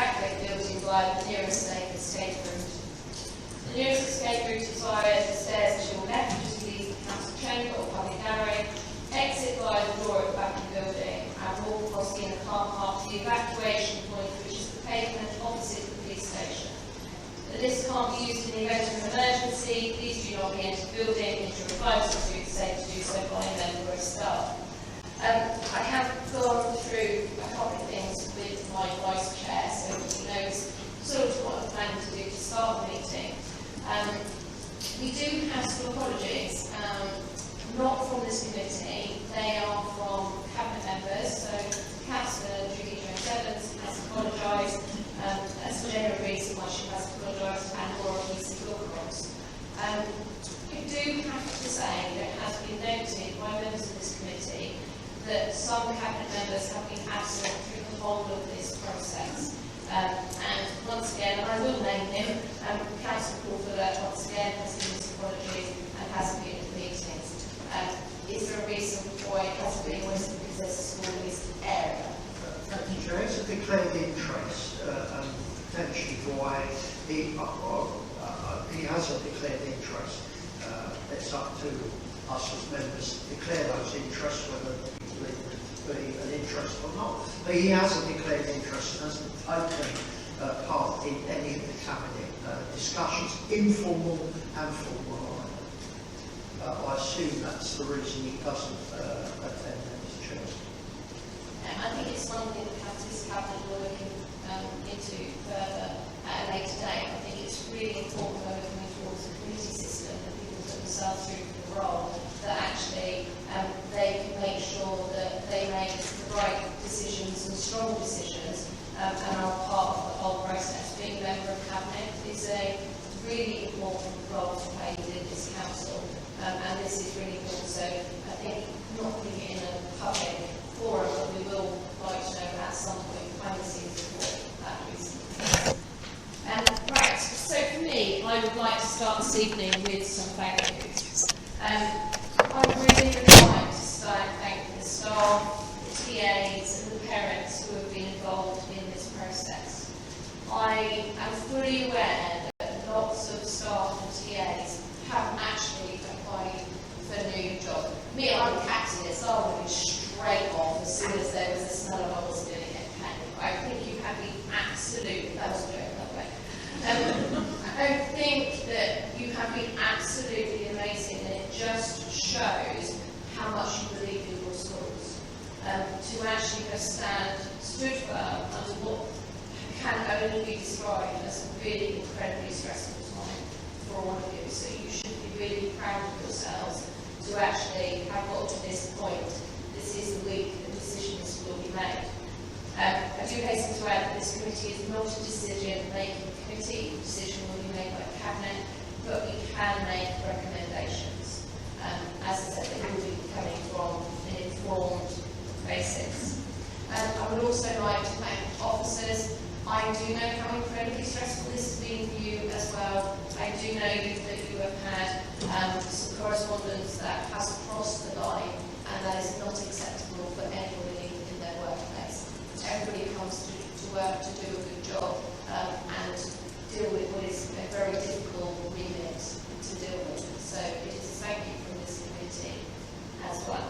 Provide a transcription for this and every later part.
evacuate the building via the nearest safe escape route. The nearest escape route is via the stairs to your left, just leave the council chamber or public gallery, exit via the door at the back of the building, and walk across the inner car park to the evacuation point, which is the pavement opposite the police station. This can't be used in the event of an emergency. Please do not re-enter the building if you're advised to do safe to do so by a member of staff. I have gone through a couple of things with my vice chair, so he knows sort of what I'm planning to do to start the meeting. We do have some apologies, not from this committee. They are from cabinet members. So Councillor Judy Jones-Evans has apologised. That's the general reason why she has apologised, and Laura Wilcox. I do have to say that it has been noted by members of this committee that some cabinet members have been absent through the whole of this process. And once again, and I will name him, Councillor Crawford once again has given his apologies and hasn't been at the meetings. Is there a reason why it hasn't been? Or is it because there's a school in this area? Thank you, Chair. It's a declared interest, and potentially why he has a declared interest. It's up to us as members to declare those interests, whether be an interest or not. But he has a declared interest and hasn't taken part in any of the cabinet discussions, informal and formal. I assume that's the reason he doesn't attend these chairs. I think it's one thing that this cabinet will look into further at a later date. I think it's really important when we're coming towards a community system that people put themselves through the role, that actually they can make sure that they make the right decisions and strong decisions and are part of the whole process. Being a member of cabinet is a really important role to play within this council, and this is really important. So I think not putting it in a public forum, but we will like to know at some point behind the scenes for that reason. Right, so for me, I would like to start this evening with some thank yous. I really would like to start thanking the staff, the TAs and the parents who have been involved in this process. I am fully aware that lots of staff and TAs haven't actually applied for a new job. Me, I'm captain, so I would be straight off as soon as there was a smell of I wasn't going to get paid. I think you have been absolutely, that was a joke, by the way. I think that you have been absolutely amazing, and it just shows how much you believe in your schools. To actually have stood firm under what can only be described as a really incredibly stressful time for all of you. So you should be really proud of yourselves to actually have got to this point. This is the week that decisions will be made. I do hasten to add that this committee is not a decision-making committee. The decision will be made by the Cabinet, but we can make recommendations. As I said, they will be coming from an informed basis. I would also like to thank officers. I do know how incredibly stressful this has been for you as well. I do know that you have had some correspondence that has crossed the line, and that is not acceptable for anybody in their workplace. Everybody comes to work to do a good job and deal with what is a very difficult remit to deal with. So it is a thank you from this committee as well.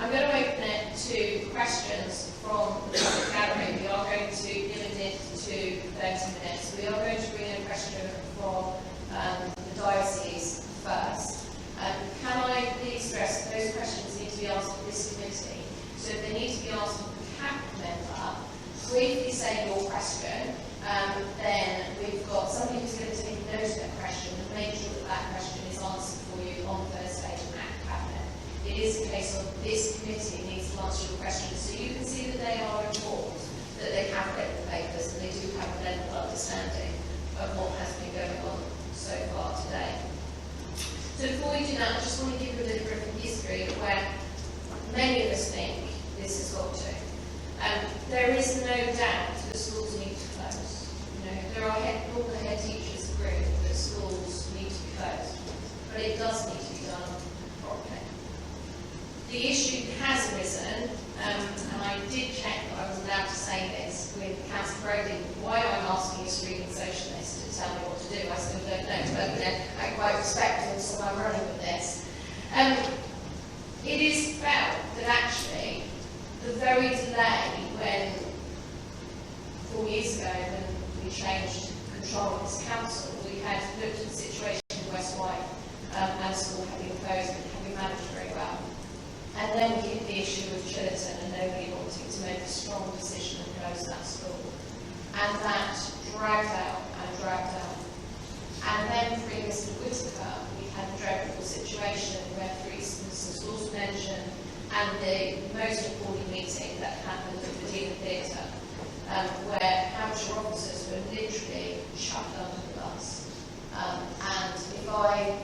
I'm going to open it to questions from the public gallery. We are going to limit it to 30 minutes. We are going to bring in a question from the diocese first. Can I please stress that those questions need to be asked of this committee? So if they need to be asked of the cabinet member, briefly say your question, then we've got somebody who's going to take note of that question and make sure that that question is answered for you on Thursday at cabinet. It is a case of this committee needs to answer your questions, so you can see that they are informed, that they have read the papers and they do have a level of understanding of what has been going on so far today. So before we do that, I just want to give you a little bit of history of where many of us think this has got to. There is no doubt that schools need to close. There are all the head teachers agree that schools need to be closed, but it does need to be done properly. The issue has arisen, and I did check that I was allowed to say this with Brody, why I'm asking a screening socialist to tell me what to do, I still don't know, but I'm quite respectful, so I'm running with this. It is felt that actually the very delay when 4 years ago when we changed control of this council, we had looked at the situation in West White and school had been closed and had been managed very well. And then we hit the issue of Chillerton and nobody wanting to make a strong decision and close that school. And that dragged out and dragged out. And then previous to Whitaker, we had a dreadful situation where, for instance, the schools mentioned and the most appalling meeting that happened at the Medina Theatre, where Hampshire officers were literally chucked under the bus. And if I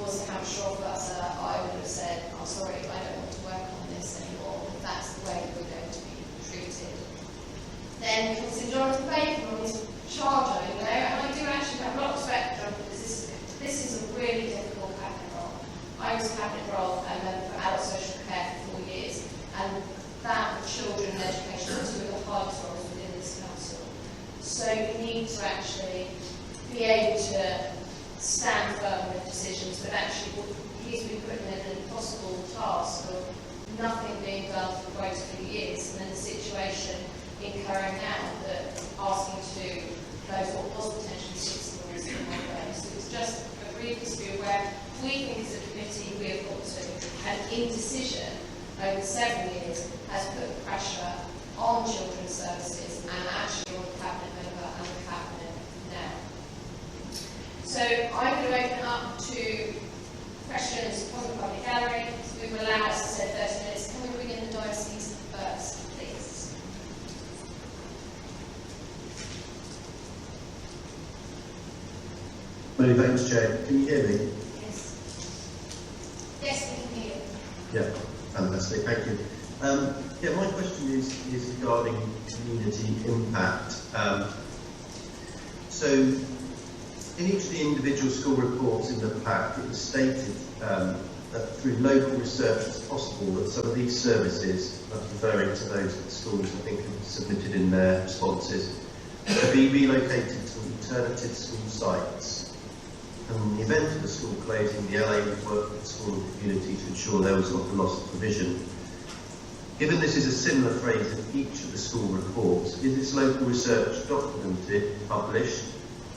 was a Hampshire officer, I would have said, I'm sorry, I don't want to work on this anymore, if that's the way we're going to be treated. Then St Jonathan Bacon on his charger, and I do actually have a lot of respect for Jonathan, because this is a really difficult cabinet role. I was cabinet role for adult social care for 4 years, and that of children and education are two of the hardest roles within this council. So you need to actually be able to stand firm with decisions, but actually he's been put in an impossible task of nothing being done for quite a few years, and then the situation incurring now that asking to close what was potentially 6 schools in one day. So it's just a grievous to be aware. We think as a committee we have got to, and indecision over several years has put pressure on children's services and actually on the cabinet member and the cabinet now. So I'm going to open up to questions from the public gallery. We will allow, as I said, 30 minutes. Can we bring in the diocese first, please? Many thanks, Chair. Can you hear me? Yes. Yes, we can hear you. Yeah, fantastic. Thank you. Yeah, my question is regarding community impact. So, in each of the individual school reports in the pack, it was stated that through local research it's possible that some of these services, I'm referring to those that schools I think have submitted in their responses, to be relocated to alternative school sites. And in the event of the school closing, the LA would work with the school and community to ensure there was not a loss of provision. Given this is a similar phrase in each of the school reports, is this local research documented, published,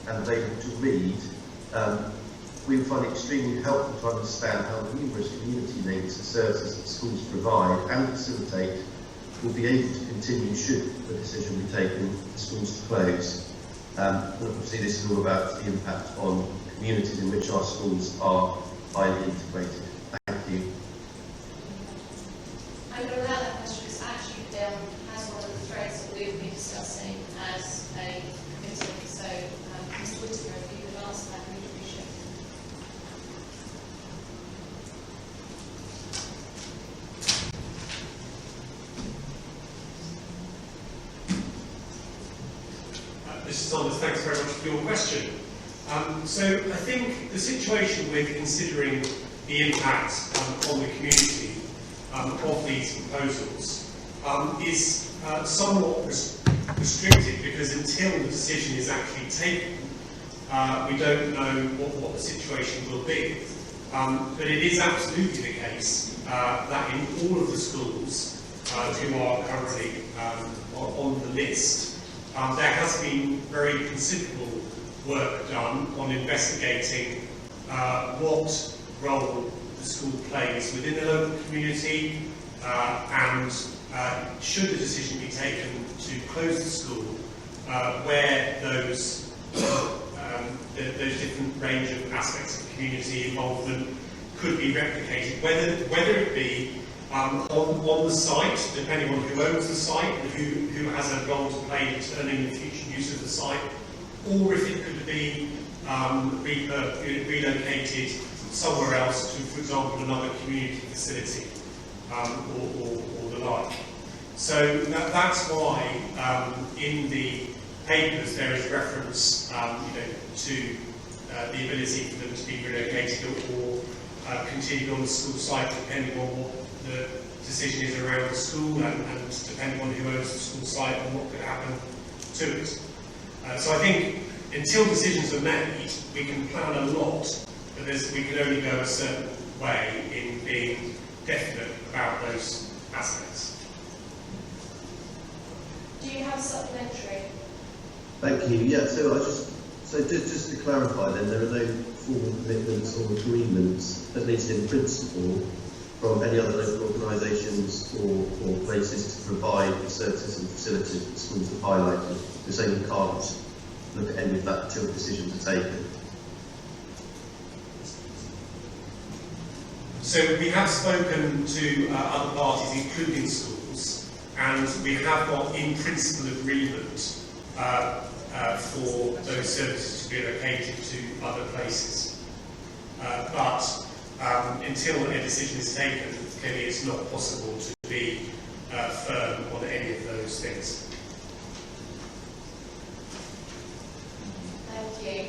and available to read? We would find it extremely helpful to understand how the numerous community links and services that schools provide and facilitate will be able to continue should the decision be taken for schools to close. And obviously this is all about the impact on communities in which our schools are highly integrated. Thank you. I'm going to allow that question because actually has one of the threads that we've been discussing as a committee. So, Mr. Whitaker, if you could answer that, we'd appreciate it. Mr. Saunders, thanks very much for your question. So I think the situation with considering the impact on the community of these proposals is somewhat restricted, because until the decision is actually taken, we don't know what the situation will be. But it is absolutely the case that in all of the schools who are currently on the list, there has been very considerable work done on investigating what role the school plays within the local community, and should the decision be taken to close the school, where those different range of aspects of community involvement could be replicated, whether it be on the site, depending on who owns the site and who has a role to play in determining the future use of the site, or if it could be relocated somewhere else to, for example, another community facility or the like. So that's why in the papers there is reference to the ability for them to be relocated or continued on the school site, depending on what the decision is around the school and depending on who owns the school site and what could happen to to it. So I think until decisions are made, we can plan a lot, but we can only go a certain way in being definite about those aspects. Do you have a supplementary? Thank you. Yeah, so just to clarify then, there are no formal commitments or agreements, at least in principle, from any other local organisations or places to provide the services and facilities that schools have highlighted. You're saying you can't look at any of that until decisions are taken. So we have spoken to other parties, including schools, and we have got in principle agreement for those services to be allocated to other places. But until a decision is taken, clearly it's not possible to be firm on any of those things. Thank you.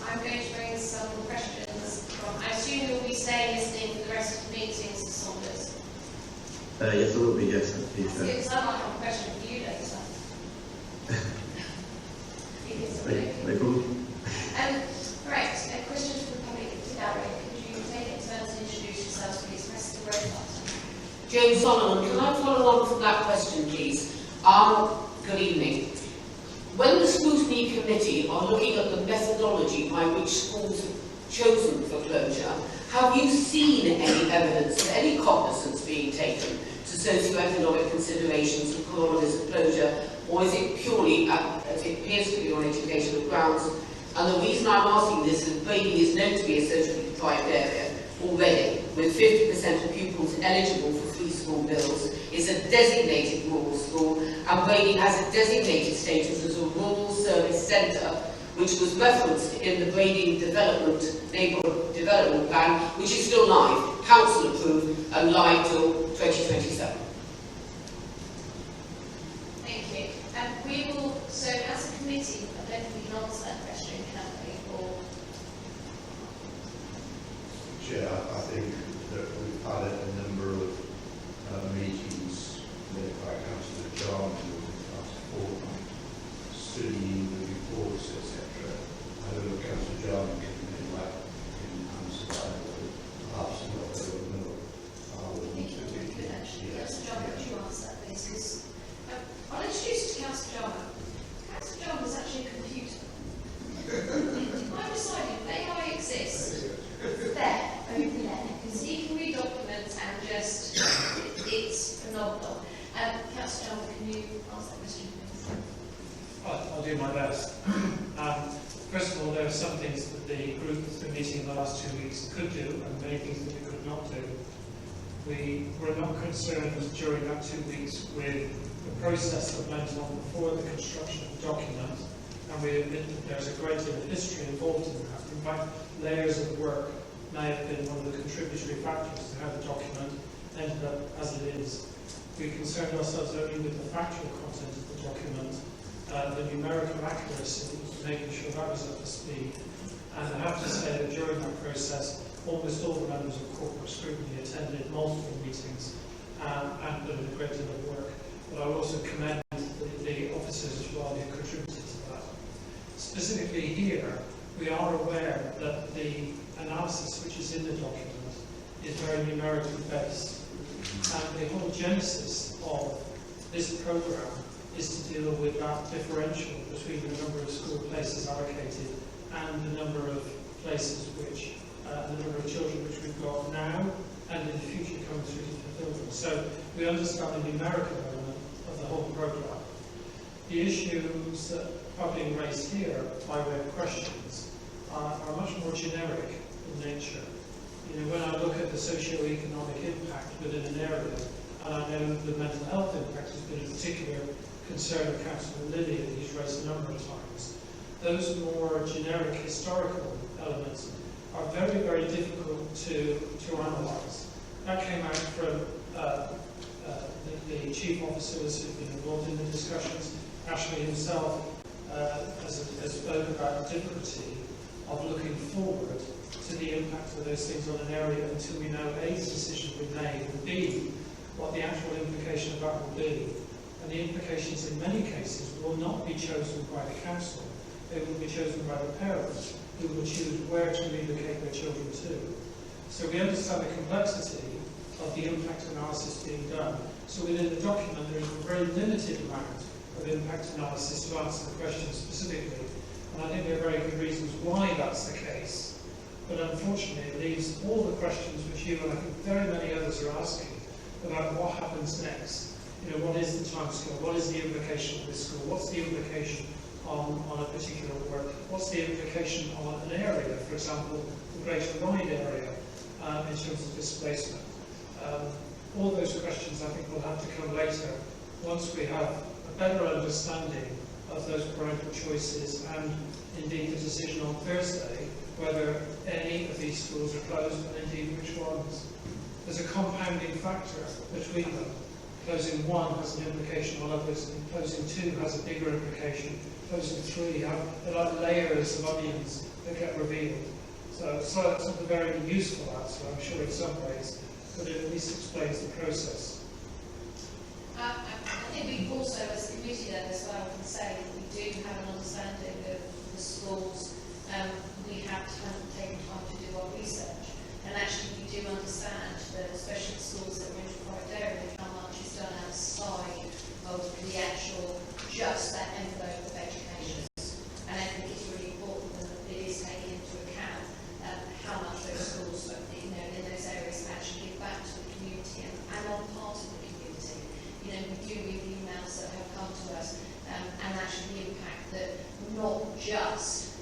I'm going to bring some questions from, I assume you'll be staying listening for the rest of the meetings, Saunders? Yes, there will be, yes. Thank you. Because I might have a question for you later. No problem. Right, a question for the public. Gary, could you take it in turn to introduce yourselves, please? Press the red button. James Solomon, can I follow on from that question, please? Good evening. When the Scrutiny Committee are looking at the methodology by which schools have chosen for closure, have you seen any evidence of any cognizance being taken to socio-economic considerations of corollaries of closure, or is it purely, as it appears to be, on educational grounds? And the reason I'm asking this is Brady is known to be a socially deprived area already, with 50% of pupils eligible for free school bills. It's a designated rural school, and Brady has a designated status as a rural service centre, which was referenced in the Brady Neighbourhood Development Plan, which is still live, council approved, and live till 2027. Thank you. We will, so as a committee, I don't think we can answer that question, can we? Or Chair, I think that we've had a number of meetings led by Councillor John over the last fortnight, studying the reports, etc. I don't know, Councillor John can answer that, or perhaps not, I don't know. I think it would be good, actually. Councillor John, could you answer that, please? I'll introduce you to Councillor John. Councillor John is actually a computer. I decided AI exists. There, over there, because he can read documents and just, it's phenomenal. Councillor John, can you answer that question, please? I'll do my best. First of all, there are some things that the group that's been meeting in the last 2 weeks could do, and many things that we could not do. We were not concerned during that 2 weeks with the process that went on before the construction of the document, and we admit that there's a great deal of history involved in that. In fact, layers of work may have been one of the contributory factors to how the document ended up as it is. We concerned ourselves only with the factual content of the document, the numerical accuracy, making sure that was up to speed. And I have to say that during that process, almost all the members of corporate scrutiny attended multiple meetings and put in a great deal of work. But I also commend the officers as well who contributed to that. Specifically here, we are aware that the analysis which is in the document is very numerically based. And the whole genesis of this programme is to deal with that differential between the number of school places allocated and the number of places which, the number of children which we've got now and in the future coming through to fulfil them. So we understand the numerical element of the whole programme. The issues that are being raised here by way of questions are much more generic in nature. You know, when I look at the socio-economic impact within an area, and I know the mental health impact has been a particular concern of Councillor Lilly that he's raised a number of times, those more generic historical elements are very, very difficult to analyse. That came out from the chief officers who've been involved in the discussions. Ashley himself has spoken about the difficulty of looking forward to the impact of those things on an area until we know A, the decision we made, and B, what the actual implication of that will be. and the implications in many cases will not be chosen by the council. They will be chosen by the parents, who will choose where to relocate their children to. So we understand the complexity of the impact analysis being done. So within the document there is a very limited amount of impact analysis to answer the question specifically. And I think there are very good reasons why that's the case. But unfortunately it leaves all the questions which you and I think very many others are asking about what happens next. You know, what is the timescale? What is the implication of this school? What's the implication on a particular work? What's the implication on an area, for example, the Greater Ryde area, in terms of displacement? All those questions I think will have to come later once we have a better understanding of those parental choices and indeed the decision on Thursday whether any of these schools are closed and indeed which ones. There's a compounding factor between them. Closing one has an implication on others, and closing two has a bigger implication. Closing three have layers of onions that get revealed. So it's not a very useful answer, I'm sure in some ways, but it at least explains the process. I think we also, as a committee then as well, can say that we do have an understanding of the schools. We have taken time to do our research, and actually we do understand that, especially the schools that are in the private area, how much is done outside of the actual, just that envelope of education. And I think it's really important that it is taken into account how much those schools, in those areas, actually give back to the community and are part of the community. We do read the emails that have come to us, and actually the impact that not just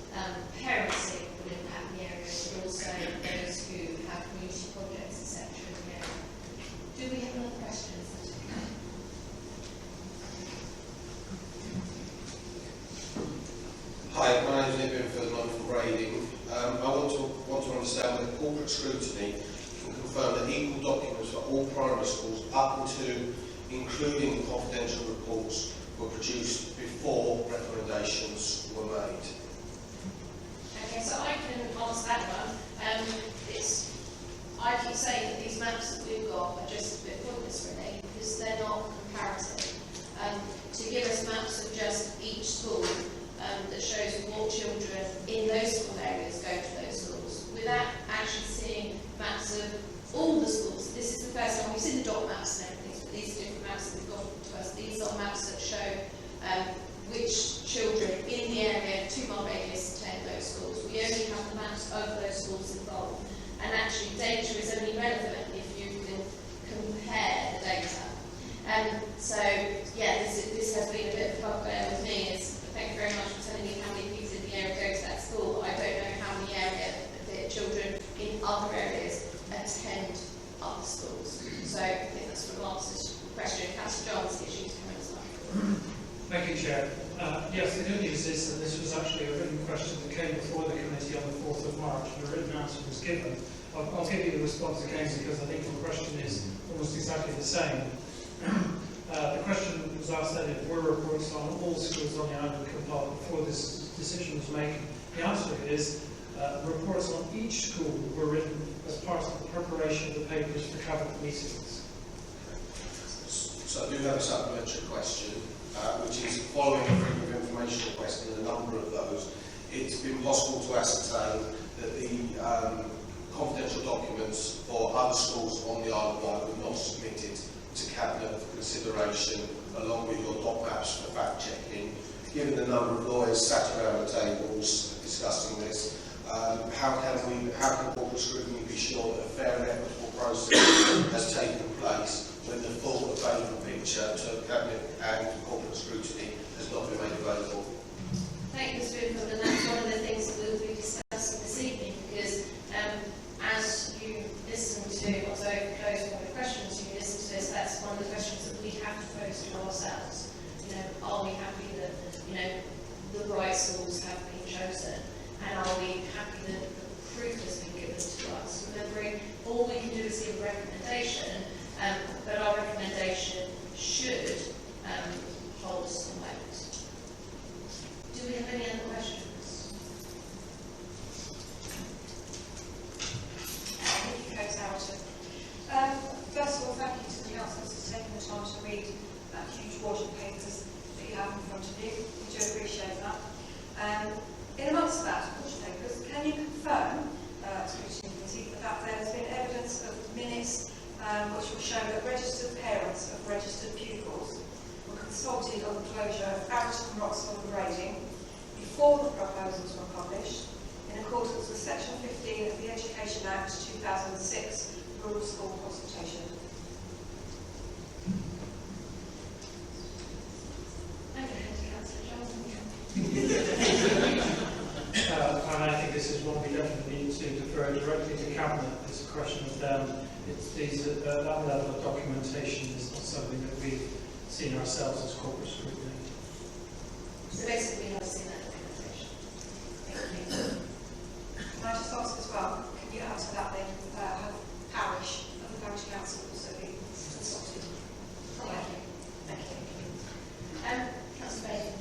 parents see will impact the area, but also those who have community projects, etc. in the area. Do we have another question? Hi, my name is Nick Binford and I'm from Grading. I want to understand whether corporate scrutiny can confirm that equal documents for all primary schools up to including confidential reports were produced before recommendations were made. Okay, so I can answer that one. I keep saying that these maps that we've got are just a bit pointless really, because they're not comparative. To give us maps of just each school that shows what children in those school areas go to those schools, without actually seeing maps of all the schools. This is the first time we've seen the dot maps and everything, but these are different maps that we've got to us. These are maps that show which children in the area, 2 mile radius, attend those schools. We only have the maps of those schools involved, and actually data is only relevant if you can compare the data. So yeah, this has been a bit of a bugbear with me. Thank you very much for telling me how many people in the area go to that school. I don't know how many the children in other areas attend other schools. So I think that's what answers the question. Councillor John's issue to come in as well. Thank you, Chair. Yes, the good news is that this was actually a written question that came before the committee on the 4th of March, and a written answer was given. I'll give you the response again because I think the question is almost exactly the same. The question was asked then if were reports on all schools on the island compiled before this decision was made. The answer is reports on each school were written as part of the preparation of the papers for cabinet meetings. So I do have a supplementary question, which is following a freedom of information request and a number of those, it's been possible to ascertain that the confidential documents for other schools on the Isle of Wight were not submitted to Cabinet for consideration, along with your dot maps for fact-checking. Given the number of lawyers sat around the tables discussing this, how can corporate scrutiny be sure that a fair and equitable process has taken place when the full available picture to Cabinet and corporate scrutiny has not been made available? Thank you, Mr. Binford, and that's one of the things that we'll be discussing this evening, because as you listen to what's closed public questions, you listen to this, that's one of the questions that we have to pose to ourselves. Are we happy that, the right schools have been chosen? And are we happy that the proof has been given to us? Remembering, all we can do is give a recommendation, but our recommendation should hold some weight. Do we have any other questions? First of all, thank you to the councillors for taking the time to read that huge wad of paper do appreciate that. In amongst that, papers, can you confirm, Scrutiny Committee, that there has been evidence of minutes which will show that registered parents of registered pupils were consulted on the closure of Arrington Roxford grading before the proposals were published, in accordance with Section 15 of the Education Act 2006, Rural School Consultation? And I think this is one we definitely need to defer directly to Cabinet. It's a question of them. That level of documentation is not something that we've seen ourselves as corporate scrutiny. So basically, we have seen that documentation. Thank you. Can I just ask as well, can you add to that then, have the parish council also be consulted? Thank you. Thank you. Councillor Bailey.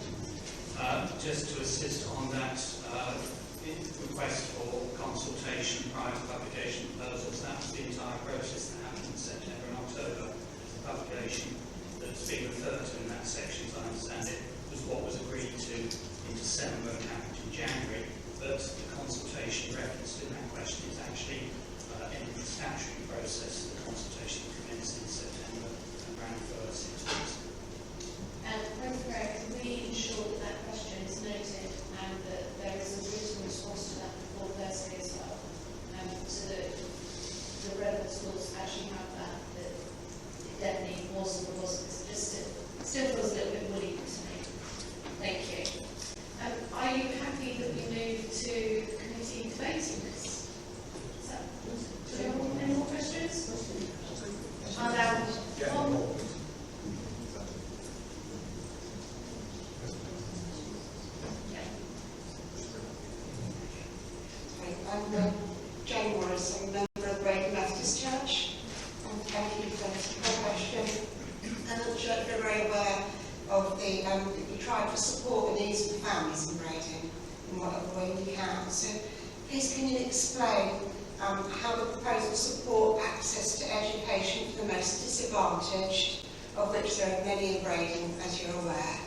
Just to assist on that request for consultation prior to publication proposals, that was the entire process that happened in September and October. The publication that's being referred to in that section, as I understand it, was what was agreed to in December and happened in January. But the consultation referenced in that question is actually in the statutory process. The consultation commenced in September and ran for 6 weeks. Can we ensure that that question is noted and that there is a written response to that before Thursday as well, so that the relevant schools actually have that it definitely was or wasn't. It just still feels a little bit woolly to me. Thank you. Are you happy that we move to committee debating this? Do you have any more questions? Are there one? I'm Jane Morris, I'm a member of the Great Methodist Church, and thank you for the question. And I'm sure you're very aware of the, we try to support the needs of the families in Braden in whatever way we can. So please can you explain how the proposals support access to education for the most disadvantaged, of which there are many in Braden, as you're aware.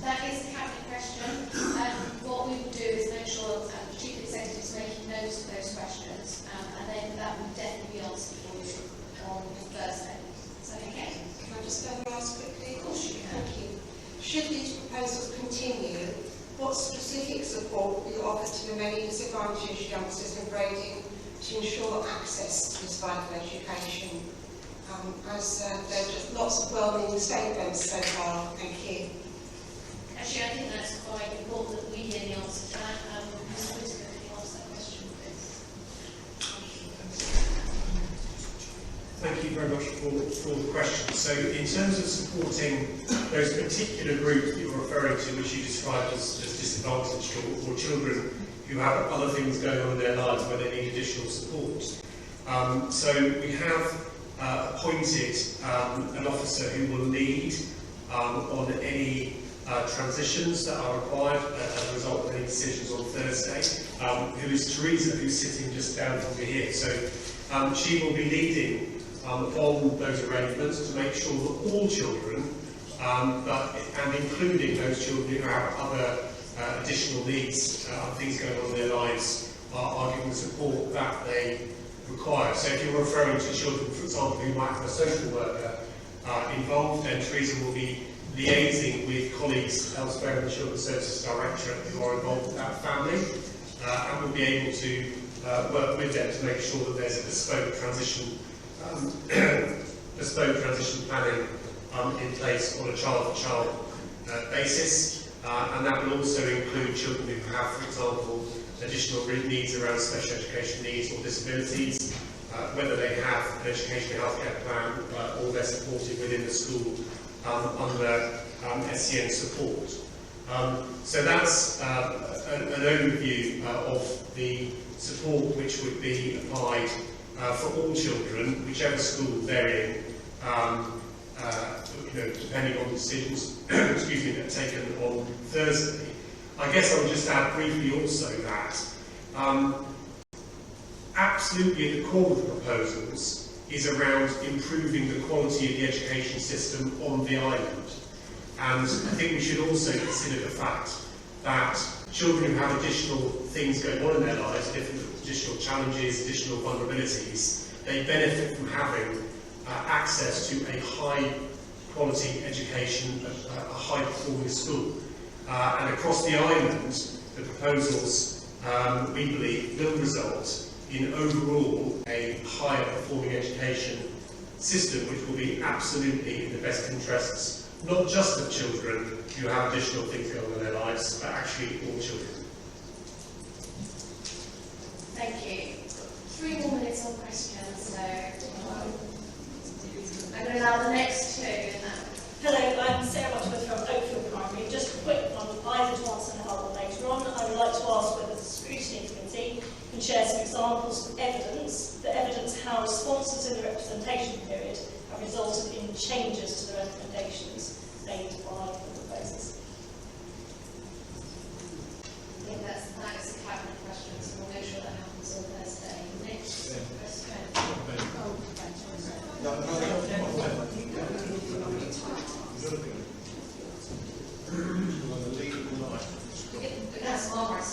That is the cabinet question. What we will do is make sure that the Chief Executive is making notes of those questions, and then that will definitely be answered for you on Thursday. Is that okay? Can I just ask quickly? Of course you can. Thank you. Should these proposals continue, what specific support will you offer to the many disadvantaged youngsters in Braden to ensure access to this vital education? As there are just lots of well-meaning statements so far. Thank you. Actually, I think that's quite important that we hear the answer to that. Ms. Whittaker, can you answer that question, please? Thank you very much for the question. So in terms of supporting those particular groups that you're referring to, which you described as disadvantaged or children who have other things going on in their lives where they need additional support. So we have appointed an officer who will lead on any transitions that are required as a result of any decisions on Thursday, who is Teresa, who's sitting just down from here. So she will be leading on those arrangements to make sure that all children, and including those children who have other additional needs, things going on in their lives, are given the support that they require. So if you're referring to children, for example, who might have a social worker involved, then Teresa will be liaising with colleagues elsewhere in the Children's Services Directorate who are involved with that family, and will be able to work with them to make sure that there's a bespoke transition planning in place on a child-to-child basis, and that will also include children who have, for example, additional needs around special education needs or disabilities, whether they have an educational healthcare plan or they're supported within the school under SEN support. So that's an overview of the support which would be applied for all children, whichever school they're in, depending on decisions excuse me, that are taken on Thursday. I guess I would just add briefly also that absolutely at the core of the proposals is around improving the quality of the education system on the island. And I think we should also consider the fact that children who have additional things going on in their lives, different additional challenges, additional vulnerabilities, they benefit from having access to a high quality education, a high performing school. And across the island, the proposals, we believe, will result in overall a higher performing education system, which will be absolutely in the best interests, not just of children who have additional things going on in their lives, but actually all children. Thank you. 3 more minutes on questions, so I'm going to allow the next 2 now. Hello, I'm Sarah Butterworth from Oakfield Primary. Just a quick one, either to answer now or later on. I would like to ask whether the Scrutiny Committee can share some examples of evidence how responses in the representation period have resulted in changes to the recommendations made by the proposals. I think that is a cabinet question, so we'll make sure that happens on Thursday. Next question. That's Margaret.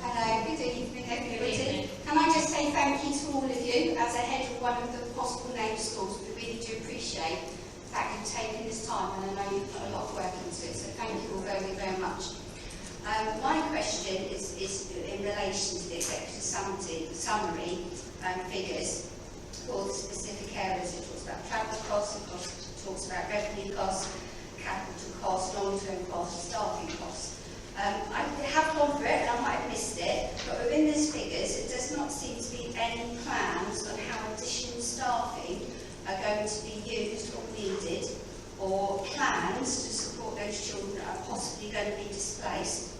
Hello, good evening everybody. Can I just say thank you to all of you as a head of one of the possible named schools. We really do appreciate the fact you've taken this time, and I know you've put a lot of work into it, so thank you all very, very much. My question is in relation to the executive summary figures for the specific areas. It talks about travel costs, it talks about revenue costs, capital costs, long-term costs, staffing costs. I have gone through it and I might have missed it, but within these figures it does not seem to be any plans on how additional staffing are going to be used or needed, or plans to support those children that are possibly going to be displaced.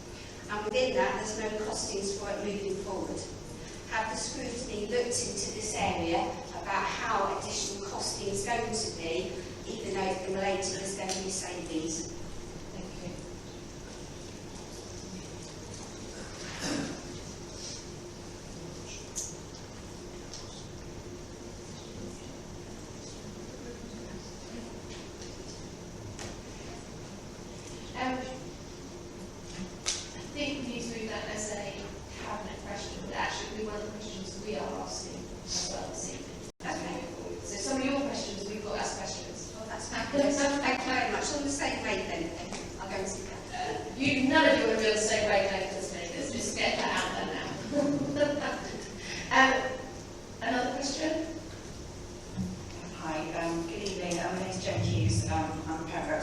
And within that there's no costings for it moving forward. Have the scrutiny looked into this area about how additional costing is going to be, even though it's been related as there will be savings? I think we need to move that as a cabinet question, but actually one of the questions we are asking as well this evening. Okay. So some of your questions we've got as questions. Oh, that's fabulous. Thank you very much. On the same wavelength then. I'll go and see that. None of you want to be on the same wavelength as me. Let's just get that out there now. Another question? Hi, good evening. My name is Joan Hughes. I'm a parent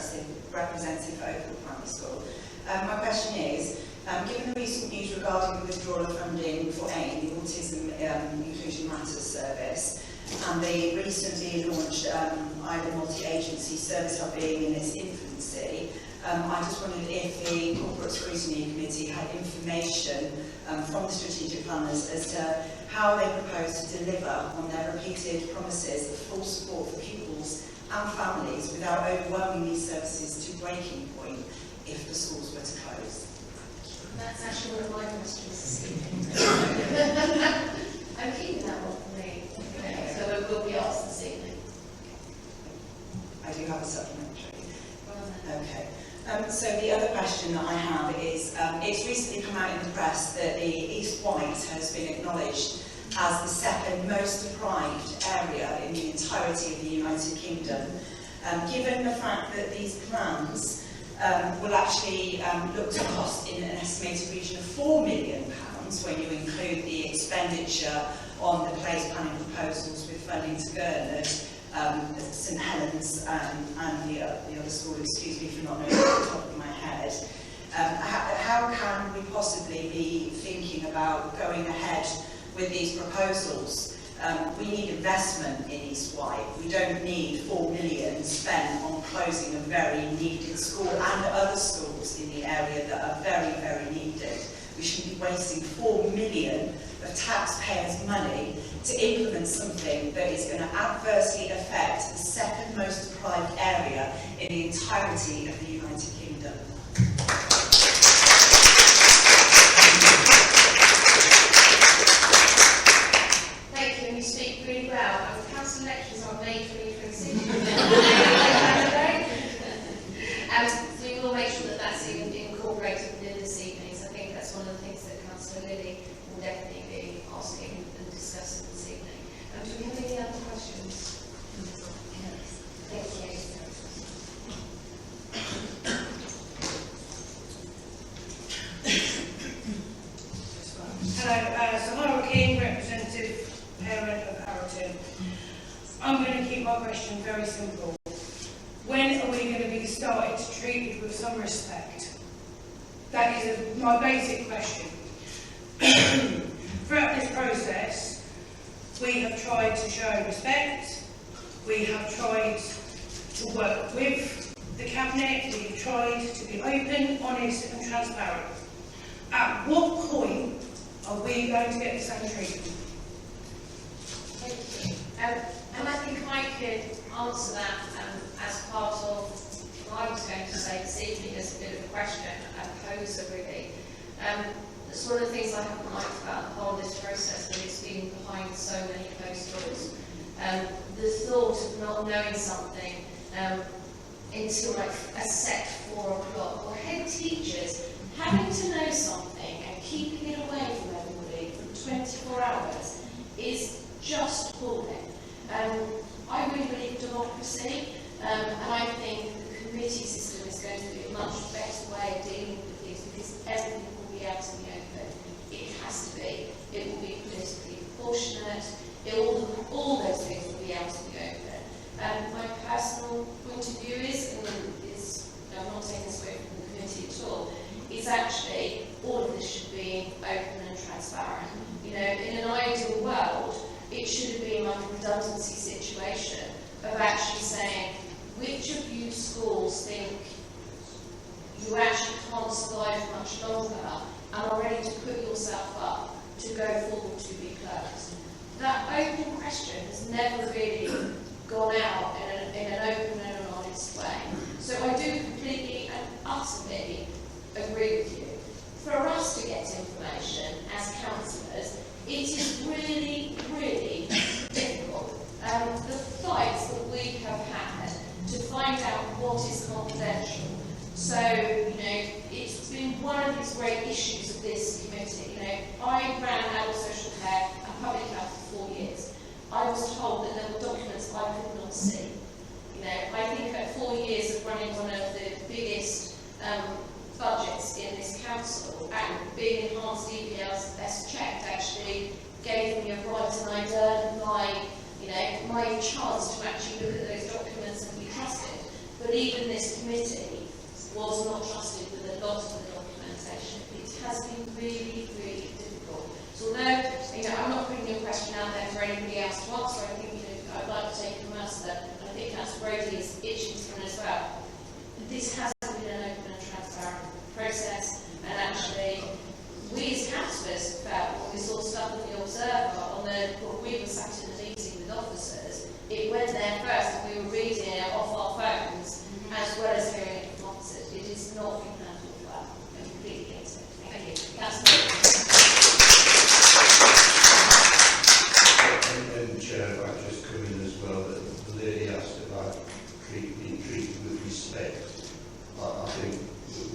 representative for Oakfield Primary School. My question is, given the recent news regarding the withdrawal of funding for AIM, the Autism Inclusion Matters Service, and the recently launched ILA multi-agency service hub being in its infancy, I just wondered if the Corporate Scrutiny Committee had information from the strategic planners as to how they propose to deliver on their repeated promises of full support for pupils and families without overwhelming these services to breaking point if the schools were to close. That's actually one of my questions this evening. I'm keeping that one for me. Okay, so it will be asked this evening. I do have a supplementary. Okay. So the other question that I have is, it's recently come out in the press that the East White has been acknowledged as the second most deprived area in the entirety of the United Kingdom. Given the fact that these plans will actually look to cost in an estimated region of £4 million when you include the expenditure on the place planning proposals with funding to Gurnard, St Helens and the other school, excuse me for not knowing off the top of my head. How can we possibly be thinking about going ahead with these proposals? We need investment in East White. We don't need £4 million spent on closing a very needed school and other schools in the area that are very, very needed. We shouldn't be wasting £4 million of taxpayers' money to implement something that is going to adversely affect the second most deprived area in the entirety of the United Kingdom. Thank you, and you speak really well. Councillor Lecture question very simple. When are we going to be started to treat it with some respect? That is my basic question. Throughout this process, we have tried to show respect, we have tried to work with the Cabinet, we have tried to be open, honest and transparent. At what point are we going to get the same treatment? Thank you. And I think I could answer that as part of what I was going to say this evening as a bit of a question, a poser really. It's one of the things I haven't liked about the whole of this process, that it's been behind so many closed doors. The thought of not knowing something until like a set 4 o'clock, or head teachers having to know something and keeping it away from everybody for 24 hours is just appalling. I really believe in democracy, and I think the committee system is going to be a much better way of dealing with things, because everything will be out in the open. It has to be. It will be politically proportionate. All those things will be out in the open. My personal point of view is I'm not taking this away from the committee at all, is actually all of this should be open and transparent. You know, in an ideal world, it should have been like a redundancy situation of actually saying, which of you schools think you actually can't survive much longer and are ready to put yourself up to go forward to be closed. That open question has never really gone out in an open and an honest way. So I do completely and utterly agree with you. For us to get information as councillors, it is really, really difficult. The fights that we have had to find out what is confidential. So, you know, it's been one of these great issues of this committee. You know, I ran adult social care and public health for 4 years. I was told that there were documents I could not see. You know, I think at 4 years of running one of the biggest budgets in this council, and being enhanced DPS checked actually gave me a right, and I earned my chance to actually look at those documents and be trusted. But even this committee was not trusted with a lot of the documentation. It has been really, really difficult. So although, you know, I'm not putting your question out there for anybody else to answer, I think, you know, I'd like to take from us that I think Councillor Brody is itching to run as well. This hasn't been an open and transparent process, and actually, we as councillors felt when we saw stuff in the Observer when we were sat in a meeting with officers, it went there first and we were reading it off our phones as well as hearing it from officers. It is not been handled well. I completely get it. Thank you. And Chair, if I just come in as well, that the lady asked about being treated with respect. I think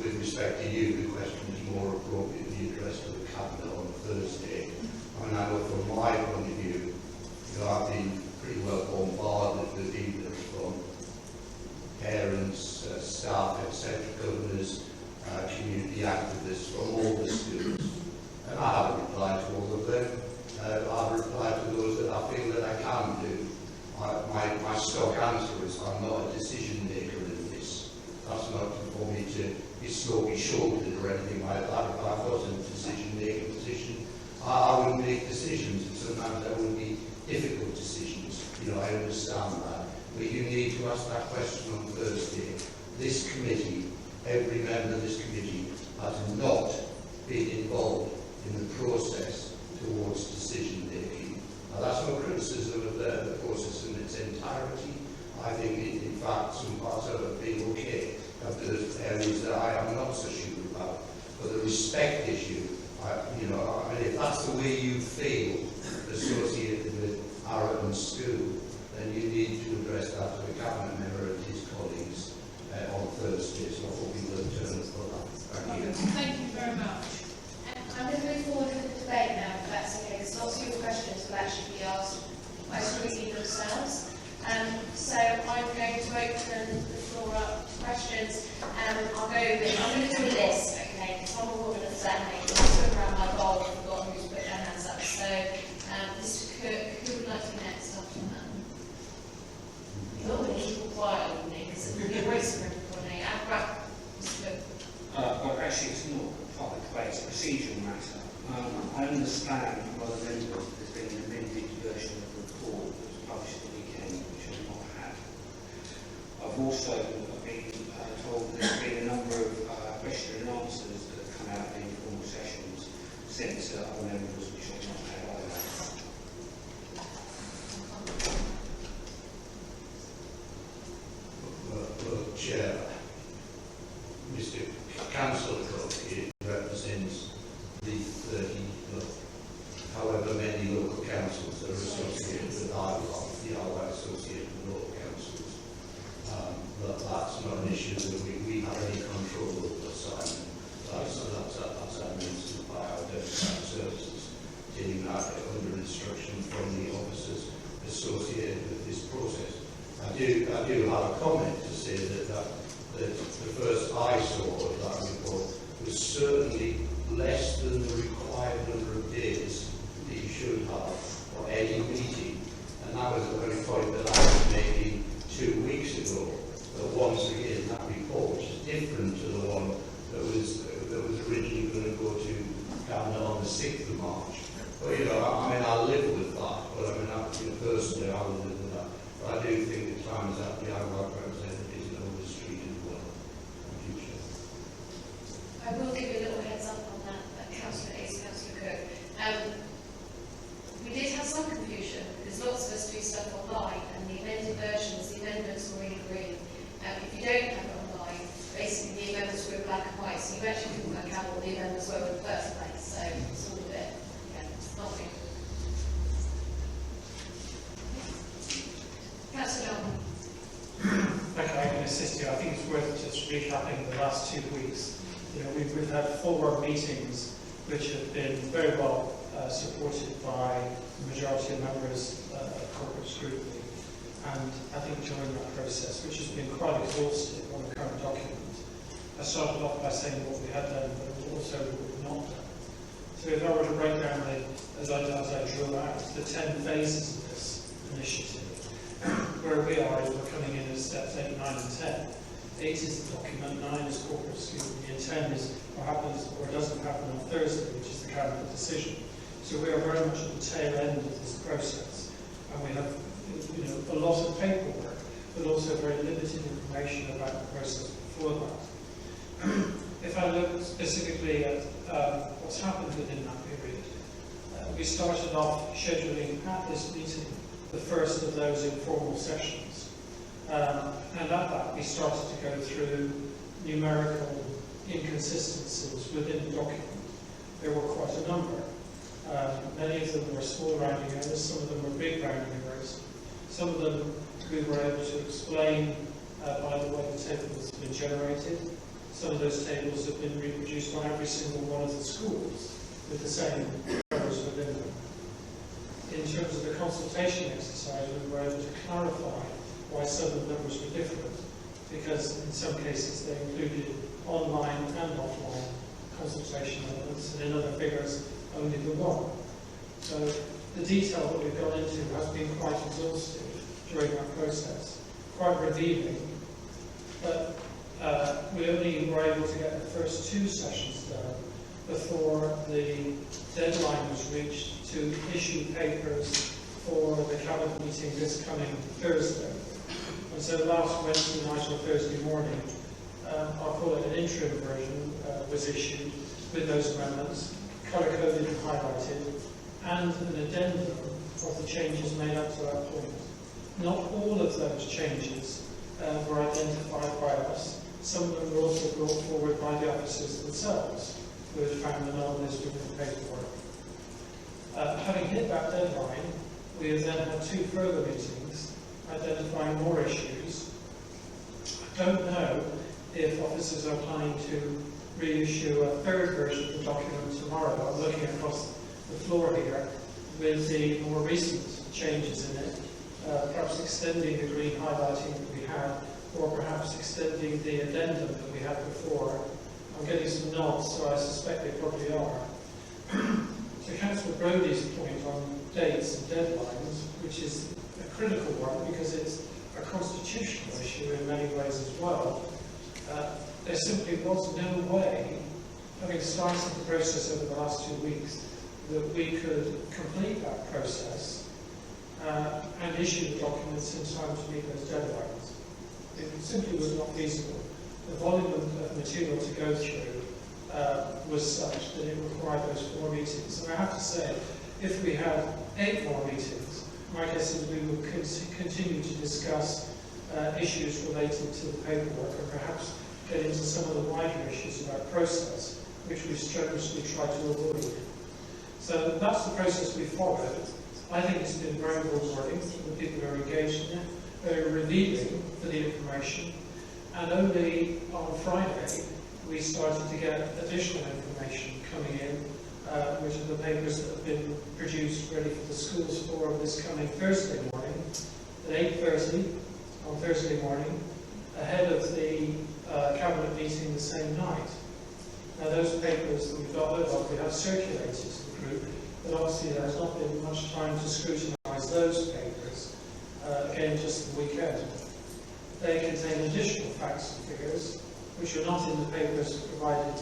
with respect to you, the question is more appropriately addressed to the Cabinet on Thursday. I mean, I know from my point of view, you know, I've been pretty well bombarded with emails from parents, staff, etc., governors, community activists from all the schools. And I haven't replied to all of them. I've replied to those that I feel that I can do. My stock answer is I'm not a decision maker in this. That's not for me to be shouldered or anything like that. If I was in a decision-making position, I wouldn't make decisions, and sometimes there would be difficult decisions. You know, I understand that. But you need to ask that question on Thursday. This committee, every member of this committee, has not been involved in the process towards decision-making. Now, that's no criticism of the process in its entirety. I think, in fact, some parts of it have been okay. There's areas that I am not so sure about. But the respect issue, you know, I mean, if that's the way you feel associated with Arrowton School, then you need to address that to the Cabinet member and his colleagues on Thursday. So I hope you will turn for that. Thank you. Thank you very much. I'm going to move forward with the debate now, if that's okay, because lots of your questions will actually be asked by Scrutiny themselves. So I'm going to open the floor up to questions. I'm going to do a list, okay, because I'm a woman of Saturday. I'm swim around my bowl and forgotten who's put their hands up. So, Mr. Cook, who would like to be next after that? procedural matter. I understand from other members that there's been an amended version of the report that was published at the weekend, which I've not had. I've also been told there's been a number of question and answers that have come out in informal sessions sent to other members, which I've not had either. Well, Chair, Mr. Councillor Cook, it represents the 30, however many local councils are associated with ILOC, the ILOC associated with local councils. But that's not an issue that we have any control over, Simon. That's administered by our democratic services, taking that under instruction from the officers associated with this process. I do have a comment to say that the first I saw of that report was certainly less than the required number of days that you should have for any meeting. And that was the very point that I was making 2 weeks ago. But once again, that report is different to the one that was originally going to go to Cabinet on the 6th of March. But I live with that. But personally, I will live with that. But I do think the time is up. The IWAC representatives know the street as well. Thank you, Chair. I will give you a little heads up on that, Councillor Ace, Councillor Cook. We did have some confusion because lots of us do stuff online, and the amended versions, the amendments were in green. If you don't have it online, basically the amendments were in black and white, so you actually couldn't work out what the amendments were in the first place. So it's all a bit, nothing. Councillor John. Okay, I can assist you. I think it's worth just recapping the last 2 weeks. We've had 4 meetings which have been very well supported by the majority of members of corporate scrutiny. And I think during that process, which has been quite exhaustive on the current document, I started off by saying what we had done, but also what we've not done. So if I were to break down, as I drew out, the 10 phases of this initiative, where we are is we're coming in as steps 8, 9 and 10. 8 is the document, 9 is corporate scrutiny, and 10 is what happens or doesn't happen on Thursday, which is the Cabinet decision. So we are very much at the tail end of this process, and we have a lot of paperwork, but also very limited information about the process before that. If I look specifically at what's happened within that period, we started off scheduling at this meeting the first of those informal sessions. And at that, we started to go through numerical inconsistencies within the document. There were quite a number. Many of them were small rounding errors, some of them were big rounding errors. Some of them we were able to explain by the way the tables have been generated. Some of those tables have been reproduced on every single one of the schools with the same errors within them. In terms of the consultation exercise, we were able to clarify why some of the numbers were different, because in some cases they included online and offline consultation elements, and in other figures only the one. So the detail that we've gone into has been quite exhaustive during that process, quite revealing, but we only were able to get the first 2 sessions done before the deadline was reached to issue papers for the Cabinet meeting this coming Thursday. And so last Wednesday night or Thursday morning, I'll call it an interim version, was issued with those amendments, colour-coded and highlighted, and an addendum of the changes made up to that point. Not all of those changes were identified by us. Some of them were also brought forward by the officers themselves, who had found anomalies within the paperwork. Having hit that deadline, we have then had 2 further meetings identifying more issues. I don't know if officers are planning to reissue a 3rd version of the document tomorrow. I'm looking across the floor here with the more recent changes in it, perhaps extending the green highlighting that we had, or perhaps extending the addendum that we had before. I'm getting some nods, so I suspect they probably are. To Councillor Brodie's point on dates and deadlines, which is a critical one because it's a constitutional issue in many ways as well, there simply was no way having started the process over the last 2 weeks, that we could complete that process and issue the documents in time to meet those deadlines. It simply was not feasible. The volume of material to go through was such that it required those 4 meetings. And I have to say, if we had 8 more meetings, my guess is we would continue to discuss issues related to the paperwork and perhaps get into some of the wider issues about process, which we strenuously try to avoid. So that's the process we followed. I think it's been very rewarding. The people who are engaged in it, very revealing for the information. And only on Friday, we started to get additional information coming in, which are the papers that have been produced ready for the schools forum this coming Thursday morning at 8:30 on Thursday morning, ahead of the Cabinet meeting the same night. Now those papers that we've got hold of, we have circulated to the group, but obviously there has not been much time to scrutinise those papers, again just the weekend. They contain additional facts and figures, which are not in the papers provided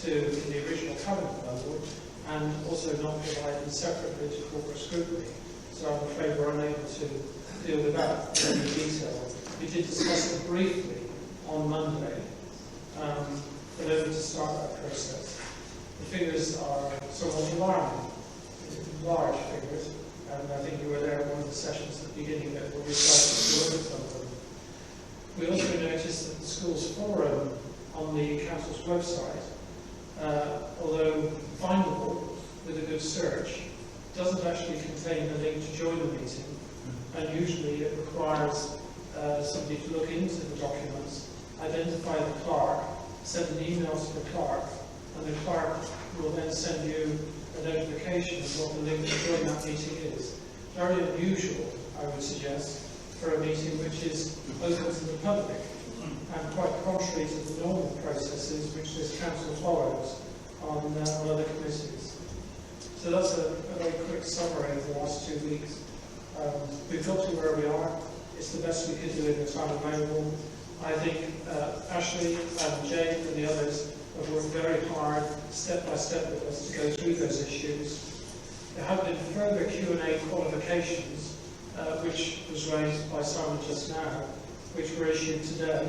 in the original Cabinet level, and also not provided separately to corporate scrutiny. So I'm afraid we're unable to deal with that in any detail. We did discuss it briefly on Monday, but only to start that process. The figures are somewhat alarming, large figures, and I think you were there at one of the sessions at the beginning that were decided to look at some of them. We also noticed that the schools forum on the council's website, although findable with a good search, doesn't actually contain a link to join the meeting, and usually it requires somebody to look into the documents, identify the clerk, send an email to the clerk, and the clerk will then send you a notification of what the link to join that meeting is. Very unusual, I would suggest, for a meeting which is open to the public, and quite contrary to the normal processes which this council follows on other committees. So that's a very quick summary of the last 2 weeks. We've got to where we are. It's the best we could do in the time available. I think Ashley and Jane and the others have worked very hard, step by step with us, to go through those issues. There have been further Q&A qualifications, which was raised by Simon just now, which were issued today.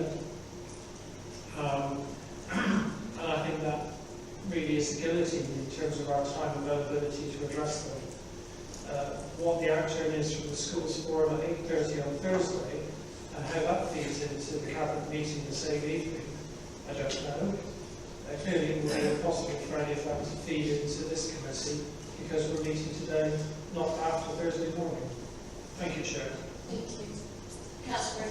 And I think that really is the guillotine in terms of our time availability to address them. What the outturn is from the schools forum at 8:30 on Thursday, and how that feeds into the Cabinet meeting the same evening, I don't know. Clearly it will be impossible for any of that to feed into this committee, because we're meeting today, not after Thursday morning. Thank you, Chair. Thank you. Councillor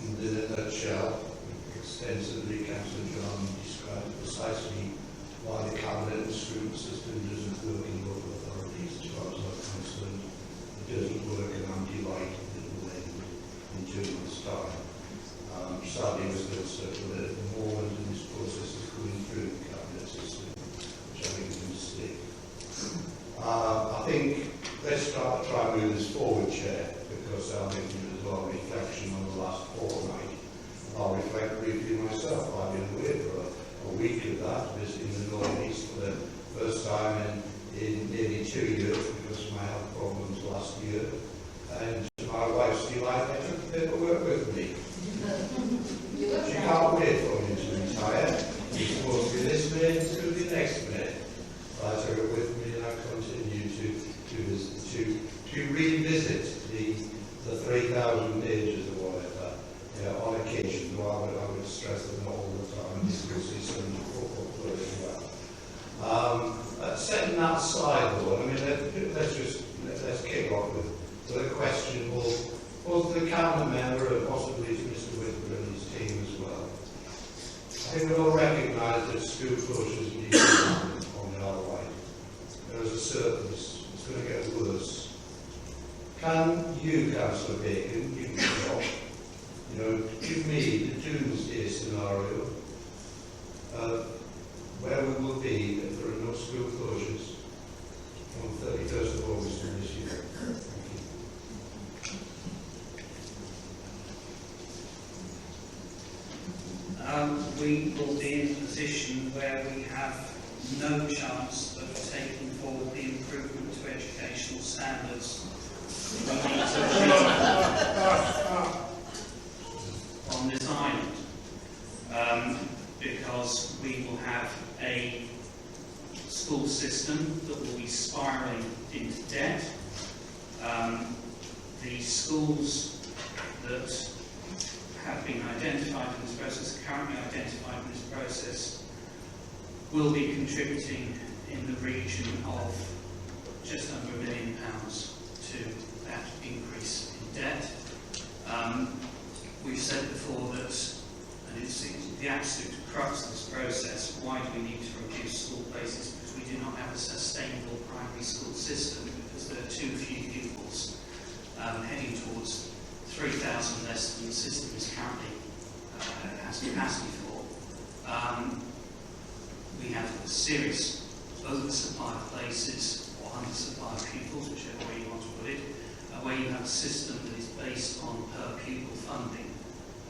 In a nutshell, extensively, Councillor John described precisely why the Cabinet and student system doesn't work in local authorities, as far as I'm concerned. It doesn't work, and I'm delighted that it will end in 2 months' time. Sadly, we're still circulating at the moment, and this process is going through the Cabinet system, which I think is a mistake. I think let's try and move this forward, Chair, because I think there's a lot of reflection on the last fortnight. I'll reflect briefly myself. I've been away for a week of that, visiting the North East for the first time in nearly 2 years because of my health problems last year. And my wife's delight, I took the paperwork with me. She can't wait for me to retire. It's supposed to be this May, it's going to be next May. I took it with me, and I continue to revisit the 3,000 pages or whatever, on occasion. Though I would stress that not all the time, because you'll see some football as well. Setting that aside, though, I mean, let's kick off with a question both to the Cabinet member and possibly to Mr. Whitburn and his team as well. I think we all recognise that school closures need to happen on the Isle of Wight. There is a surplus. It's going to get worse. Can you, Councillor Bacon, give me a job, give me the doomsday scenario where we will be if there are no school closures on 31st of August of this year? Thank you. we will be in a position where we have no chance of taking forward the improvement to educational standards we need to achieve on this island, because we will have a school system that will be spiralling into debt. The schools that have been identified in this process, currently identified in this process, will be contributing in the region of just under £1 million to that increase in debt. We've said before that, and it's the absolute crux of this process, why do we need to reduce school places? Because we do not have a sustainable primary school system, because there are too few pupils, heading towards 3,000 less than the system is currently has capacity for. We have a serious oversupply of places, or undersupply of pupils, whichever way you want to put it, where you have a system that is based on per pupil funding,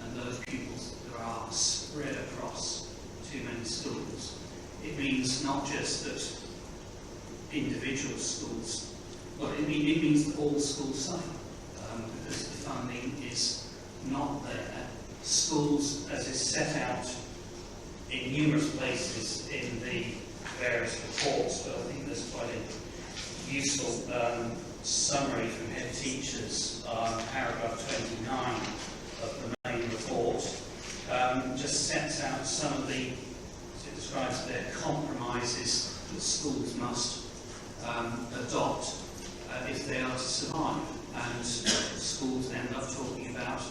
and those pupils that are spread across too many schools. It means not just that individual schools, well, it means that all schools suffer, because the funding is not there. Schools, as is set out in numerous places in the various reports, but I think there's quite a useful summary from head teachers on paragraph 29 of the main report, just sets out some of the, it describes their compromises that schools must adopt if they are to survive. And schools end up talking about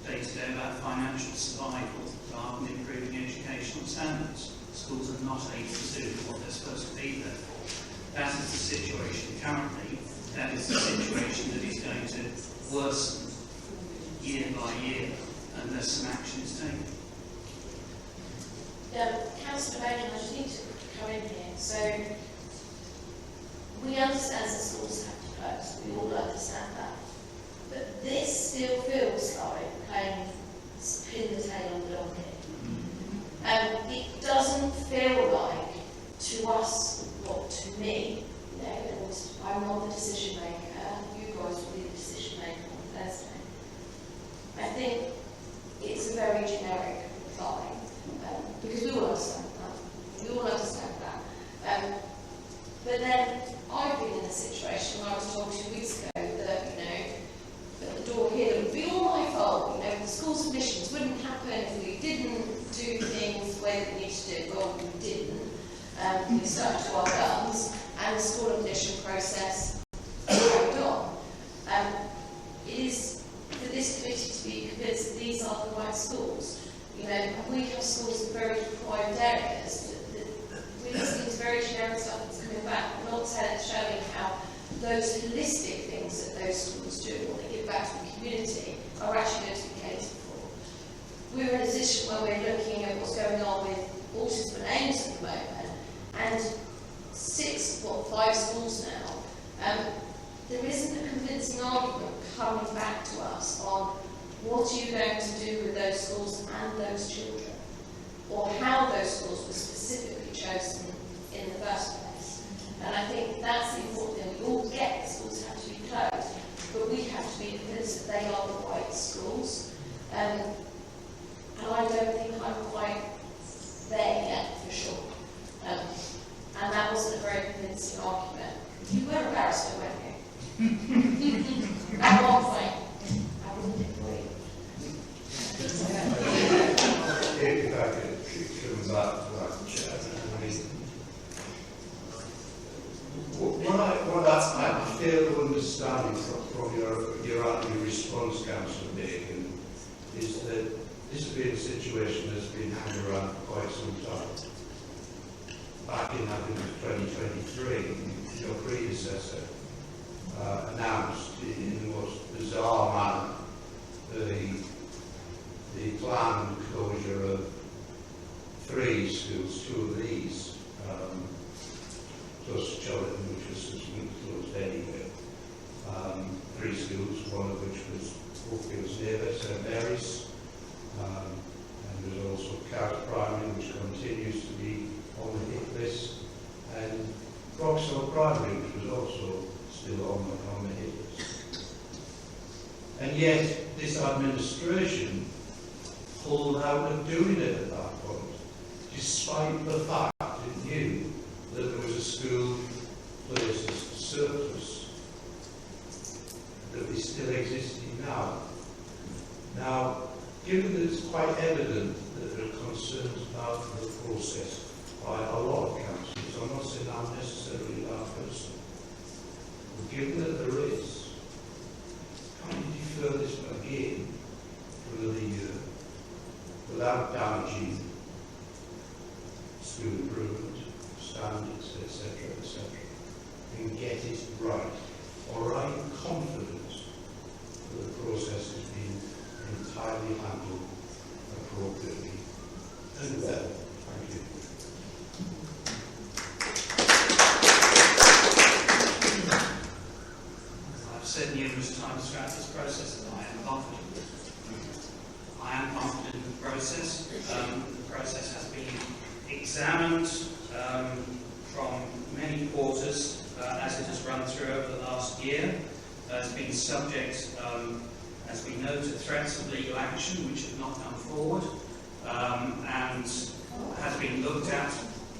day-to-day about financial survival rather than improving educational standards. Schools are not able to do what they're supposed to be there for. That is the situation currently. That is the situation that is going to worsen year by year unless some action is taken. Councillor Bowden, I just need to come in here. So, we understand that schools have to close. We all understand that. But this still feels like playing pin the tail on the donkey. It doesn't feel like, to us, or to me, you know, I'm not the decision maker, you guys will be the decision maker on Thursday. I think it's a very generic reply, because we all understand that. We all understand that. But then I've been in a situation where I was told 2 weeks ago that, you know, at the door here, it would be all my fault, you know, the school's admissions wouldn't happen if we didn't do things the way that we need to do. Well, we didn't. We stuck to our guns, and the school admission process carried on. It is for this committee to be convinced that these are the right schools. You know, we have schools in very deprived areas. We're listening to very generic stuff that's coming back. We're not showing how those holistic things that those schools do, what they give back to the community, are actually going to be catered for. We're in a position where we're looking at what's going on with autism and aims at the moment, and 5 schools now. There isn't a convincing argument coming back to us on what are you going to do with those schools and those children, or how those schools were specifically chosen in the first place. And I think that's the important thing. We all get the schools have to be closed, but we have to be convinced that they are the right schools. And I don't think I'm quite there yet, for sure. And that wasn't a very convincing argument. You were a barrister, weren't you? At one point, I wouldn't agree. If I could come back to that, Chairman, what I fail to understand from your active response, Councillor Bacon, is that this has been a situation that's been hanging around for quite some time. Back in, I think, 2023, your predecessor announced in the most bizarre manner the planned closure of 3 schools, 2 of these, plus Chiltern, which was closed anyway. 3 schools, one of which was Oakfield's neighbour, St Mary's, and there was also also primary, which was also still on the hit list. And yet, this administration pulled out of doing it at that point, despite the fact it knew that there was a school places surplus that is still existing now. Now, given that it's quite evident that there are concerns about the process by a lot of councils, I'm not saying I'm necessarily that person, but given that there is, can't you defer this again for another year without damaging school improvement, standards, etc., etc., and get it right? Or are you confident that the process has been entirely handled appropriately and well? Thank you. I've said numerous times throughout this process that I am confident. I am confident in the process. The process has been examined from many quarters as it has run through over the last year. It's been subject, as we know, to threats of legal action which have not come forward, and has been looked at.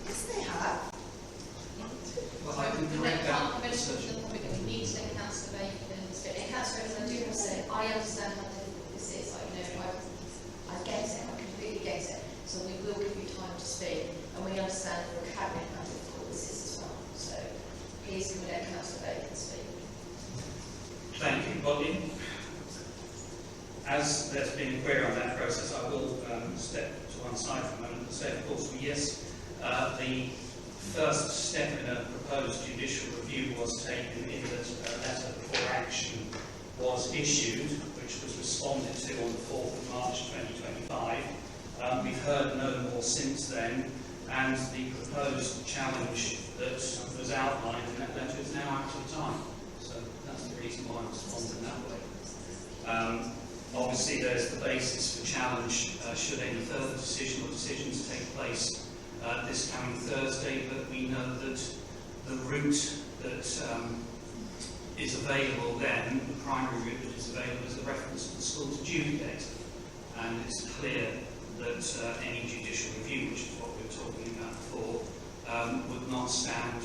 Yes, they have. Well, I can We correct can't that. mention to the public that we need to let Councillor Bacon speak. And Councillor Evans, I do want to say, I understand how difficult this is. I get it, I completely get it. So we will give you time to speak, and we understand for a cabinet how difficult this is as well. So please can we let Councillor Bacon speak. Thank you, Bobby. As there's been a query on that process, I will step to one side for a moment and say, of course, yes, the first step in a proposed judicial review was taken in that a letter before action was issued, which was responded to on the 4th of March 2025. We've heard no more since then, and the proposed challenge that was outlined in that letter is now out of time. So that's the reason why I responded that way. Obviously, there's the basis for challenge should any further decision or decisions take place this coming Thursday, but we know that the route that is available then, the primary route that is available, is a reference to the school's adjudicator. And it's clear that any judicial review, which is what we were talking about before, would not stand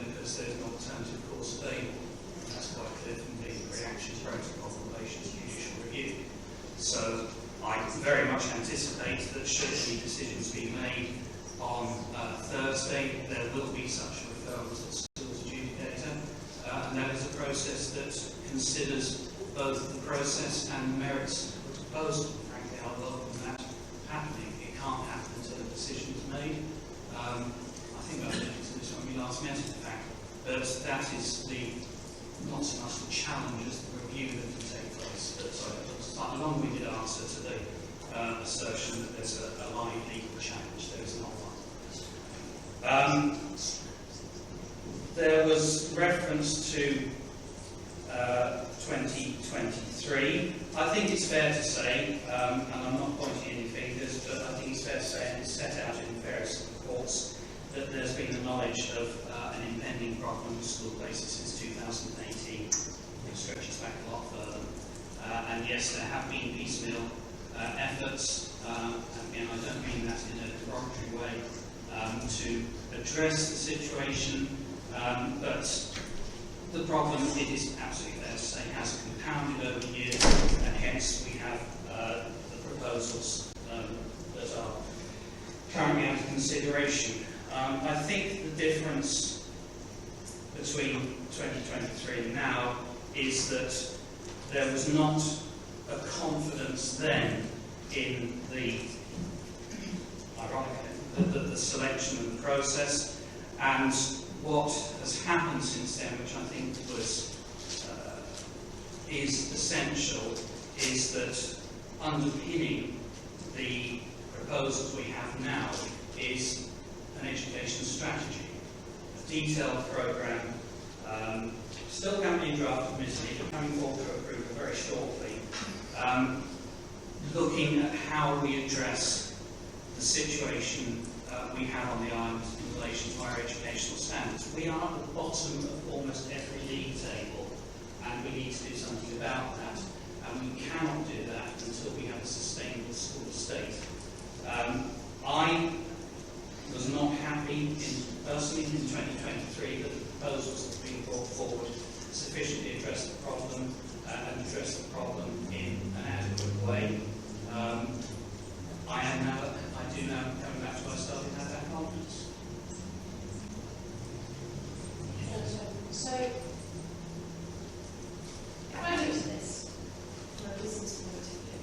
because there's an alternative course available. And that's quite clear from the reaction protocol in relation to judicial review. So I very much anticipate that should any decisions be made on Thursday, there will be such referrals to the school's adjudicator. And that is a process that considers both the process and the merits of the proposal. Frankly, I welcome that happening. It can't happen until a decision is made. I think I alluded to this when we last met, in fact. But that is not so much the challenge as the review that can take place. But it's like a long-winded answer to the assertion that there's a live legal challenge. There is not one. There was reference to 2023. I think it's fair to say, and I'm not pointing any fingers, but I think it's fair to say, and it's set out in various reports, that there's been the knowledge of an impending problem with school places since 2018. It stretches back a lot further. And yes, there have been piecemeal efforts, and again, I don't mean that in a derogatory way, to address the situation, but the problem, it is absolutely fair to say, has compounded over the years, and hence we have the proposals that are currently under consideration. I think the difference between 2023 and now is that there was not a confidence then in the, ironically, the selection and the process, and what has happened since then, which I think is essential, is that underpinning the proposals we have now is an education strategy, a detailed programme, still currently in draft admittedly, but coming forward for approval very shortly, looking at how we address the situation we have on the island in relation to our educational standards. We are at the bottom of almost every league table, and we need to do something about that. And we cannot do that until we have a sustainable school state. I was not happy, personally, in 2023 that the proposals that have been brought forward sufficiently address the problem and address the problem in an adequate way. I do now, coming back to myself, have that confidence. So, if I look at this from a business point of view,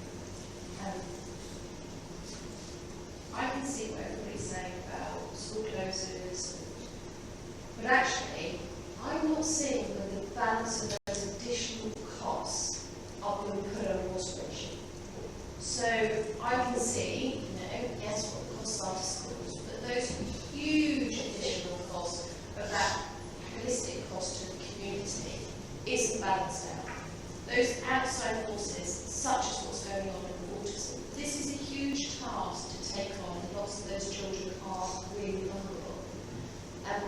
I can see what everybody's saying about school closures, but actually, I'm not seeing whether the balance of those additional costs are being put on a spreadsheet. So I can see, yes, what the costs are to schools, but those huge additional costs of that holistic cost to the community isn't balanced out. Those outside forces, such as what's going on in autism, this is a huge task to take on, and lots of those children are really vulnerable. And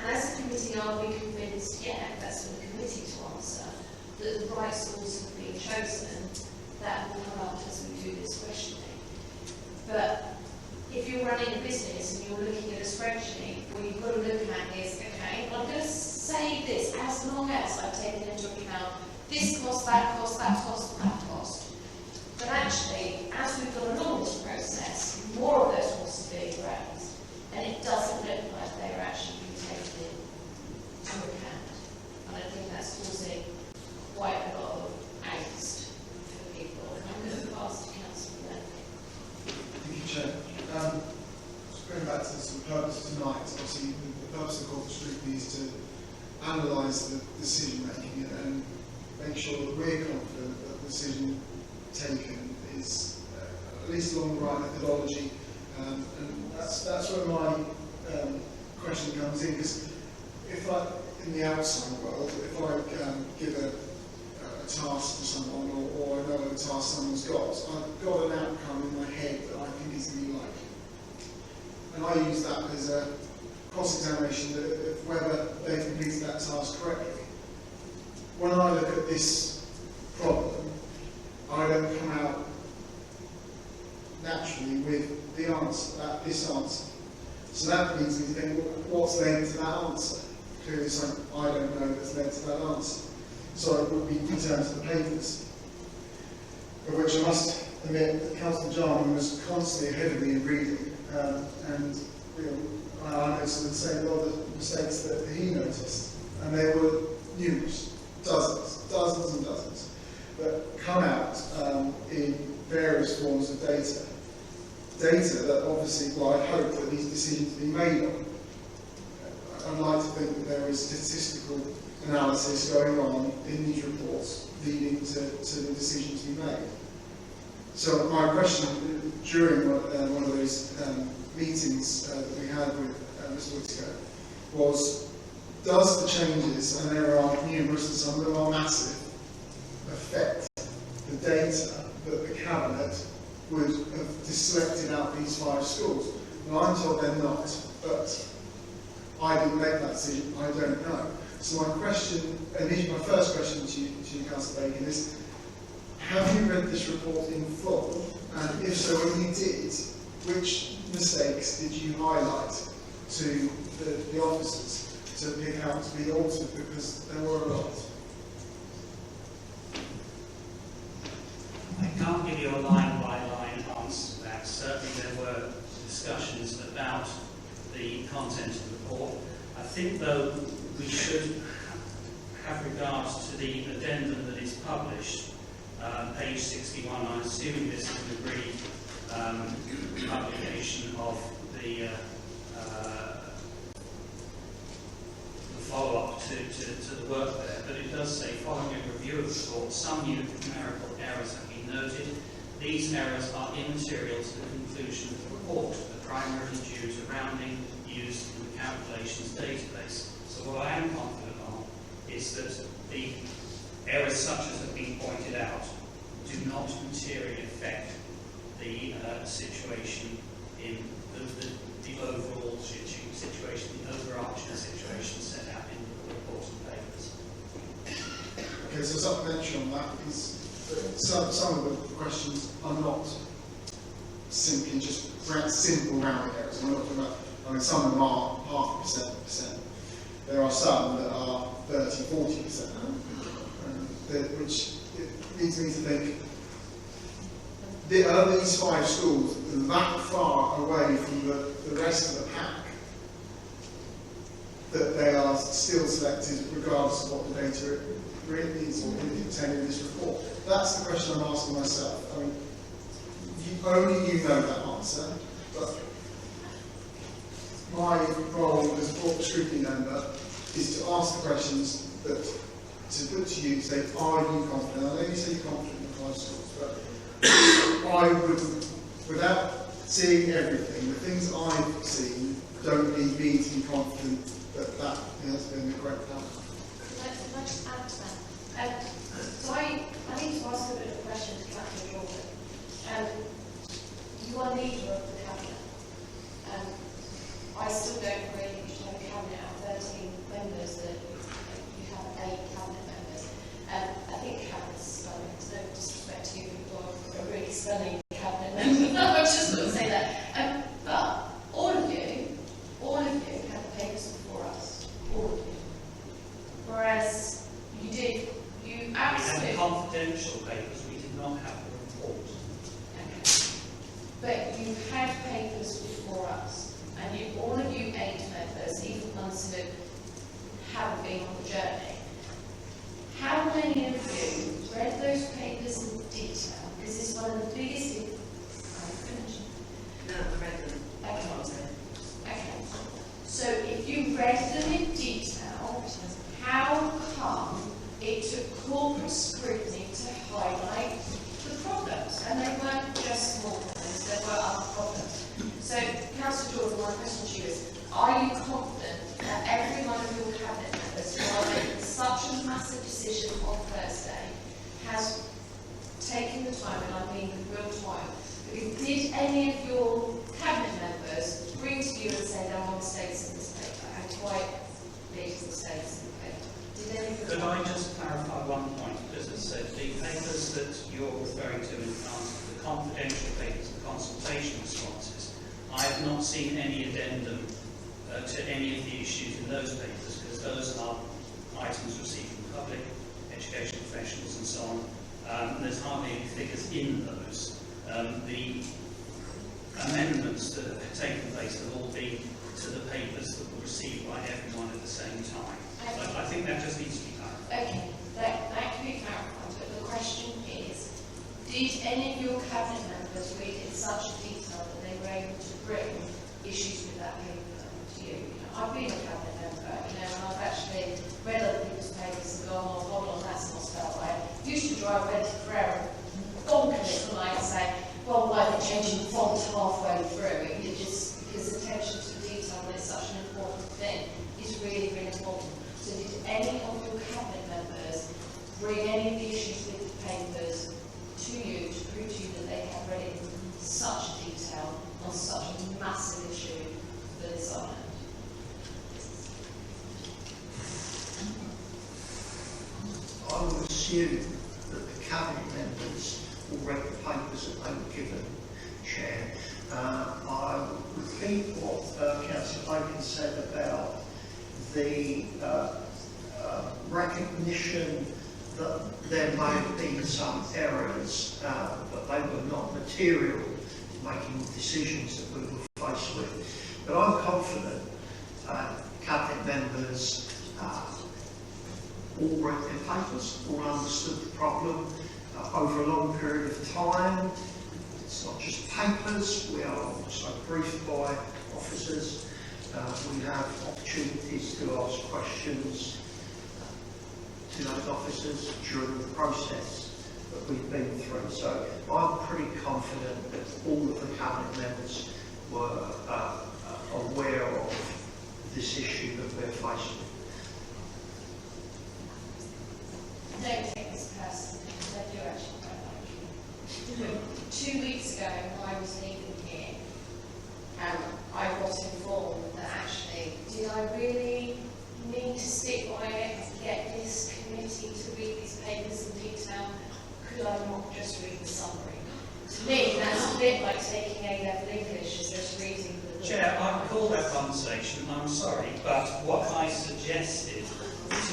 as a committee, are we convinced, that's for the committee to answer, that the right schools have been chosen? That will come up as we do this questioning. But if you're running a business and you're looking at a spreadsheet, what you've got to look at is, okay, I'm going to say this as long as I've taken into account this cost, that cost, that cost, that cost. But actually, as we've gone along this process, more of those costs are being raised, and it doesn't look like they're actually being taken into account. And I think that's causing quite a lot of angst for people. And I'm going to pass to Councillor Murphy. Thank you, Chair. Just going back to the sort of purpose tonight, obviously the purpose of Corporate Scrutiny is to analyse the decision making and make sure that we're confident that the decision taken is at least along the right methodology, and that's where my question comes in, because if I, in the outside world, if I give a task to someone, or I know the task someone's got, I've got an outcome in my head that I think is going to be likely. And I use that as a cross-examination of whether they've completed that task correctly. When I look at this problem, I don't come out naturally with the answer, this answer. So that leads me to think, well, what's led to that answer? Clearly something I don't know that's led to that answer. So it would be in terms of the papers, of which I must admit that Councillor Jarman was constantly ahead of me in reading, and I noticed the same lot of mistakes that he noticed, and there were numerous, dozens and dozens, that come out in various forms of data that obviously, well, I hope that these decisions be made on. I'd like to think that there is statistical analysis going on in these reports leading to the decisions to be made. So my question during one of those meetings that we had with Mr. Whittaker was, does the changes, and there are numerous and some of them are massive, affect the data that the Cabinet would have selected out these 5 schools? Well, I'm told they're not, but I didn't make that decision, I don't know. So my question, and my first question to you, Councillor Bacon, is, have you read this report in full? And if so, when you did, which mistakes did you highlight to the officers to pick out to be altered, because there were a lot? I can't give you a line-by-line answer to that. Certainly there were discussions about the content of the report. I think, though, we should have regards to the addendum that is published, page 61. I'm assuming this is an agreed publication of the follow-up to the work there, but it does say, following a review of the report, some numerical errors have been noted. These errors are immaterial to the conclusion of the report, but primarily due to rounding used in the calculations database. So what I am confident on is that the errors such as have been pointed out do not materially affect the situation in the overall situation, the overarching situation set out in the reports and papers. Okay, so supplementary on that is some of the questions are not simply just simple rounding errors. We're not talking about, I mean, some of them are 0.5%. There are some that are 30-40%, which leads me to think, are these 5 schools that far away from the rest of the pack that they are still selected regardless of what the data really is or contained in this report? That's the question I'm asking myself. I mean, only you know that answer, but my role as a scrutiny member is to ask the questions that to put to you to say, are you confident? I know you say you're confident in 5 schools, but I would, without seeing everything, the things I've seen don't lead me to be confident that that has been the correct outcome. Can I just add to that? So I need to ask a bit of a question to Captain Jordan. You are leader of the cabinet. I still don't really you should have a cabinet of 13 members that you have 8 cabinet members. I think cabinet's stunning. There's no disrespect to you, you've got a really stunning cabinet member. I'm just going to say that. But all of you had the papers before us. All of you. Whereas you absolutely... We had confidential papers, we did not have the report. Okay. But you had papers before us, and all of you 8 members, even ones who haven't been on the journey, how many of you read those papers in detail? Because it's one of the biggest... No, I read them. Okay. So if you read them in detail, how come it took corporate scrutiny to highlight the problems? And they weren't just small problems, there were other problems. So, Councillor Jordan, my question to you is, are you confident that every one of your cabinet members who are making such a massive decision on Thursday has taken the time, and I mean the real time, did any of your cabinet members bring to you and say there are mistakes in this paper, and quite big mistakes in the paper? Did any of Could I just clarify one point? Because as I said, the papers that you're referring to in France, the confidential papers, the consultation responses, I have not seen any addendum to any of the issues in those papers, because those are items received from the public, education professionals and so on. There's hardly any figures in those. The amendments that have taken place have all been to the papers that were received by everyone at the same time. I think that just needs to be clarified. Okay, that can be clarified, but the question is, did any of your cabinet members read in such detail that they were able to bring issues with that paper to you? I've been a cabinet member, and I've actually read other people's papers and gone, oh, hold on, that's not spelled right. Used to drive Red to Ferrer bonkers when I'd say, well, why are they changing the font halfway through? It just, because attention to detail when it's such an important thing is really, really important. So did any of your cabinet members bring any of the issues with the papers to you to prove to you that they have read it in such detail on such a massive issue for this island? I would assume that the cabinet members will read the papers that they were given, Chair. I would repeat what Councillor Bacon said about the recognition that there may have been some errors, but they were not material to making decisions that we were faced with. But I'm confident cabinet members all read their papers, all understood the problem over a long period of time. It's not just papers, we are also briefed by officers. We have opportunities to ask questions to those officers during the process that we've been through. So I'm pretty confident that all of the cabinet members were aware of this issue that we're faced with. Don't take this personally, because I do actually quite like you. 2 weeks ago, when I was leaving here, I got informed that actually, did I really need to stick by it to get this committee to read these papers in detail? Could I not just read the summary? To me, that's a bit like taking A-level English as just reading the book. Chair, I recall that conversation, and I'm sorry, but what I suggested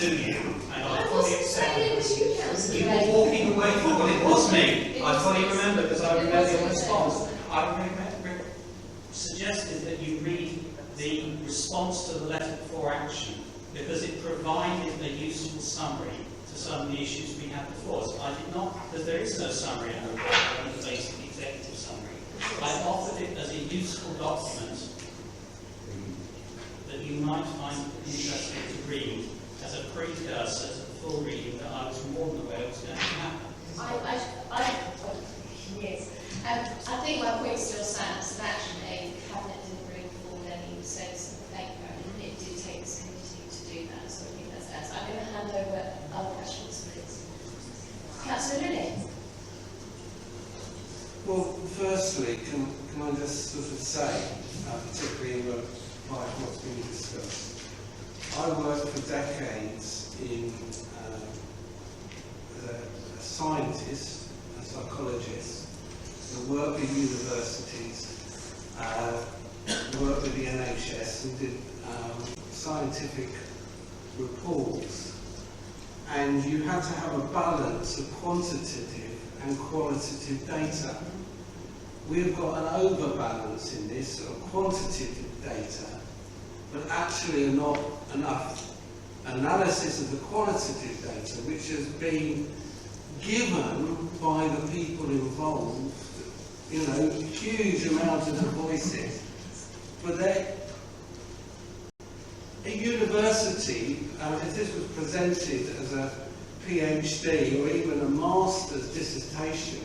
to you, and I fully accept it, you were walking away from, well, it was me. I fully remember, because I remember your response. I suggested that you read the response to the letter for action, because it provided a useful summary to some of the issues we had before us. I did not, because there is no summary in the report, only the basic executive summary. I offered it as a useful document that you might find interesting to read as a precursor to the full reading that I was more than aware was going to happen. Yes. I think my point still stands that actually the Cabinet didn't bring forward any mistakes in the paper, and it did take this committee to do that, so I think that's that. So I'm going to hand over other questions, please. Councillor Lilly. Well, firstly, can I just sort of say, particularly in light of what's been discussed, I worked for decades in as a scientist, a psychologist, I worked with universities, worked with the NHS and did scientific reports. And you had to have a balance of quantitative and qualitative data. We've got an overbalance in this of quantitative data, but actually not enough analysis of the qualitative data, which has been given by the people involved, you know, huge amounts of the voices. But a university, if this was presented as a PhD or even a master's dissertation,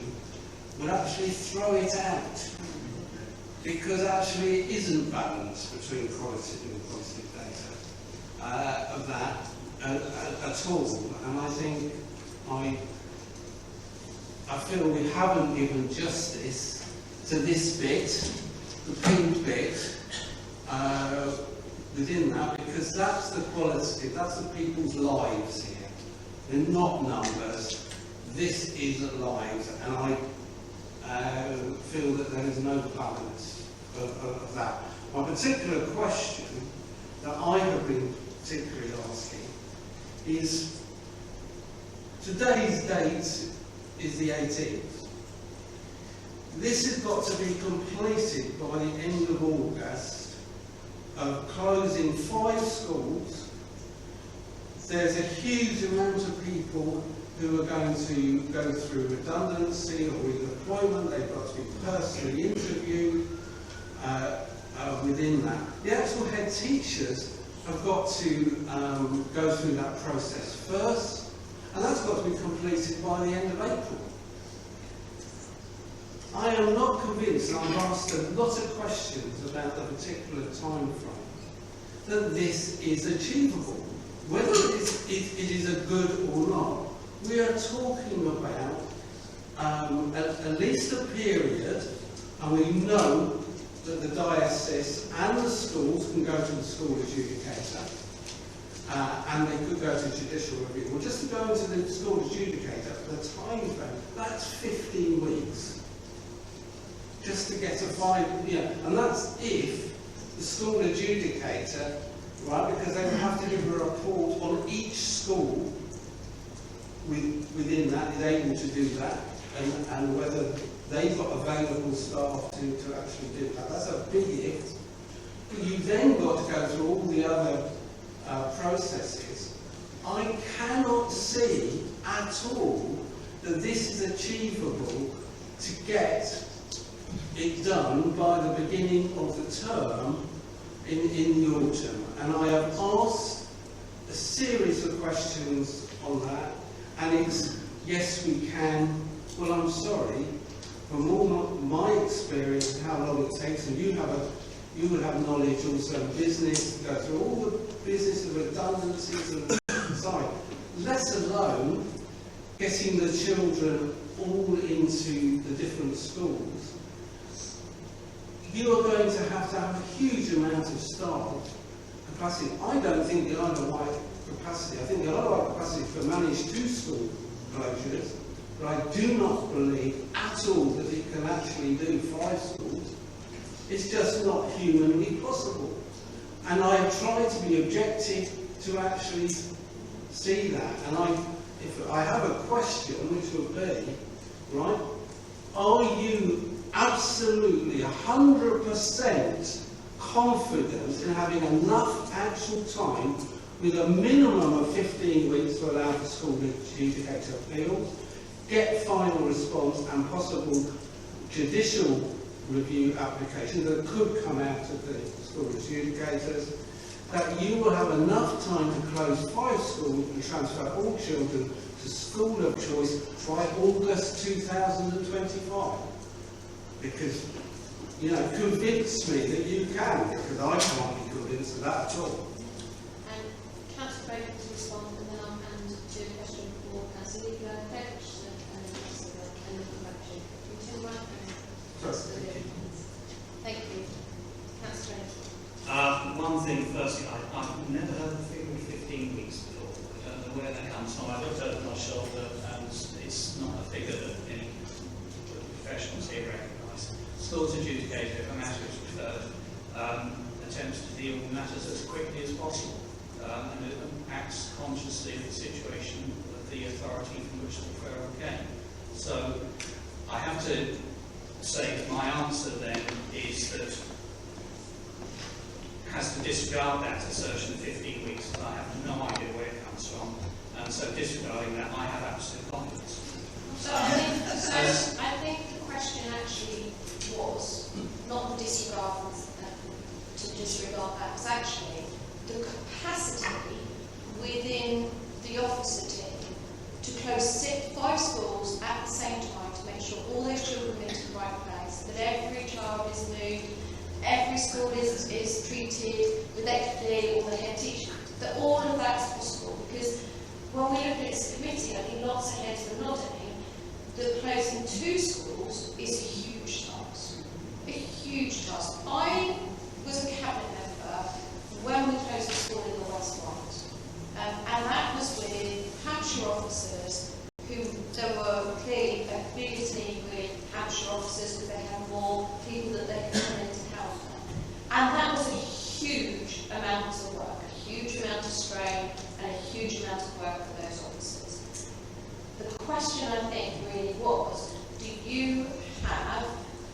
would actually throw it out, because actually it isn't balanced between qualitative and quantitative data of that at all. And I think I feel we haven't given justice to this bit, the pink bit, within that, because that's the qualitative, that's the people's lives here. They're not numbers. This is lives, and I feel that there is no balance of that. My particular question that I have been particularly asking is, today's date is the 18th. This has got to be completed by the end of August, of closing 5 schools. There's a huge amount of people who are going to go through redundancy or redeployment. They've got to be personally interviewed within that. The actual head teachers have got to go through that process first, and that's got to be completed by the end of April. I am not convinced, and I've asked a lot of questions about the particular time frame, that this is achievable. Whether it is a good or not, we are talking about at least a period, and we know that the diocese and the schools can go to the school adjudicator, and they could go to judicial review. Well, just to go into the school adjudicator, the time frame, that's 15 weeks. Just to get a 5 year, and that's if the school adjudicator, right, because they would have to give a report on each school within that, is able to do that, and whether they've got available staff to actually do that. That's a big if. But you've then got to go through all the other processes. I cannot see at all that this is achievable to get it done by the beginning of the term in the autumn. And I have asked a series of questions on that, and it's, yes, we can. Well, I'm sorry, from all my experience of how long it takes, and you would have knowledge also of business, to go through all the business of redundancies and sorry, let alone getting the children all into the different schools. you are going to have a huge amount of staff capacity. I don't think the Isle of Wight capacity, I think the Isle of Wight capacity for managed 2 school closures, but I do not believe at all that it can actually do 5 schools. It's just not humanly possible. And I have tried to be objective to actually see that. And if I have a question, which would be, right, are you absolutely 100% confident in having enough actual time with a minimum of 15 weeks to allow the school adjudicator appeals, get final response and possible judicial review applications that could come out of the school adjudicators, that you will have enough time to close 5 schools and transfer all children to school of choice by August 2025? Because, you know, convince me that you can, because I can't be convinced of that at all. And Councillor Baker to respond, and then I'll hand to a question for Councillor Lever, Beveridge, and then Councillor and then come back to you. You turn right and thank you. Councillor One thing, firstly, I've never heard the figure of 15 weeks before. I don't know where that comes from. I looked over my shoulder and it's not a figure that any professionals here recognise. Schools adjudicator, a matter is referred, attempts to deal with matters as quickly as possible and it acts consciously of the situation of the authority from which the referral came. So I have to say that my answer then is that has to disregard that assertion of 15 weeks, but I have no idea where it comes from, and so disregarding that, I have absolute confidence. So I think the question actually was not the disregard to disregard that, was actually the capacity within the officer team to close 5 schools at the same time to make sure all those children are into the right place, that every child is moved, every school is treated with equity, or the head teacher, that all of that's possible. Because when we look at this committee, I think lots of heads are nodding, that closing 2 schools is a huge task. A huge task. I was a cabinet member when we closed a school in the West Wight, and that was with Hampshire officers who there were clearly a bigger team with Hampshire officers because they had more people that they could come in to help them. And that was a huge amount of work, a huge amount of strain, and a huge amount of work for those officers. The question I think really was, do you have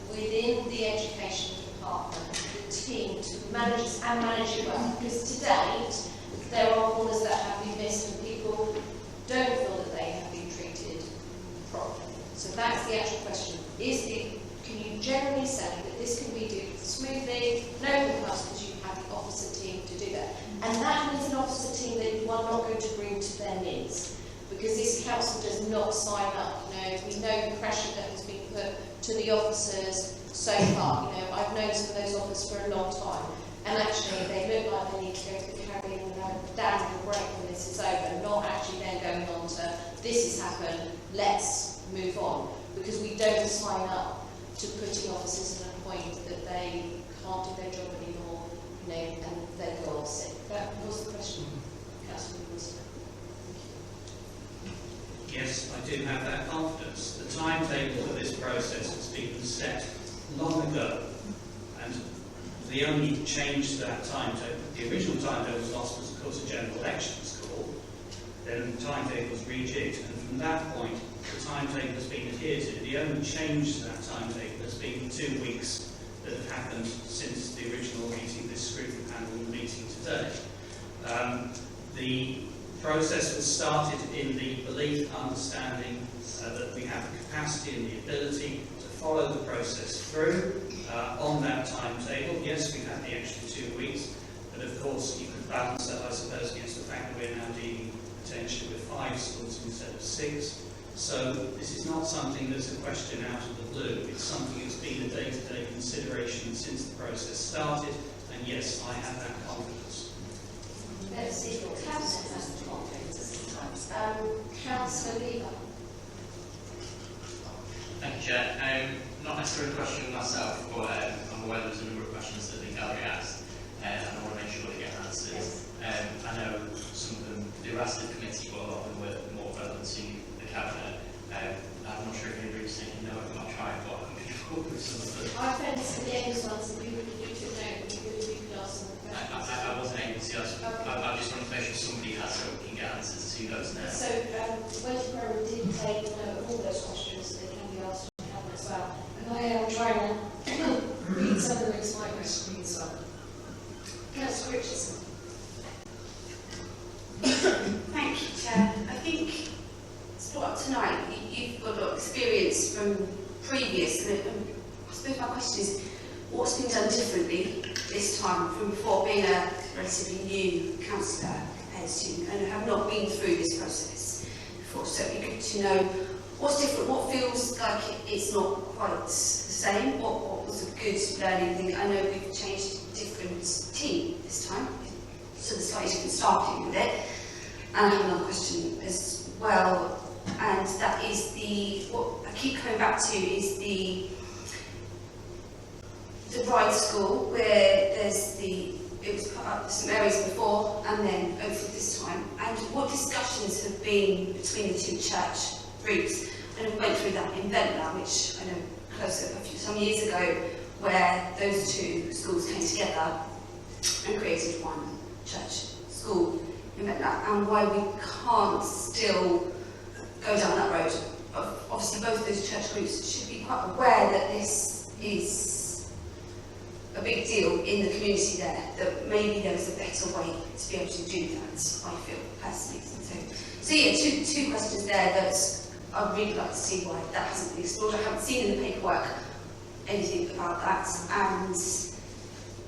within the education department the team to manage this and manage it well? Because to date, there are corners that have been missed and people don't feel that they have been treated properly. So that's the actual question. Can you generally say that this can be done smoothly, no complaints, because you have the officer team to do that? And that means an officer team that you are not going to bring to their knees, because this council does not sign up. We know the pressure that has been put to the officers so far. I've known some of those officers for a long time, and actually they look like they need to go to the Caribbean and have a damn good break when this is over, not actually then going on to this has happened, let's move on, because we don't sign up to putting officers in a point that they can't do their job anymore, and they go off sick. That was the question, Councillor Wilson. Yes, I do have that confidence. The timetable for this process has been set long ago, and the only change to that timetable, the original timetable was lost was, of course, a general elections call. Then the timetable was rejigged, and from that point, the timetable has been adhered to. The only change to that timetable has been 2 weeks that have happened since the original meeting, this scrutiny panel meeting today. The process was started in the belief, understanding that we have the capacity and the ability to follow the process through on that timetable. Yes, we had the extra 2 weeks, but of course you could balance that, I suppose, against the fact that we're now dealing potentially with 5 schools instead of 6. So this is not something that's a question out of the blue. It's something that's been a day-to-day consideration since the process started, and yes, I have that confidence. Let's see what Councillor has the confidence sometimes. Councillor Lever. Thank you, Chair. Not necessarily a question myself, but I'm aware there's the rest of the committee, but a lot of them were more relevant to the cabinet. I'm not sure if anybody's taking note of my try, but I'm going to go with some of them. I found some of the English ones that you took note, you could ask them questions. I wasn't able to ask. Okay. I just want to make sure somebody has so we can get answers to those now. So, Waiting Program did take note of all those questions, so they can be asked on the cabinet as well. And I am trying to read some of them into my question as well. Councillor Richardson. Thank you, Chair. I think it's brought up tonight. You've got a lot of experience from previous, and I suppose my question is, what's been done differently this time from before, being a relatively new councillor compared to, and have not been through this process before? So it'd be good to know what's different, what feels like it's not quite the same, what was a good learning thing. I know we've changed a different team this time, so there's slightly different staffing with it. And I have another question as well, and that is what I keep coming back to is the Bride School, where it was put up some areas before and then over this time, and what discussions have been between the two church groups. And we went through that in Ventnor, which I know some years ago, where those two schools came together and created one church school in Ventnor, and why we can't still go down that road. Obviously both those church groups should be quite aware that this is a big deal in the community there, that maybe there's a better way to be able to do that, I feel personally. So yeah, two questions there that I'd really like to see why that hasn't been explored. I haven't seen in the paperwork anything about that, and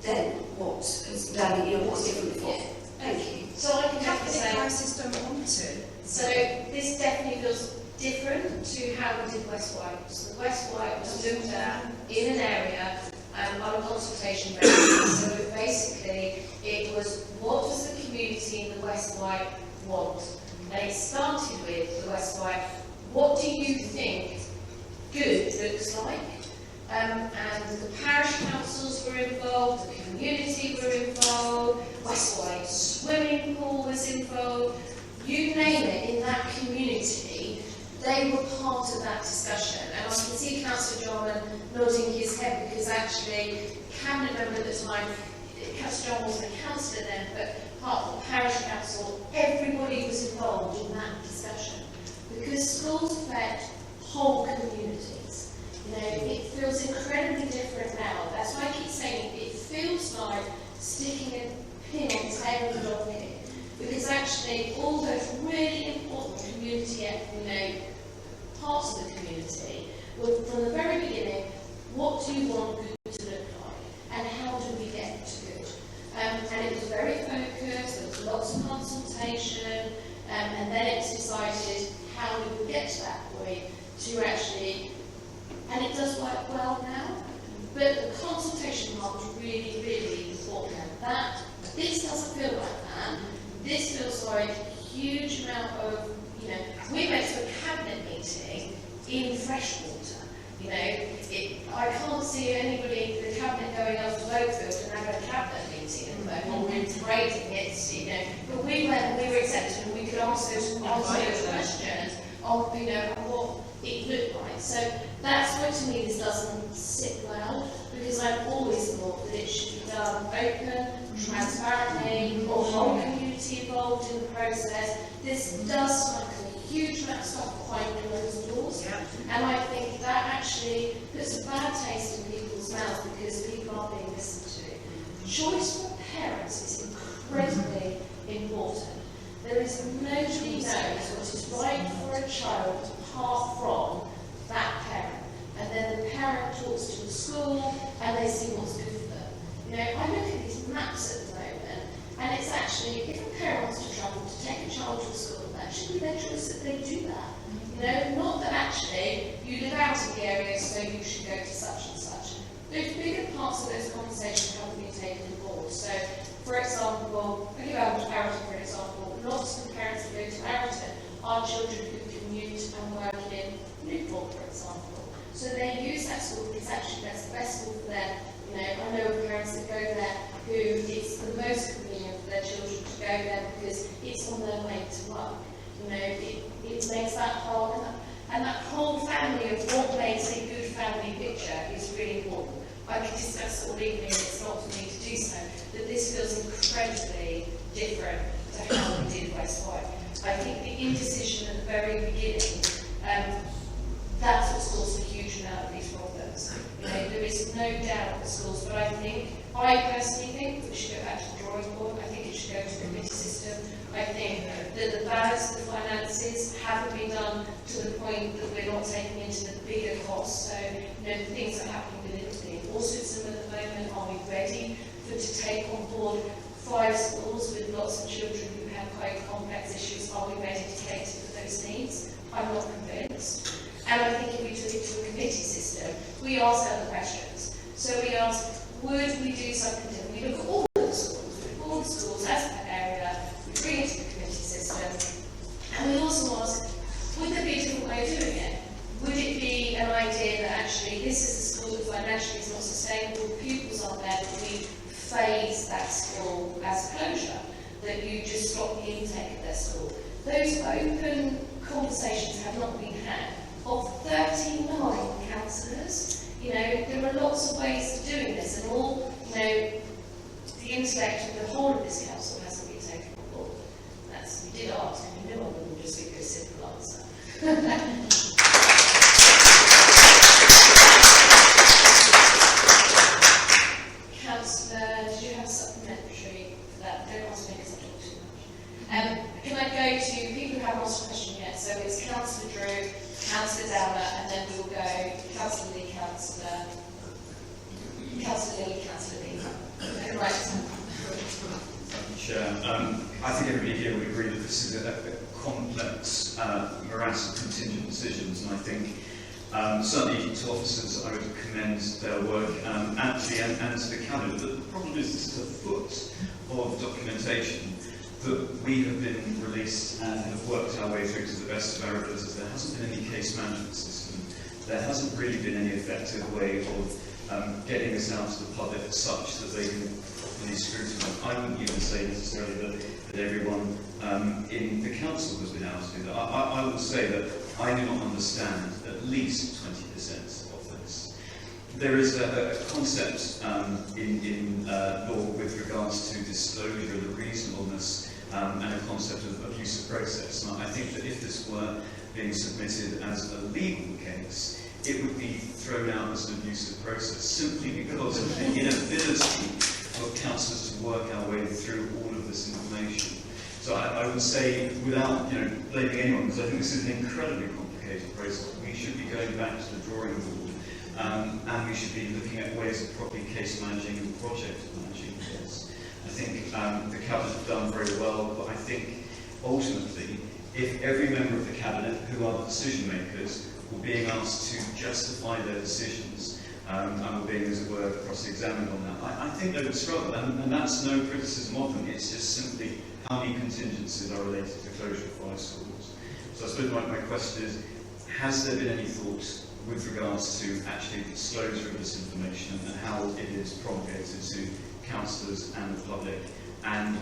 then what's different before. Thank you. So I can definitely say, Crisis don't want to. so this definitely feels different to how we did West White. So the West White was looked at in an area on a consultation basis. So basically, it was what does the community in the West White want? And it started with the West White. What do you think good looks like? And the parish councils were involved, the community were involved, West White swimming pool was involved, you name it, in that community, they were part of that discussion. And I can see Councillor John nodding his head, because actually, cabinet member at the time, Councillor John wasn't a councillor then, but part of the parish council, everybody was involved in that discussion. Because schools affect whole communities. You know, it feels incredibly different now. That's why I keep saying it feels like sticking a pin on the tail of the dog here. Because actually, all those really important community, parts of the community were from the very beginning, what do you want good to look like? And how do we get to good? And it was very focused, there was lots of consultation, and then it was decided how we would get to that point to actually, and it does work well now, but the consultation part was really, really important. This doesn't feel like that. This feels like a huge amount of, we went to a cabinet meeting in Freshwater. I can't see anybody in the cabinet going up to Oakfield and having a cabinet meeting at the moment, or integrating it, but we went and we were accepted, and we could answer those questions on, what it looked like. So that's why to me this doesn't sit well, because I've always thought that it should be done open, transparently, or whole community involved in the process. This does like a huge amount of stuff behind closed doors, and I think that actually puts a bad taste in people's mouths, because people aren't being listened to. Choice for parents is incredibly important. There is nobody knows what is right for a child apart from that parent. And then the parent talks to the school and they see what's good for them. I look at these maps at the moment, and it's actually, if a parent wants to travel to take a child to school, that should be their choice that they do that. Not that actually you live out in the area, so you should go to such and such. Those bigger parts of those conversations haven't been taken on board. So, for example, I give out Arrington for example, lots of the parents that go to Arrington are children who commute and work in Newport, for example. So they use that school because actually that's the best school for them. I know of parents that go there who it's the most convenient for their children to go there because it's on their way to You know, it makes that whole, and that whole family of what makes a good family picture is really important. I could discuss it all evening, and it's not for me to do so, but this feels incredibly different to how we did West White. I think the indecision at the very beginning, that's what's caused a huge amount of these problems. You know, there is no doubt at the schools, but I personally think we should go back to the drawing board. I think it should go to the committee system. I think that the balance of the finances haven't been done to the point that we're not taking into the bigger costs. So, you know, the things that are happening with Italy and also some at the moment, are we ready to take on board 5 schools with lots of children who have quite complex issues? Are we ready to cater for those needs? I'm not convinced. And I think if we took it to a committee system, we ask other questions. So we ask, would we do something different? We look at all the schools as per area, we bring it to the committee system, and we also ask, would there be a different way of doing it? Would it be an idea that actually this is a school that financially is not sustainable, the pupils aren't there, but we phase that school as a closure, that you just stop the intake of their school? Those open conversations have not been had. Of 39 councillors, you know, there are lots of ways of doing this, and all, you know, the intellect of the whole of this council hasn't been taken on board. That's, we did ask, and you knew I wouldn't just give you a simple answer. Councillor, did you have a supplementary for that? Don't ask me because I talk too much. Can I go to people who haven't asked a question yet? So it's Councillor Drew, Councillor Downer, and then we'll go Councillor Lee, Councillor Lee. Right. Thank you, Chair. I think everybody here would agree that this is a complex morass of contingent decisions, and I think certainly to officers I would commend their work actually and to the Cabinet. But the problem is this is a foot of documentation that we have been released and have worked our way through to the best of our abilities. There hasn't been any case management system. There hasn't really been any effective way of getting this out to the public such that they can properly scrutinise. I wouldn't even say necessarily that everyone in the council has been able to do that. I would say that I do not understand at least 20% of this. There is a concept in law with regards to disclosure and the reasonableness and a concept of abuse of process. And I think that if this were being submitted as a legal case, it would be thrown out as an abusive process simply because of the inability of councillors to work our way through all of this information. So I would say, without blaming anyone, because I think this is an incredibly complicated process, we should be going back to the drawing board and we should be looking at ways of properly case managing and project managing this. I think the Cabinet have done very well, but I think ultimately, if every member of the Cabinet, who are the decision makers, were being asked to justify their decisions and were being, as it were, cross-examined on that, I think they would struggle, and that's no criticism of them, it's just simply how many contingencies are related to closure of 5 schools. So I suppose my question is, has there been any thought with regards to actually the disclosure of this information and how it is promulgated to councillors and the public, and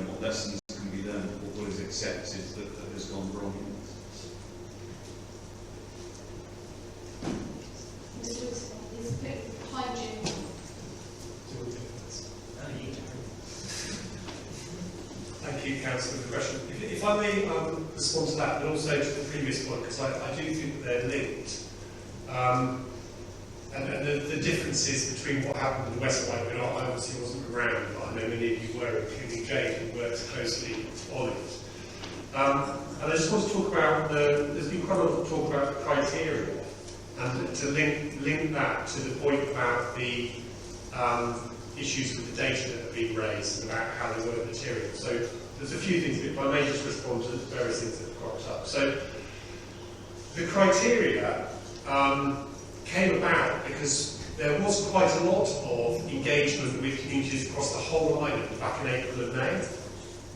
what lessons can be learned, or what is accepted that has gone wrong in this? Behind you. Thank you, Councillor, for the question. If I may respond to that, but also to the previous point, because I do think that they're linked. And the differences between what happened in West White, I obviously wasn't around, but I know many of you were, including Jane, who worked closely on it. And I just want to talk about there's been quite a lot of talk about the criteria, and to link that to the point about the issues with the data that have been raised and about how they were material. So there's a few things, if I may just respond to the various things that have cropped up. So the criteria came about because there was quite a lot of engagement with communities across the whole island back in April and May.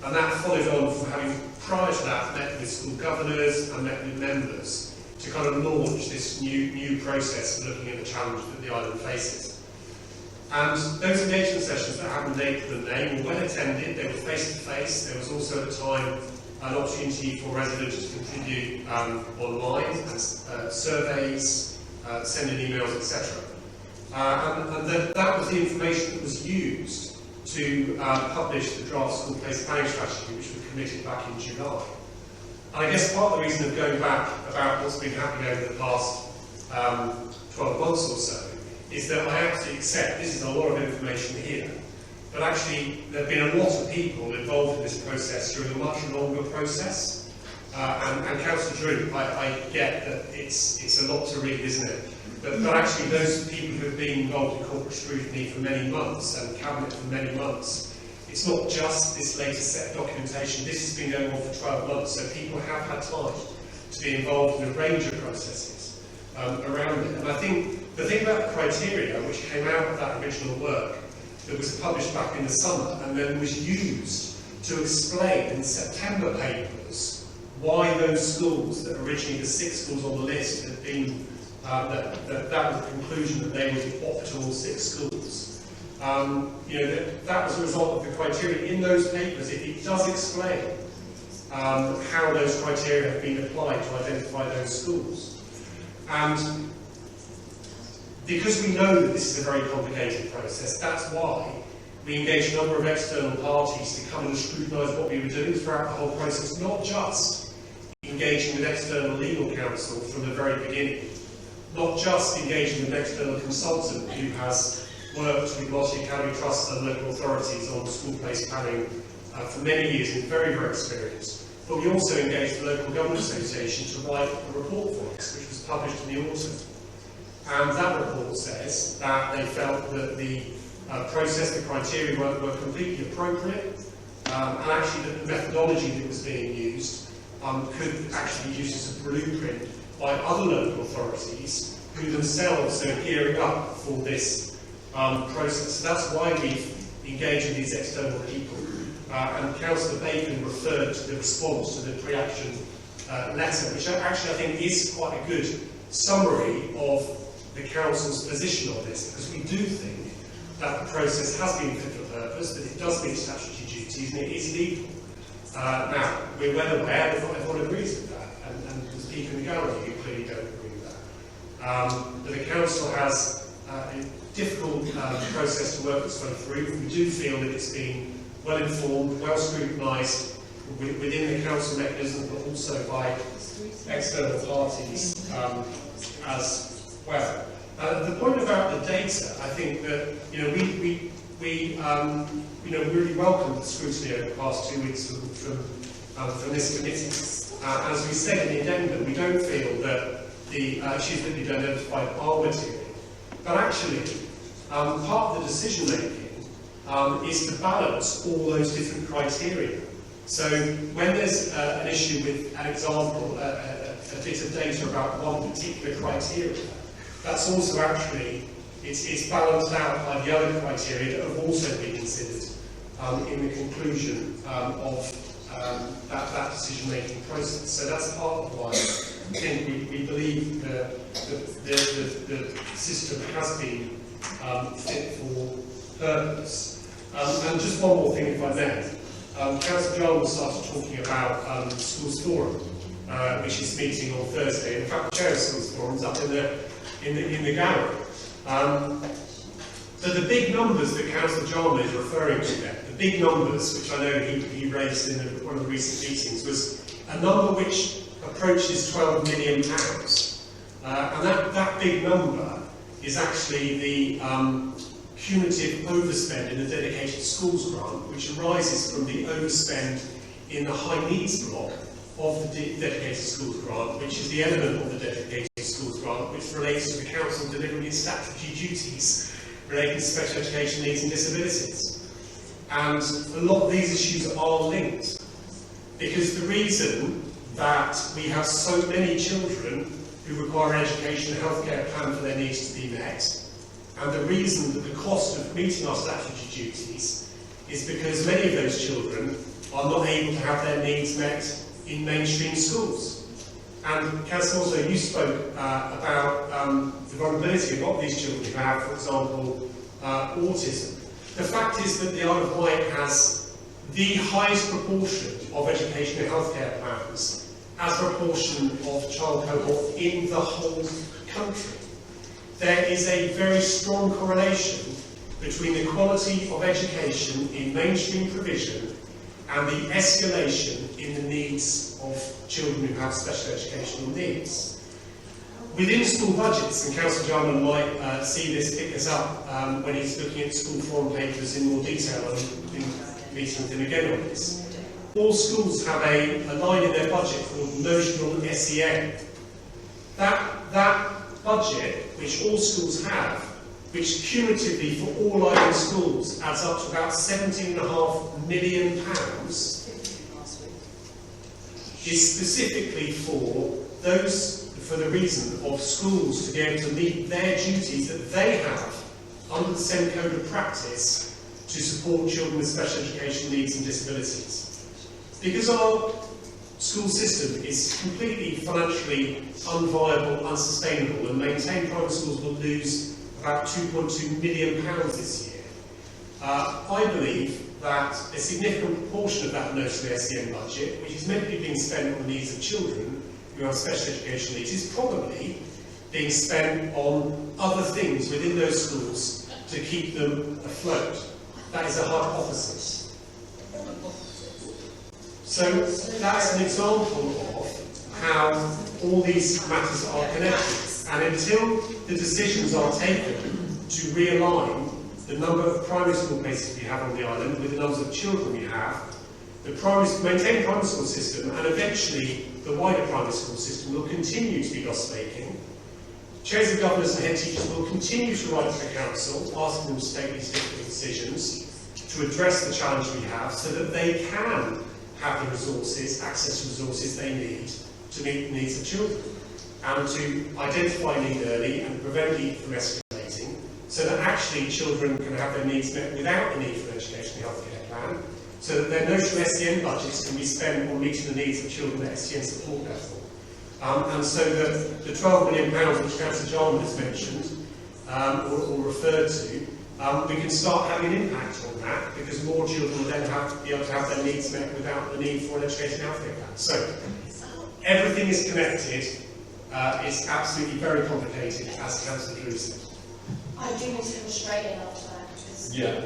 And that followed on from having, prior to that, met with school governors and met with members to kind of launch this new process of looking at the challenge that the island faces. And those engagement sessions that happened in April and May were well attended, they were face-to-face. There was also at the time an opportunity for residents to contribute online, and surveys, sending emails, etc. And that was the information that was used to publish the draft school place planning strategy, which was committed back in July. And I guess part of the reason of going back about what's been happening over the past 12 months or so is that I absolutely accept this is a lot of information here, but actually there have been a lot of people involved in this process during a much longer process. And Councillor Drew, I get that it's a lot to read, isn't it? But actually those people who have been involved in corporate scrutiny for many months and Cabinet for many months, it's not just this latest set of documentation. This has been going on for 12 months, so people have had time to be involved in a range of processes around it. And I think the thing about the criteria, which came out of that original work, that was published back in the summer and then was used to explain in September papers why those schools, that originally the 6 schools on the list had been, that was the conclusion that they were the optimal 6 schools. That was a result of the criteria. In those papers, it does explain how those criteria have been applied to identify those schools. And because we know that this is a very complicated process, that's why we engaged a number of external parties to come and scrutinise what we were doing throughout the whole process, not just engaging with external legal counsel from the very beginning, not just engaging with an external consultant who has worked with Nottingham County Trust and local authorities on school place planning for many years and very, very experienced. But we also engaged the Local Government Association to write a report for us, which was published in the autumn. And that report says that they felt that the process, the criteria were completely appropriate, and actually that the methodology that was being used could actually be used as a blueprint by other local authorities who themselves are gearing up for this process. So that's why we've engaged with these external people. And Councillor Bacon referred to the response to the pre-action letter, which actually I think is quite a good summary of the Council's position on this, because we do think that the process has been fit for purpose, that it does meet statutory duties, and it is legal. Now, we're well aware that not everyone agrees with that, and the speaker in the gallery who clearly don't agree with that. But the Council has a difficult process to work its way through. We do feel that it's been well informed, well scrutinised within the Council mechanism, but also by external parties as well. The point about the data, I think that we really welcomed the scrutiny over the past 2 weeks from this committee. As we said in the addendum, we don't feel that the issues that we've identified are material. But actually, part of the decision making is to balance all those different criteria. So when there's an issue with an example, a bit of data about one particular criteria, that's also actually, it's balanced out by the other criteria that have also been considered in the conclusion of that decision-making process. So that's part of why I think we believe the system has been fit for purpose. And just one more thing, if I may. Councillor Jarman started talking about Schools Forum, which is meeting on Thursday. In fact, the chair of Schools Forum is up in the gallery. So the big numbers that Councillor Jarman is referring to there, the big numbers, which I know he raised in one of the recent meetings, was a number which approaches £12 million. And that big number is actually the cumulative overspend in the dedicated schools grant, which arises from the overspend in the high needs block of the dedicated schools grant, which is the element of the dedicated schools grant which relates to the council delivering its statutory duties relating to special education needs and disabilities. And a lot of these issues are linked, because the reason that we have so many children who require an education and healthcare plan for their needs to be met, and the reason that the cost of meeting our statutory duties is because many of those children are not able to have their needs met in mainstream schools. And Councillor, also you spoke about the vulnerability of a lot of these children who have, for example, autism. The fact is that the Isle of Wight has the highest proportion of education and healthcare plans as a proportion of child cohort in the whole country. There is a very strong correlation between the quality of education in mainstream provision and the escalation in the needs of children who have special educational needs. Within school budgets, and Councillor Jarman might pick this up when he's looking at school forum papers in more detail and in meeting with him again on this. All schools have a line in their budget called notional SEN. That budget, which all schools have, which cumulatively for all island schools adds up to about £17.5 million, is specifically for the reason of schools to be able to meet their duties that they have under the SEN Code of Practice to support children with special educational needs and disabilities. Because our school system is completely financially unviable, unsustainable, and maintained private schools will lose about £2.2 million this year. I believe that a significant proportion of that notional SEN budget, which is meant to be being spent on the needs of children who have special educational needs, is probably being spent on other things within those schools to keep them afloat. That is a hypothesis. So that's an example of how all these matters are connected. And until the decisions are taken to realign the number of primary school places we have on the island with the numbers of children we have, the maintained primary school system and eventually the wider primary school system will continue to be loss-making. Chairs of governors and head teachers will continue to write to the council, asking them to take these difficult decisions to address the challenge we have so that they can have the resources, access to resources they need to meet the needs of children and to identify need early and prevent need from escalating so that actually children can have their needs met without the need for an education and healthcare plan, so that their notional SEN budgets can be spent on meeting the needs of children at SEN support level. And so that the £12 million which Councillor Jarman has mentioned or referred to, we can start having an impact on that because more children will then be able to have their needs met without the need for an education and healthcare plan. So everything is connected. It's absolutely very complicated, as Councillor Drew said. I do need to Australia after that. Yeah,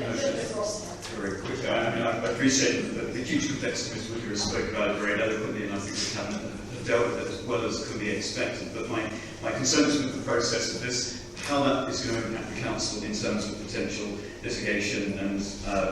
very quickly. I mean, I appreciate that the huge complexity Ms. Woodger has spoken about it very eloquently, and I think the Cabinet have dealt with it as well as could be expected. But my concerns with the process of this, how that is going to impact the Council in terms of potential litigation and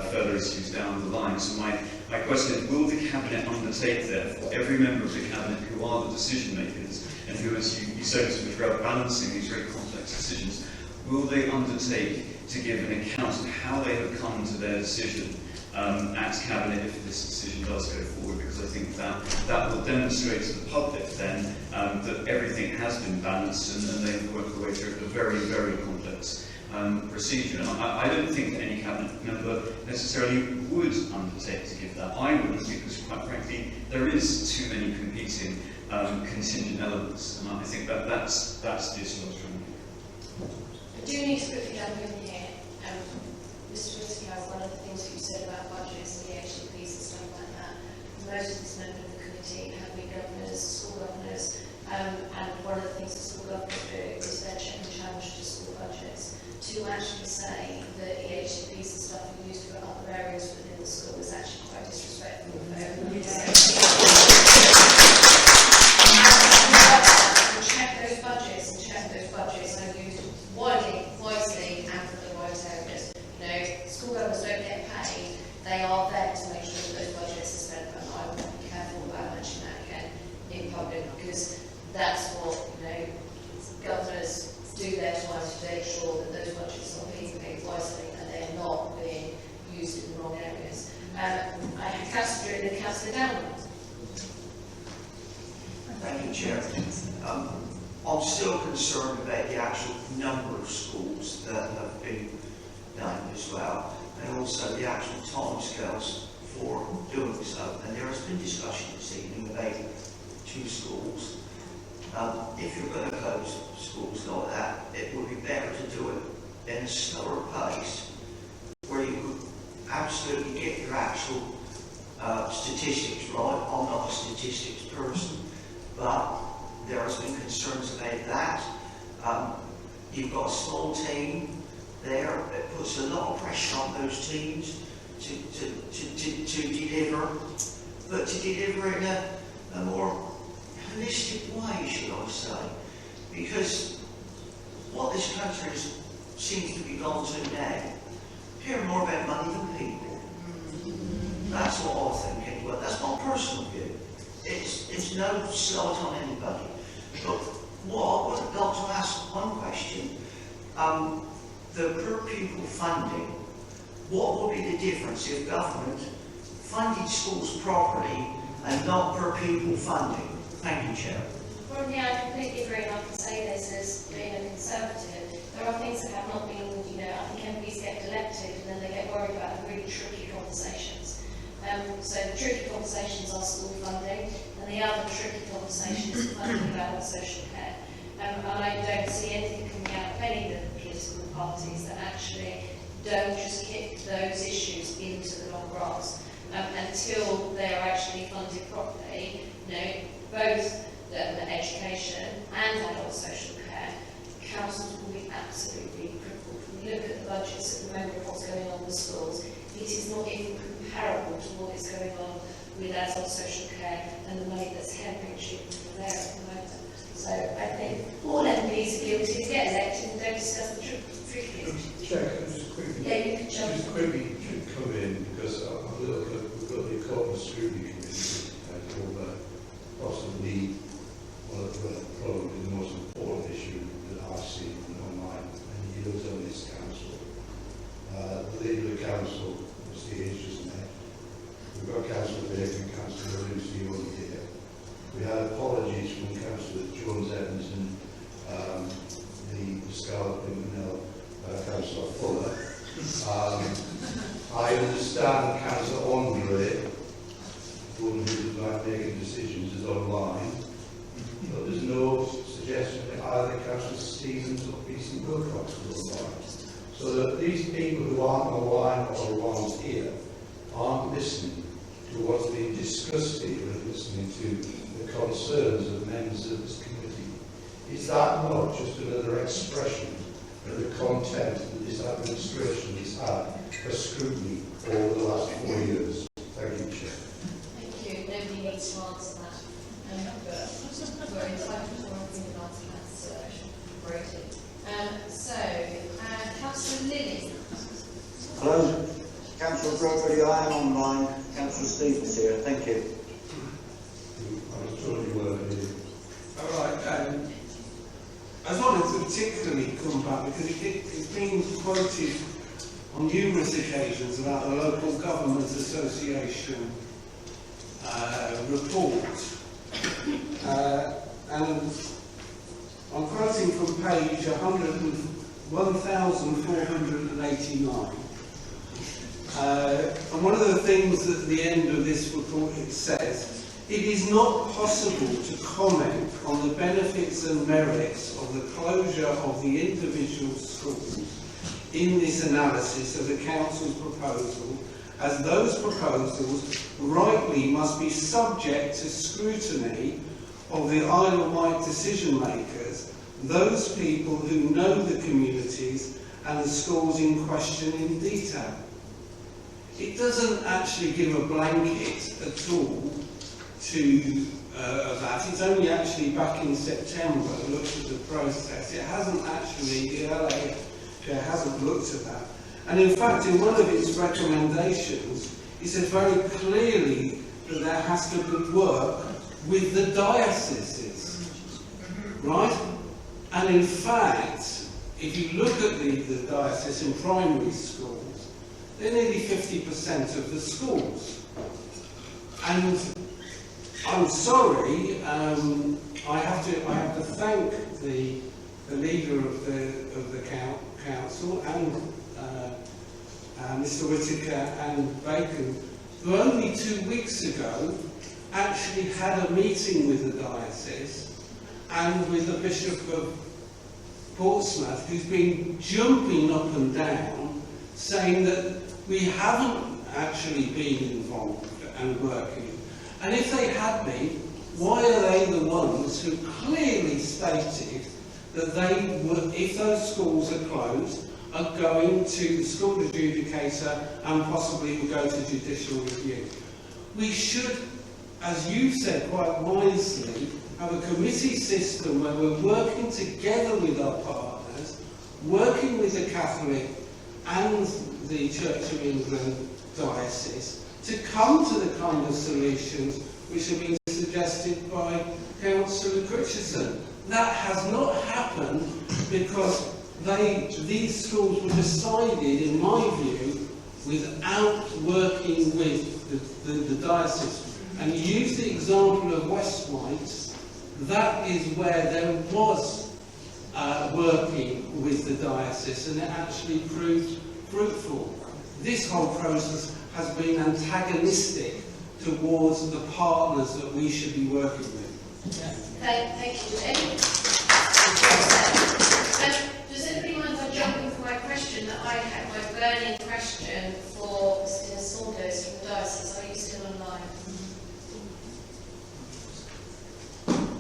further issues down the line. So my question is, will the Cabinet undertake, therefore, every member of the Cabinet who are the decision makers and who, as you said, Mr. McGrath, balancing these very complex decisions, will they undertake to give an account of how they have come to their decision at Cabinet if this decision does go forward? Because I think that will demonstrate to the public then that everything has been balanced and they've worked their way through a very, very complex procedure. And I don't think that any Cabinet member necessarily would undertake to give that. I wouldn't, because quite frankly there is too many competing contingent elements, and I think that's the issue I was trying to make. I do need to quickly jump in here. Mr. Whiskey has one of the things that you said about budgets and the HCPs and stuff like that. Most of this member of the committee have been governors, school governors, and one of the things that school governors do is their check and challenge to school budgets. To actually say that EHCPs and stuff are used for other areas within the school is actually quite disrespectful for everybody to say. Check those budgets are used wisely and for the right areas. You know, school governors don't get paid, they are there to make sure that those budgets are spent, and I want to be careful about mentioning that again in public because that's what, you know, governors do their time to make sure that those budgets are being paid wisely and they're not being used in the wrong areas. I have Councillor Drew and then Councillor Downland. Thank you, Chair. I'm still concerned about the actual number of schools that have been done as well, and also the actual timescales for doing so. And there has been discussion this evening about 2 schools. If you're going to close schools like that, it would be better to do it in a slower pace, where you could absolutely get your actual statistics right. I'm not a statistics person, but there has been concerns about that. You've got a small team there. It puts a lot of pressure on those teams to deliver, but to deliver in a more holistic way, should I say, because what this country seems to be gone to now, care more about money than people. That's what I think anyway. That's my personal view. It's no slight on anybody. But what I would like to ask one question, the per pupil funding, what would be the difference if government funded schools properly and not per pupil funding? Thank you, Chair. Well, yeah, I completely agree, and I can say this as being a Conservative. There are things that have not been, I think MPs get elected and then they get worried about the really tricky conversations. So the tricky conversations are school funding, and the other tricky conversations are funding about social care. And I don't see anything coming out of any of the political parties that actually don't just kick those issues into the long grass until they are actually funded properly. Both the education and adult social care, councils will be absolutely crippled. When you look at the budgets at the moment of what's going on with schools, it is not even comparable to what is going on with adult social care and the money that's hemorrhaging there at the moment. So I think all MPs are guilty to get elected and don't discuss the tricky issues. Chair, can I just quickly, yeah, you can jump. Just quickly come in, because we've got the Scrutiny Committee over possibly one of probably the most important issue that I've seen online, and he lives on this council. The leader of the council was the age just met. We've got Councillor Bacon, Councillor Lucy over here. We had apologies from Councillor Jones Evans and the Scarlet Pimpernel, Councillor Fuller. I understand Councillor Andre, the one who does like making decisions, is online. But there's no suggestion that either Councillor Stevens or PC Wilcox was online. So that these people who aren't online or who aren't here aren't listening to what's being discussed here and listening to the concerns of members of this committee. Is that not just another expression of the content that this administration has had for scrutiny over the last 4 years? Thank you, Chair. Thank you. Nobody needs to answer that. But we're entitled to one thing and answer that, so I should break it. Councillor Lilly. Hello, Councillor Brockley, I am online. Councillor Stevens here, thank you. I was told you were here. All right, I just wanted to particularly come back because it's been quoted on numerous occasions about the Local Government Association report. And I'm quoting from page 1489. And one of the things at the end of this report it says, it is not possible to comment on the benefits and merits of the closure of the individual schools in this analysis of the Council's proposal, as those proposals rightly must be subject to scrutiny of the Isle of Wight decision makers, those people who know the communities and the schools in question in detail. It doesn't actually give a blanket at all to that. It's only actually back in September looked at the process. It hasn't actually, the LA hasn't looked at that. And in fact, in one of its recommendations, it said very clearly that there has to be work with the dioceses, right? And in fact, if you look at the diocesan primary schools, they're nearly 50% of the schools. And I'm sorry, I have to thank the leader of the council and Mr. Whittaker and Bacon, who only 2 weeks ago actually had a meeting with the diocese and with the Bishop of Portsmouth, who's been jumping up and down, saying that we haven't actually been involved and working. And if they had been, why are they the ones who clearly stated that they would, if those schools are closed, are going to the school adjudicator and possibly will go to judicial review? We should, as you said quite wisely, have a committee system where we're working together with our partners, working with the Catholic and the Church of England diocese to come to the kind of solutions which have been suggested by Councillor Richardson. That has not happened because these schools were decided, in my view, without working with the diocese. And you use the example of West White, that is where there was working with the diocese, and it actually proved fruitful. This whole process has been antagonistic towards the partners that we should be working with. Thank you, Jane. Does anybody mind if I jump in for my question that I had, my burning question for Mr. Saunders from the diocese? Are you still online?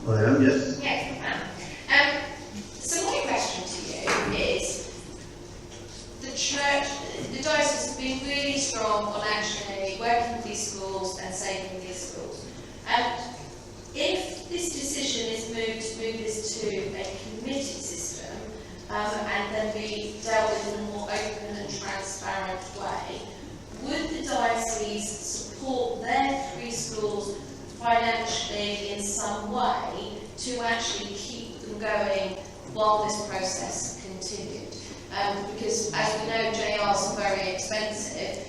I am, yes. Yes, I am. So my question to you is, the church, the diocese has been really strong on actually working with these schools and saving these schools. If this decision is moved to move this to a committee system and then be dealt with in a more open and transparent way, would the diocese support their 3 schools financially in some way to actually keep them going while this process continued? Because as we know, JRs are very expensive.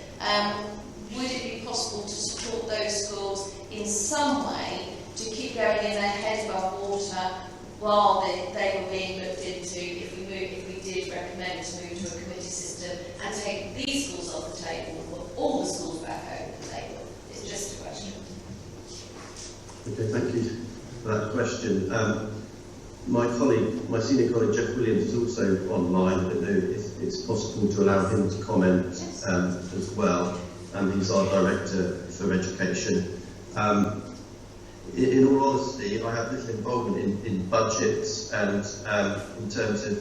Would it be possible to support those schools in some way to keep going in their head above water while they were being looked into, if we did recommend to move to a committee system and take these schools off the table, put all the schools back over the table? It's just a question. Okay, thank you for that question. My senior colleague Jeff Williams is also online. I don't know if it's possible to allow him to comment as well. He's our Director for Education. In all honesty, I have little involvement in budgets and in terms of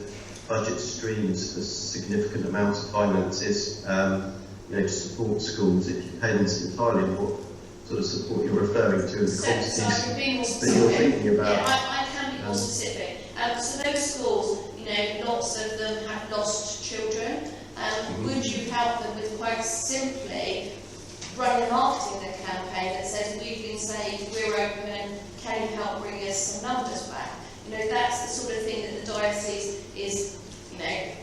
budget streams for significant amounts of finances to support schools. It depends entirely on what sort of support you're referring to and the quantities that you're thinking about. Yeah, I can be more specific. So those schools, lots of them have lost children. Would you help them with quite simply running a marketing campaign that says we've been saved, we're open, can you help bring us some numbers back? That's the sort of thing that the diocese is,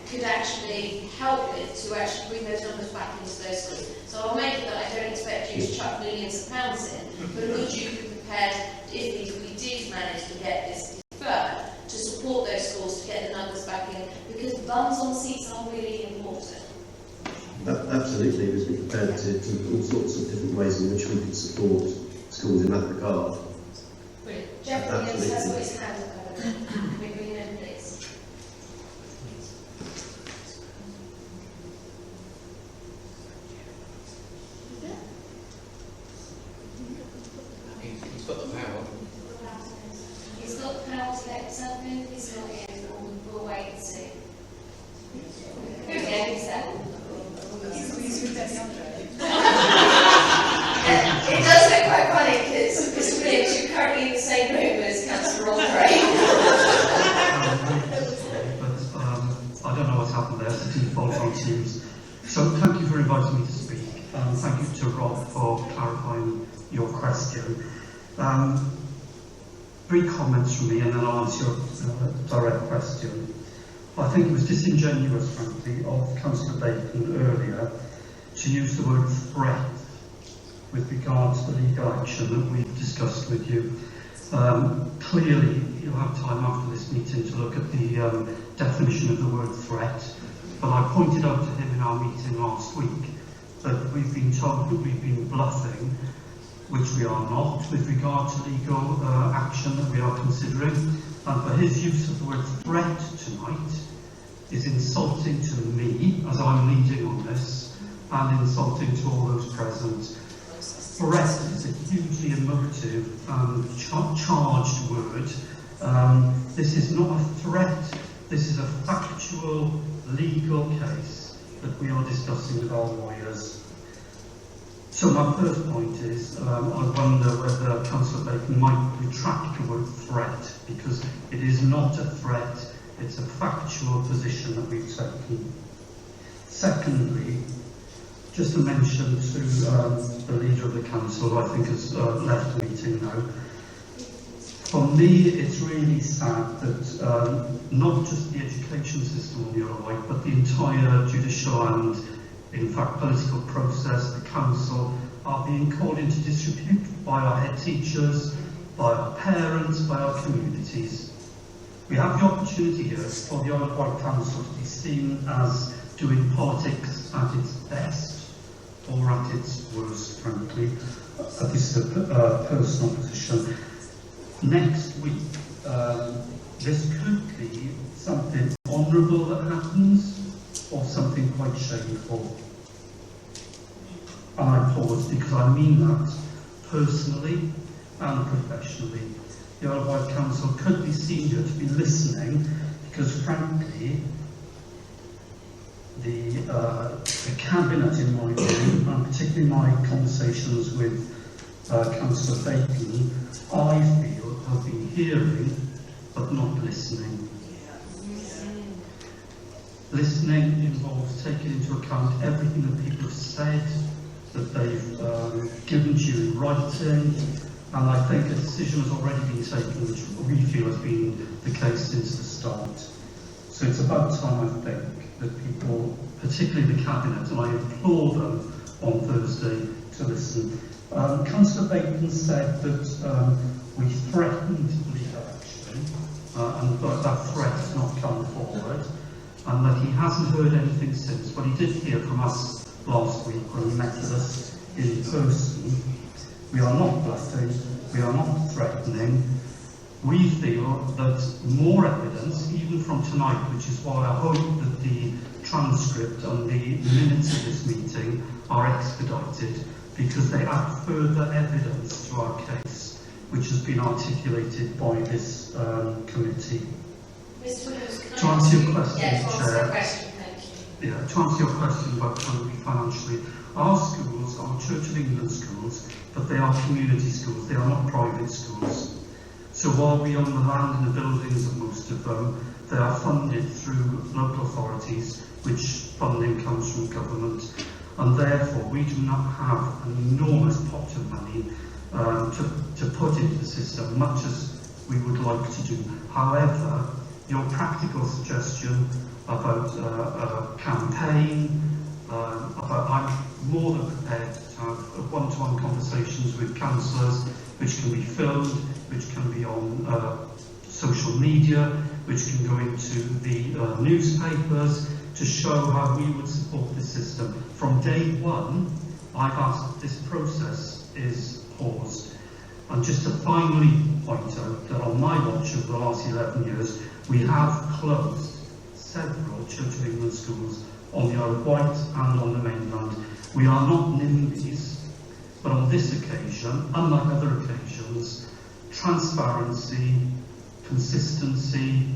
could actually help with to actually bring those numbers back into those schools. So I'll make it that I don't expect you to chuck millions of pounds in, but would you be prepared, if we did manage to get this deferred, to support those schools to get the numbers back in? Because bums on seats are really important. Absolutely, we'd be prepared to all sorts of different ways in which we could support schools in that regard. Brilliant. Jeff Williams has got his hand up over there. Can we bring him in, please? He's got the power. He's got the power to let something. He's not in. We'll wait and see. Who gave himself? It does look quite funny because Mr. Williams, you're currently in the same room as Councillor Andre. I don't know what's happened there, it's a default on Teams. So thank you for inviting me to speak. Thank you to Rob for clarifying your question. 3 comments from me and then I'll answer your direct question. I think it was disingenuous, frankly, of Councillor Bacon earlier to use the word threat with regard to the legal action that we've discussed with you. Clearly, you'll have time after this meeting to look at the definition of the word threat, but I pointed out to him in our meeting last week that we've been told that we've been bluffing, which we are not, with regard to legal action that we are considering, and for his use of the word threat tonight is insulting to me, as I'm leading on this, and insulting to all those present. threat is a hugely emotive and charged word. This is not a threat, this is a factual, legal case that we are discussing with our lawyers. So my first point is, I wonder whether Councillor Bacon might retract the word threat, because it is not a threat, it's a factual position that we've taken. Secondly, just a mention to the leader of the council, who I think has left the meeting now. For me, it's really sad that not just the education system on the Isle of Wight, but the entire judicial and, in fact, political process, the council, are being called into disrepute by our head teachers, by our parents, by our communities. We have the opportunity here for the Isle of Wight Council to be seen as doing politics at its best, or at its worst, frankly. This is a personal position. Next week, this could be something honourable that happens, or something quite shameful. And I pause because I mean that personally and professionally. The Isle of Wight Council could be seen here to be listening, because frankly, the Cabinet, in my view, and particularly my conversations with Councillor Bacon, I feel have been hearing but not listening. Listening involves taking into account everything that people have said, that they've given to you in writing, and I think a decision has already been taken which we feel has been the case since the start. So it's about time, I think, that people, particularly the Cabinet, and I implore them on Thursday to listen. Councillor Bacon said that we threatened the election, and that threat has not come forward, and that he hasn't heard anything since. But he did hear from us last week when he met with us in person. We are not bluffing, we are not threatening. We feel that more evidence, even from tonight, which is why I hope that the transcript and the minutes of this meeting are expedited, because they add further evidence to our case, which has been articulated by this committee. Mr. Williams, to answer your question, yeah, to answer Chair, your question, thank you. Yeah, to answer your question about can we financially, our schools are Church of England schools, but they are community schools, they are not private schools. So while we own the land and the buildings of most of them, they are funded through local authorities, which funding comes from government, and therefore we do not have an enormous pot of money to put into the system, much as we would like to do. However, your practical suggestion about a campaign, I'm more than prepared to have one-to-one conversations with councillors, which can be filmed, which can be on social media, which can go into the newspapers, to show how we would support this system. From day one, I've asked that this process is paused. And just to finally point out that on my watch over the last 11 years, we have closed several Church of England schools on the Isle of Wight and on the mainland. We are not NIMBYs, but on this occasion, unlike other occasions, transparency, consistency,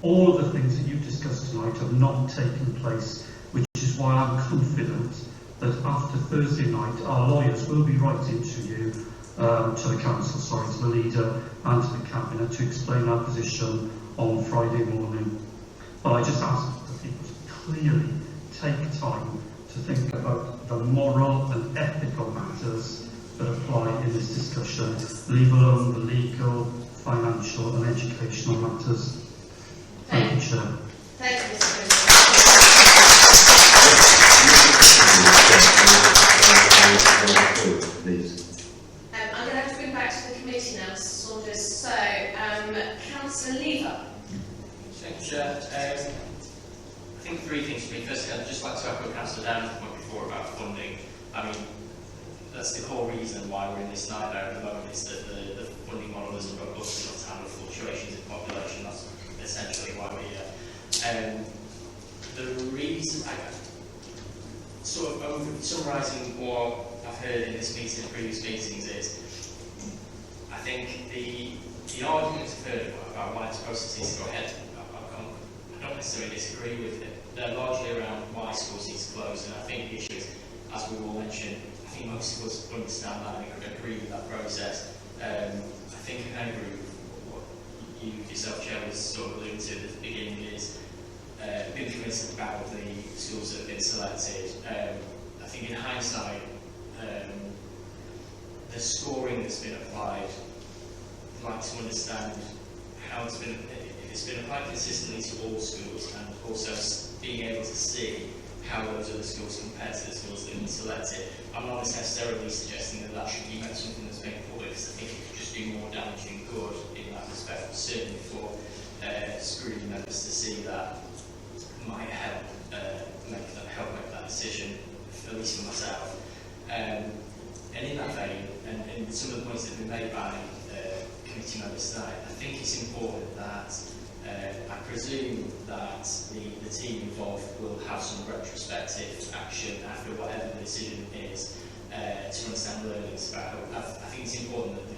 all of the things that you've discussed tonight have not taken place, which is why I'm confident that after Thursday night, our lawyers will be writing to you, to the council, sorry, to the leader and to the Cabinet to explain our position on Friday morning. But I just ask for people to clearly take time to think about the moral and ethical matters that apply in this discussion, leave alone the legal, financial and educational matters. Thank you, Chair. Thank you, Mr. Please. I'm going to have to bring back to the committee now, Mr. Saunders. So, Councillor Lever. Thank you, Chair. I think three things for me. Firstly, I'd just like to echo Councillor Down's point before about funding. I mean, that's the core reason why we're in this nightmare at the moment, is that the funding model isn't robust enough to handle fluctuations in population. That's essentially why we're here. The reason, sort of summarising what I've heard in this meeting and previous meetings is, I think the arguments I've heard about why this process needs to go ahead, I don't necessarily disagree with it. They're largely around why schools need to close, and I think the issue is, as we all mentioned, I think most of us understand that and agree with that process. I think I agree with what you yourself, Chair, was sort of alluding to at the beginning is being convinced about the schools that have been selected. I think in hindsight, the scoring that's been applied, I'd like to understand how it's been, if it's been applied consistently to all schools, and also being able to see how those other schools compare to the schools that have been selected. I'm not necessarily suggesting that that should be something that's made public, because I think it could just do more damage than good in that respect, certainly for scrutiny members to see that might help make that decision, at least for myself. And in that vein, and some of the points that have been made by committee members tonight, I think it's important that I presume that the team involved will have some retrospective action after whatever the decision is to understand learnings about. I think it's important that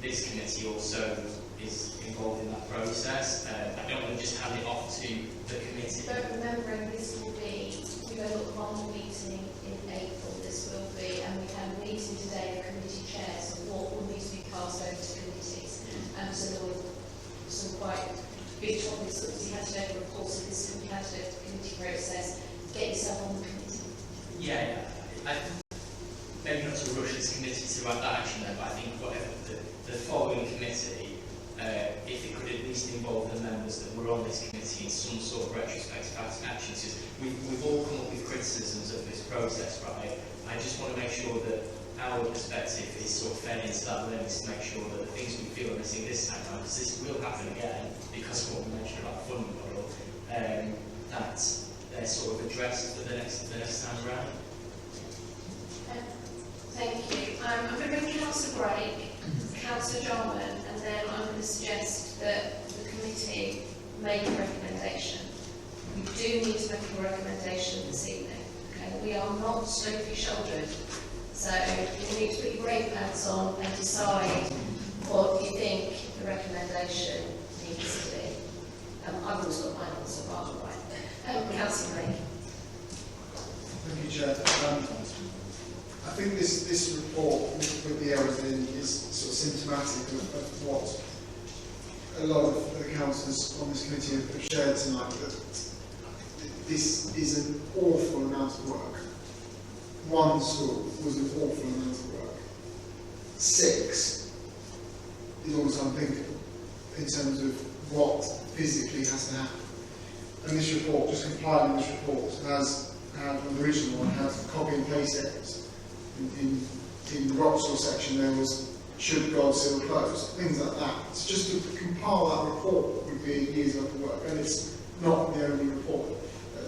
this committee also is involved in that process. I don't want to just hand it off to the committee. But remembering this will be, we've only got one more meeting in April, this will be, and we had a meeting today of committee chairs of what will need to be passed over to committees. So there were some quite big topics that we had to over the course of this committee process. Get yourself on the committee. Yeah, maybe not to rush this committee to write that action then, but I think whatever the following committee, if it could at least involve the members that were on this committee in some sort of retrospective action, because we've all come up with criticisms of this process, right? I just want to make sure that our perspective is sort of fed into that learning to make sure that the things we feel are missing this time around, because this will happen again because of what we mentioned about the funding model, that they're sort of addressed for the next time around. Thank you. I'm going to bring Councillor Brake, Councillor Jarman, and then I'm going to suggest that the committee make a recommendation. We do need to make a recommendation this evening. Okay? We are not sloppy-shouldered. So you need to put your brave pants on and decide what you think the recommendation needs to be. I've always got mine on, so far right. Councillor Brake. Thank you, Chair. I think this report with the errors in is sort of symptomatic of what a lot of the councillors on this committee have shared tonight, that this is an awful amount of work. One school was an awful amount of work. 6 is almost unthinkable in terms of what physically has to happen. And this report, just compiling this report, has had, the original one, has copy and paste errors. In the Roxall section there was, should God still close? Things like that. It's just to compile that report would be a year's worth of work, and it's not the only report.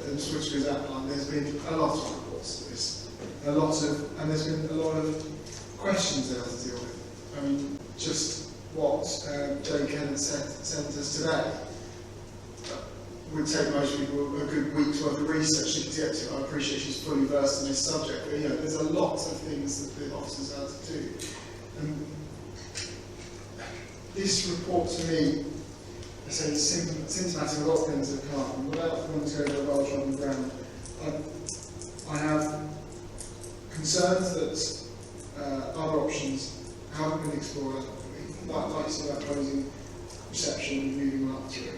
And Switch's outline, there's been a lot of reports to this. And there's been a lot of questions there to deal with. I mean, just what Joe Kennett sent us today would take most people a good week's worth of research to get to. I appreciate she's fully versed in this subject, but you know, there's a lot of things that the officers have to do. And this report to me, I say it's symptomatic of a lot of things that have come up, and without wanting to go to a large on the ground, I have concerns that other options haven't been explored adequately, like you said about closing reception and moving one up to 3.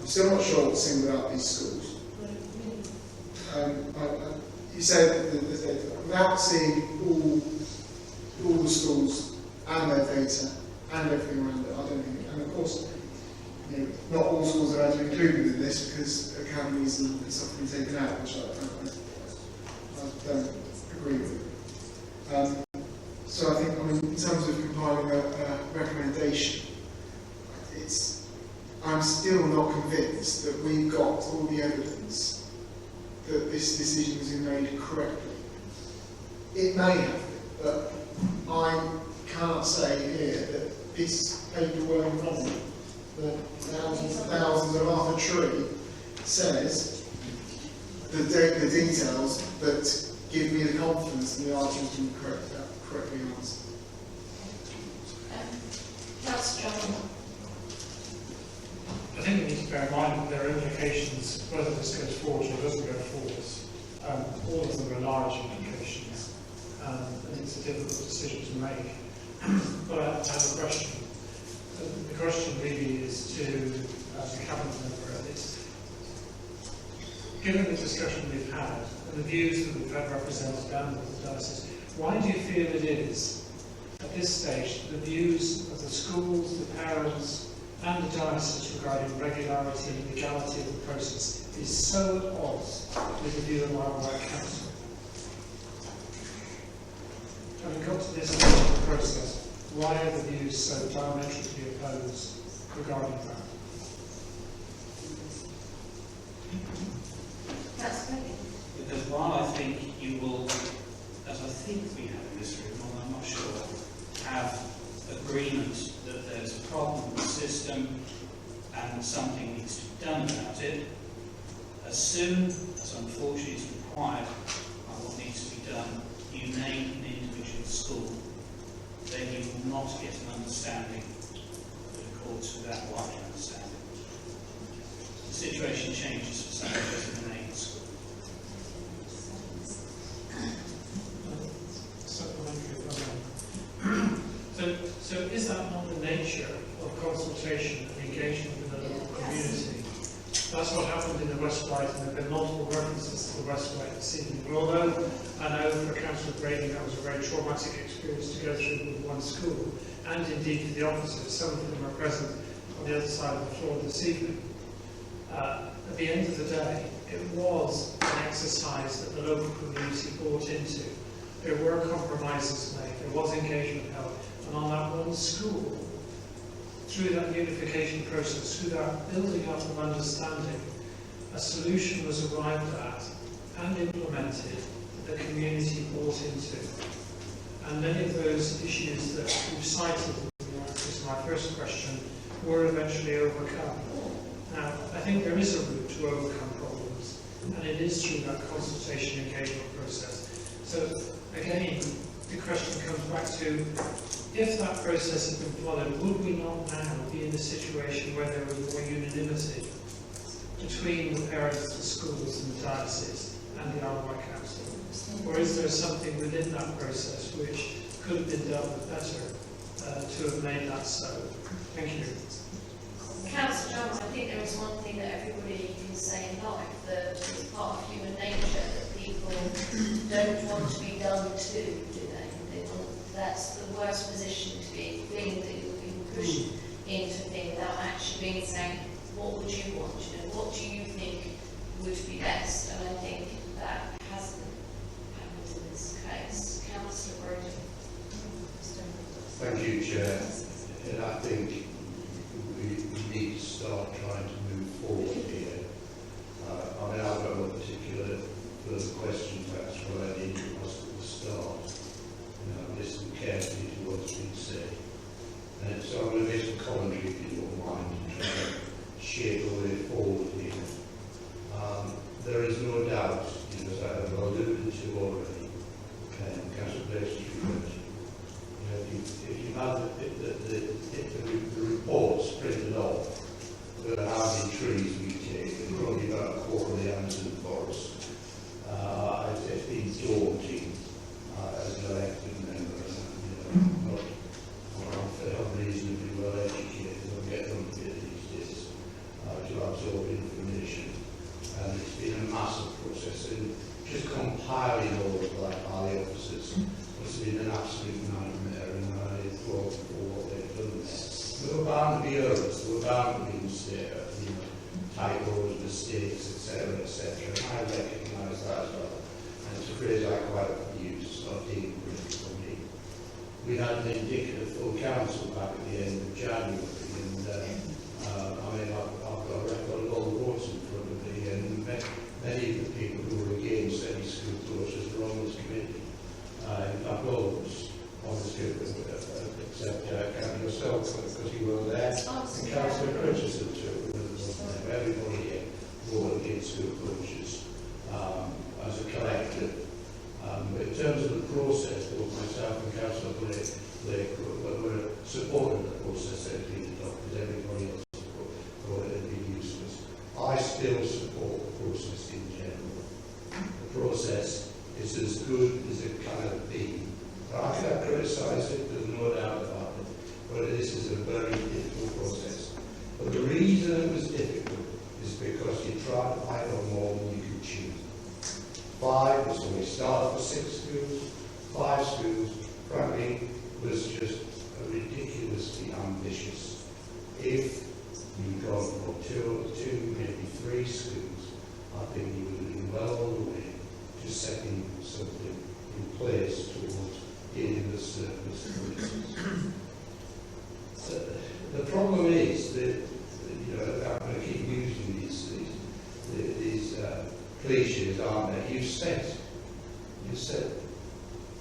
I'm still not sure what's singled out these schools. You said that without seeing all the schools and their data and everything around it, I don't think, and of course, you know, not all schools are actually included in this because academies and stuff have been taken out, which I don't agree with. So I think, I mean, in terms of compiling a recommendation, I'm still not convinced that we've got all the evidence that this decision has been made correctly. It may have been, but I cannot say here that this paperwork in front of me, the thousands and thousands of Arthur Tree, says the details that give me the confidence in the items being correctly answered. Councillor John. I think we need to bear in mind that there are implications whether this goes forward or doesn't go forward. All of them are large implications, and it's a difficult decision to make. But I have a question. The question really is to the Cabinet member, at least. Given the discussion we've had and the views that we've had represented down with the diocese, why do you feel it is, at this stage, the views of the schools, the parents, and the diocese regarding regularity and legality of the process is so at odds with the view of our Work Council? Having got to this stage of the process, why are the views so diametrically opposed regarding that? Because while I think you will, as I think we have in this room, although I'm not sure, have agreement that there's a problem with the system and something needs to be done about it, as soon as unfortunately is required by what needs to be done, you name an individual school, then you will not get an understanding that accords with that wider understanding. The situation changes for some of us in the name school. So is that not the nature of consultation and engagement with the local community? That's what happened in the West White, and there have been multiple references to the West White this evening. And although I know for Councillor Brady that was a very traumatic experience to go through with one school, and indeed to the opposite, some of them are present on the other side of the floor this evening. At the end of the day, it was an exercise that the local community bought into. There were compromises made, there was engagement held, and on that one school, through that unification process, through that building up of understanding, a solution was arrived at and implemented that the community bought into. And many of those issues that we've cited in the answers to my first question were eventually overcome. Now, I think there is a route to overcome problems, and it is through that consultation engagement process. So, again, the question comes back to, if that process had been followed, would we not now be in a situation where there was more unanimity between the parents, the schools and the diocese and the Isle Council? Or is there something within that process which could have been dealt with better to have made that so? Thank you. Councillor Jones, I think there is one thing that everybody can say in life, that is part of human nature, that people don't want to be done to, do they? That's the worst position to be in, feeling that you're being pushed into a thing without actually being saying, what would you want? You know, what do you think would be best? And I think that hasn't happened in this case. Councillor Brody. Thank you, Chair. And I think we need to start trying to move forward here. I mean, I've got no particular further questions. That's what I need to ask at the start. Listen carefully to what's been said. And so I'm going to make some commentary, if you don't mind, and try to shape the way forward here. There is no doubt, as I have alluded to already, Councillor Blake's question. If you have the reports printed off, about how many trees we take, and probably about a quarter of the Amazon forest, it's been daunting as an elected member. I'm reasonably well educated, I get them here these days to absorb information, and it's been a massive process. And just compiling all of that by the officers has been an absolute nightmare, and I applaud them for what they've done there. There were bound to be errors, there were bound to be typos, mistakes, etc., etc. And I recognise that as well. And it's a phrase I quite often use, it's not dealing with it for me. We had an indicative full council back at the end of January, and I've got a record of all the votes in front of me, and many of the people who were against any school closures were on this committee. In fact, all of us on this committee, except yourself, because you were there, and Councillor Richardson too. Everybody here voted against school closures. process is as good as it can have been. I can criticise it, there's no doubt about it, but this is a very difficult process. But the reason it was difficult is because you tried to find out more than you could choose. 5 was when we started for 6 schools, 5 schools, frankly, was just ridiculously ambitious. If you'd gone from 2, maybe 3 schools, I think you would have been well on the way to setting something in place towards getting the surplus curriculum. The problem is that, you know, I'm going to keep using these cliches, aren't they? You set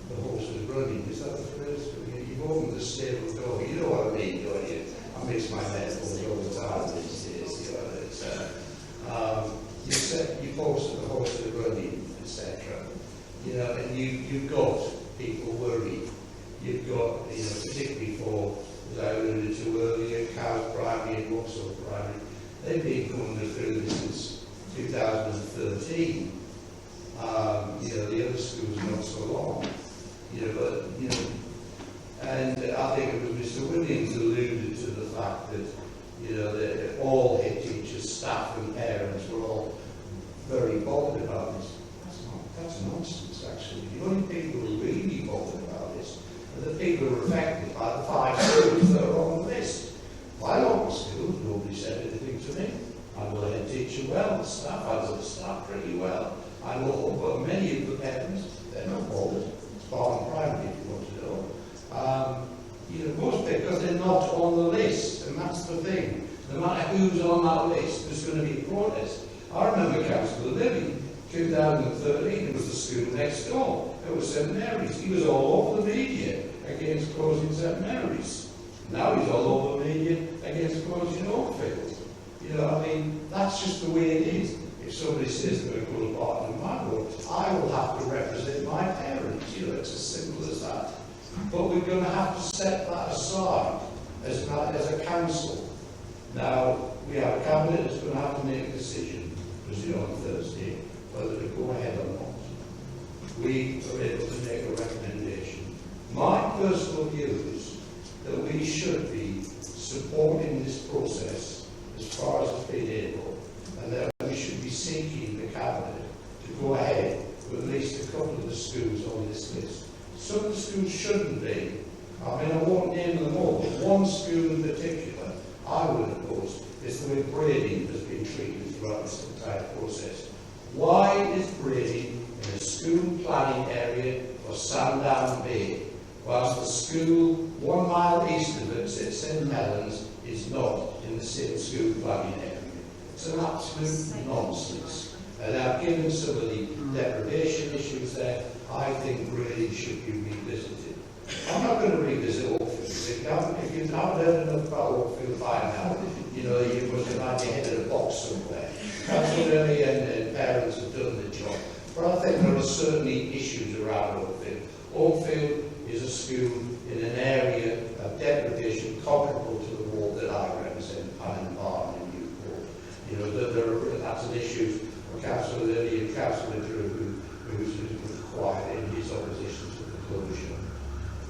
the horse is running. Is that the phrase? You've opened the stable door. You know what I mean, don't you? I mix my metaphors all the time these days. You know, you posted the horse is running, etc. You know, and you've got people worried. You've got, you know, particularly for, as I alluded to earlier, Cowes Primary and Vauxhall Primary, they've been coming through this since 2013. You know, the other schools not so long. You know, but, you know, and I think it was Mr. Williams alluded to the fact that, you know, that all head teachers, staff and parents were all very bothered about this. That's nonsense, actually. The only people who are really bothered about this are the people who are affected by the 5 schools that are on the list. My local schools, nobody said anything to me. I know the head teacher well, the staff, I know the staff pretty well. I know, but many of the parents, they're not bothered. It's Barn Primary, if you want to know. You know, most because they're not on the list, and that's the thing. No matter who's on that list, there's going to be a protest. I remember Councillor Libby, 2013, it was the school next door. It was St Mary's. He was all over the media against closing St Mary's. Now he's all over the media against closing Oakfield. You know, I mean, that's just the way it is. If somebody says they're going to go to Barton and Marlborough, I will have to represent my parents. You know, it's as simple as that. But we're going to have to set that aside as a council. Now, we have a cabinet that's going to have to make a decision, on Thursday, whether to go ahead or not. We are able to make a recommendation. My personal view is that we should be supporting this process as far as it's been able, and that we should be seeking the cabinet to go ahead with at least a couple of the schools on this list. Some of the schools shouldn't be. I mean, I won't name them all, but one school in particular I would oppose is the way Brady has been treated throughout this entire process. Why is Brady in a school planning area for Sandown Bay, whilst the school 1 mile east of it, St Helens, is not in the same school planning area? It's an absolute nonsense. And now, given some of the deprivation issues there, I think Brady should be revisited. I'm not going to revisit Oakfield. If you haven't heard enough about Oakfield by now, you know, you must have had your head in a box somewhere. Councillor and parents have done the job. But I think there are certainly issues around Oakfield. Oakfield is a school in an area of deprivation comparable to the ward that I represent, Pine Barn in Newport. You know, that's an issue for Councillor Lilly and Councillor Drew, who's quiet in his opposition to the closure.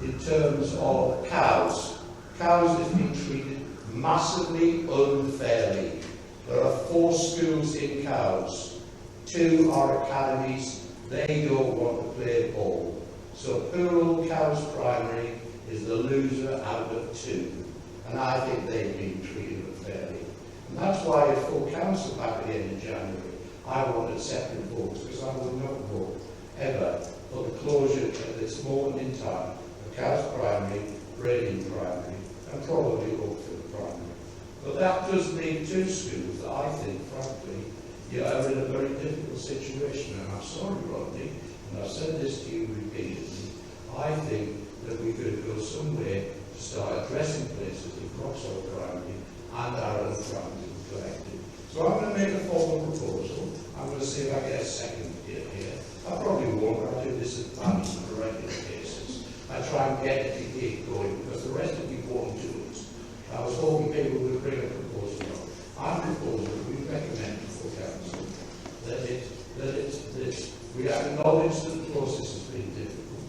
In terms of Cowes has been treated massively unfairly. There are 4 schools in Cowes. 2 are academies. They don't want to play ball. So poor old Cowes Primary is the loser out of 2. And I think they've been treated unfairly. And that's why at full council back at the end of January, I wanted separate votes, because I would not vote ever for the closure at this moment in time of Cowes Primary, Brady Primary, and probably Oakfield Primary. But that does leave 2 schools that I think, frankly, are in a very difficult situation. And I'm sorry, Rodney, and I've said this to you repeatedly, I think that we could go somewhere to start addressing places in Vauxhall Primary and our own primary collective. So I'm going to make a formal proposal. I'm going to see if I get a second here. I probably won't, but I do this at times on a regular basis. I try and get a debate going because the rest of you won't do it. I was hoping people would bring a proposal up. I'm proposing that we recommend for council that we acknowledge acknowledge that the process has been difficult.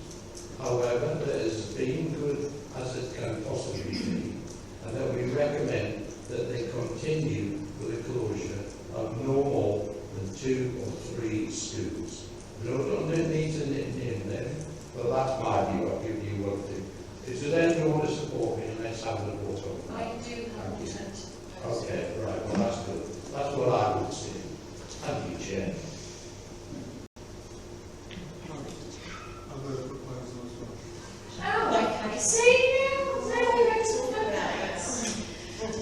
However, that it has been good as it can possibly be, and that we recommend that they continue with the closure of no more than 2 or 3 schools. We don't need to name them, but that's my view. I'll give you one thing. If there's anyone who wants to support me, let's have the vote on that. I do have alternative. Okay, right, well that's good. That's what I would say. Thank you, Chair. I've got a proposal as well. Oh, okay. See now, now we're ready to talk about that.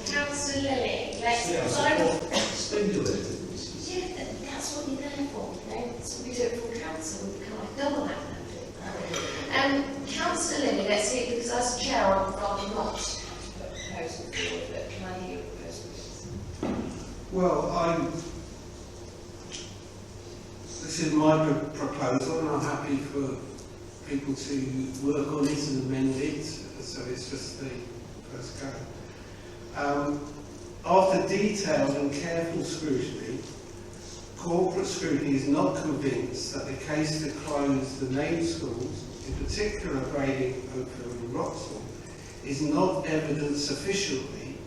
Councillor Lilly, let's Stimulated. Yeah, that's what you're there for. You know? That's what we do it for council. We can like double that. Councillor Lilly, let's hear, because as chair, I'd rather not have to put a proposal forward, but can I hear your proposal, please? Well, this is my proposal, and I'm happy for people to work on it and amend it, so it's just the first go. After detailed and careful scrutiny, corporate scrutiny is not convinced that the case to close the named schools, in particular Grading, Oakfield and Wroxham, is not evidenced sufficiently,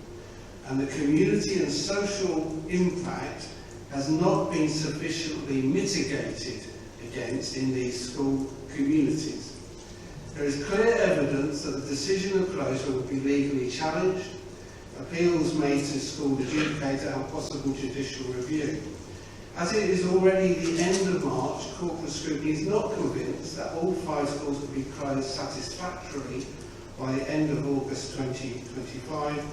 and the community and social impact has not been sufficiently mitigated against in these school communities. There is clear evidence that the decision of closure will be legally challenged, appeals made to school adjudicator and possible judicial review. As it is already the end of March, corporate scrutiny is not convinced that all 5 schools will be closed satisfactorily by the end of August 2025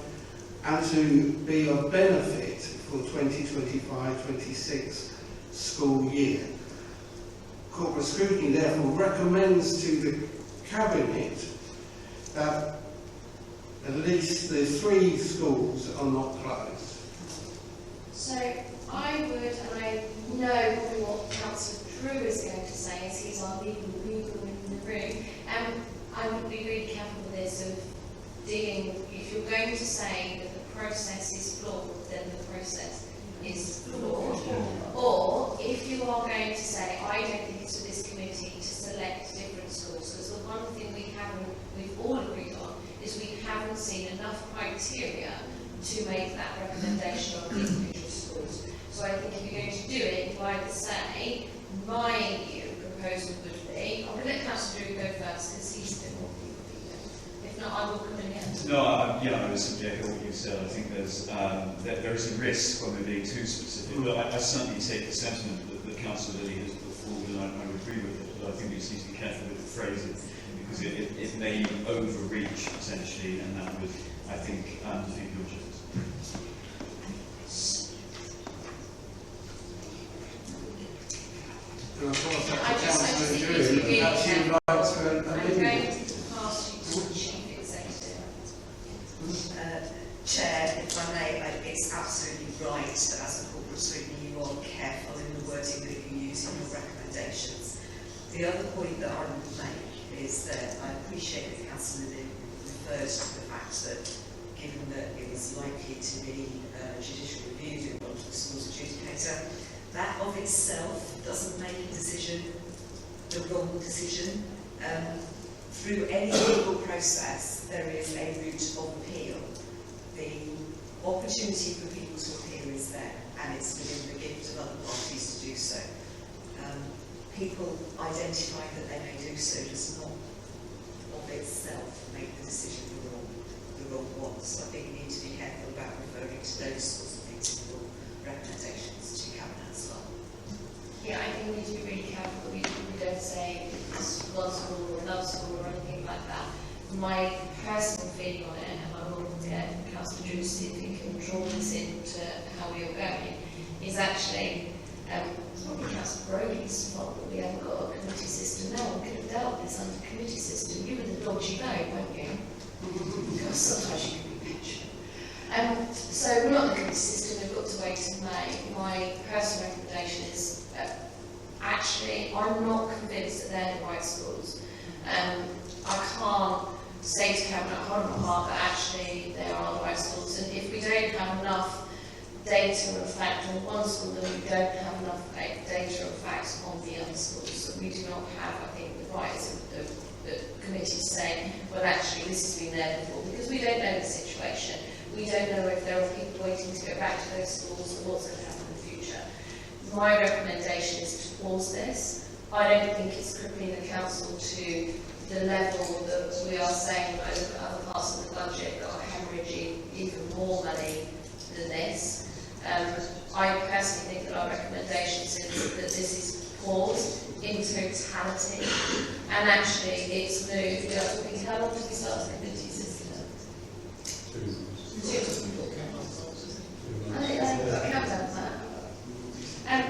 and to be of benefit for 2025-26 school year. Corporate scrutiny therefore recommends to the Cabinet that at least the 3 schools are not closed. So I would, and I know probably what Councillor Drew is going to say, as he's our legal in the room, I would be really careful with this of dealing with, if you're going to say that the process is flawed, then the process is flawed. Or if you are going to say, I don't think it's for this committee to select different schools, because the one thing we've all agreed on is we haven't seen enough criteria to make that recommendation on the individual schools. So I think if you're going to do it, you either say, my new proposal would be, I'm going to let Councillor Drew go first because he's a bit more people. If not, I will come in again. No, I would subject what you said. I think there is a risk when we're being too specific. But I certainly take the sentiment that Councillor Lilly has put forward, and I would agree with it. But I think we just need to be careful with the phrasing, because it may overreach potentially, and that would, I think, defeat the objectives. And of course, that's I just think Councillor it's Drew, really that she would like to I'm amend going it. to pass you to the Chief Executive. Chair, if I may, it's absolutely right that as a corporate scrutiny you are careful in the wording that you use in your recommendations. The other point that I would make is that I appreciate that Councillor Lilly refers to the fact that given that it was likely to be judicial review and not the school's adjudicator, that of itself doesn't make a decision the wrong decision. Through any legal process, there is a route of appeal. The opportunity for people to appeal is there, and it's within the gift of other parties to do so. People identifying that they may do so does not, of itself, make the decision the wrong one. So I think we need to be careful about referring to those sorts of things in your recommendations to Cabinet as well. Yeah, I think we need to be really careful that we don't say it's one school or another school or anything like that. My personal feeling on it, and I will get Councillor Drew to see if he can draw this into how we are going, is actually, it's probably Councillor Brodie's fault that we haven't got a committee system now. We could have dealt with this under committee system. You were the dodgy bag, weren't you? Because sometimes you can be patient. So we're not in the committee system, we've got to wait till May. My personal recommendation is actually, I'm not convinced that they're the right schools. I can't say to Cabinet hard on my heart that actually they are the right schools, and if we don't have enough data or fact on one school, then we don't have enough data or facts on the other schools. So we do not have, I think, the rights of the committee saying, well, actually, this has been there before, because we don't know the situation. We don't know if there are people waiting to go back to those schools or what's going to happen in the future. My recommendation is to pause this. I don't think it's crippling the council to the level that we are saying over other parts of the budget that are hemorrhaging even more money than this. I personally think that our recommendation is that this is paused in totality, and actually it's moved. We are talking, how long did we start the committee system? 2. I think I've got a countdown for that.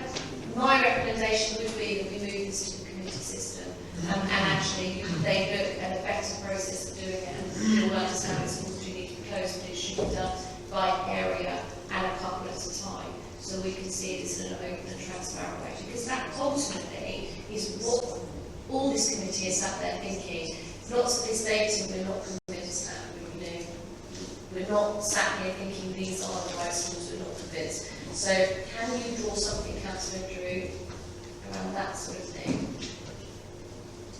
My recommendation would be that we move this to the committee system, and actually they look at a better process of doing it, and you'll understand that schools do need to be closed, but it should be done by area and a couple at a time, so we can see this in an open and transparent way, because that ultimately is what all this committee is sat there thinking. Lots of this data we're not convinced that, we're not sat here thinking these are the right schools, we're not convinced. So can you draw something, Councillor Drew, around that sort of thing?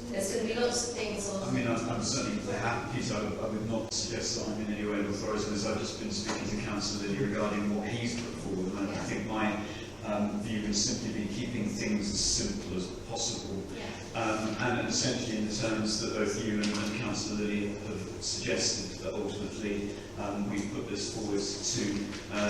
There's going to be lots of things on... I mean, I'm certainly happy, Peter. I would not suggest that I'm in any way an authority on this. I've just been speaking to Councillor Lilly regarding what he's put forward, and I think my view is simply be keeping things as simple as possible. And essentially in the terms that both you and Councillor Lilly have suggested, that ultimately we put this forward to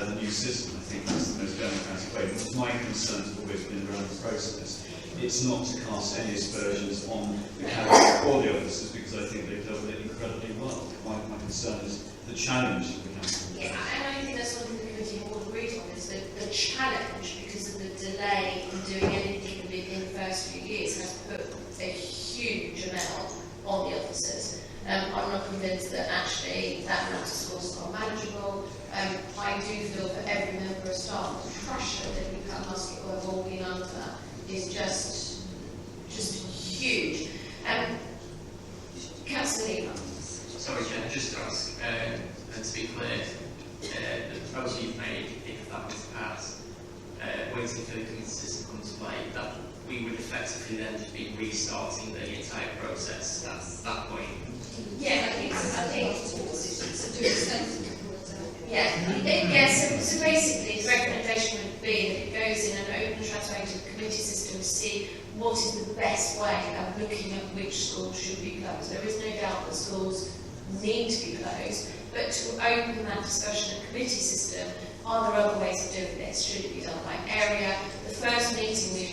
the new system. I think that's the most democratic way. My concern has always been around the process. It's not to cast any aspersions on the cabinet or the officers, because I think they've dealt with it incredibly well. My concern is the challenge of the council. Yeah, and I think that's one thing the committee all agreed on, is that the challenge, because of the delay in doing anything in the first few years, has put a huge amount on the officers. I'm not convinced that actually that amount of schools are manageable. I do feel for every member of staff, the pressure that we must have all been under is just huge. Councillor Lima. Sorry, Jen, just to ask, and to be clear, the proposal you've made, if that was passed, waiting for the committee system to come to play, that we would effectively then just be restarting the entire process. That's that point. Yeah, I think so basically the recommendation would be that it goes in an open, transparent committee system to see what is the best way of looking at which schools should be closed. There is no doubt that schools need to be closed, but to open that discussion at committee system, are there other ways of doing this? Should it be done by area? The first meeting we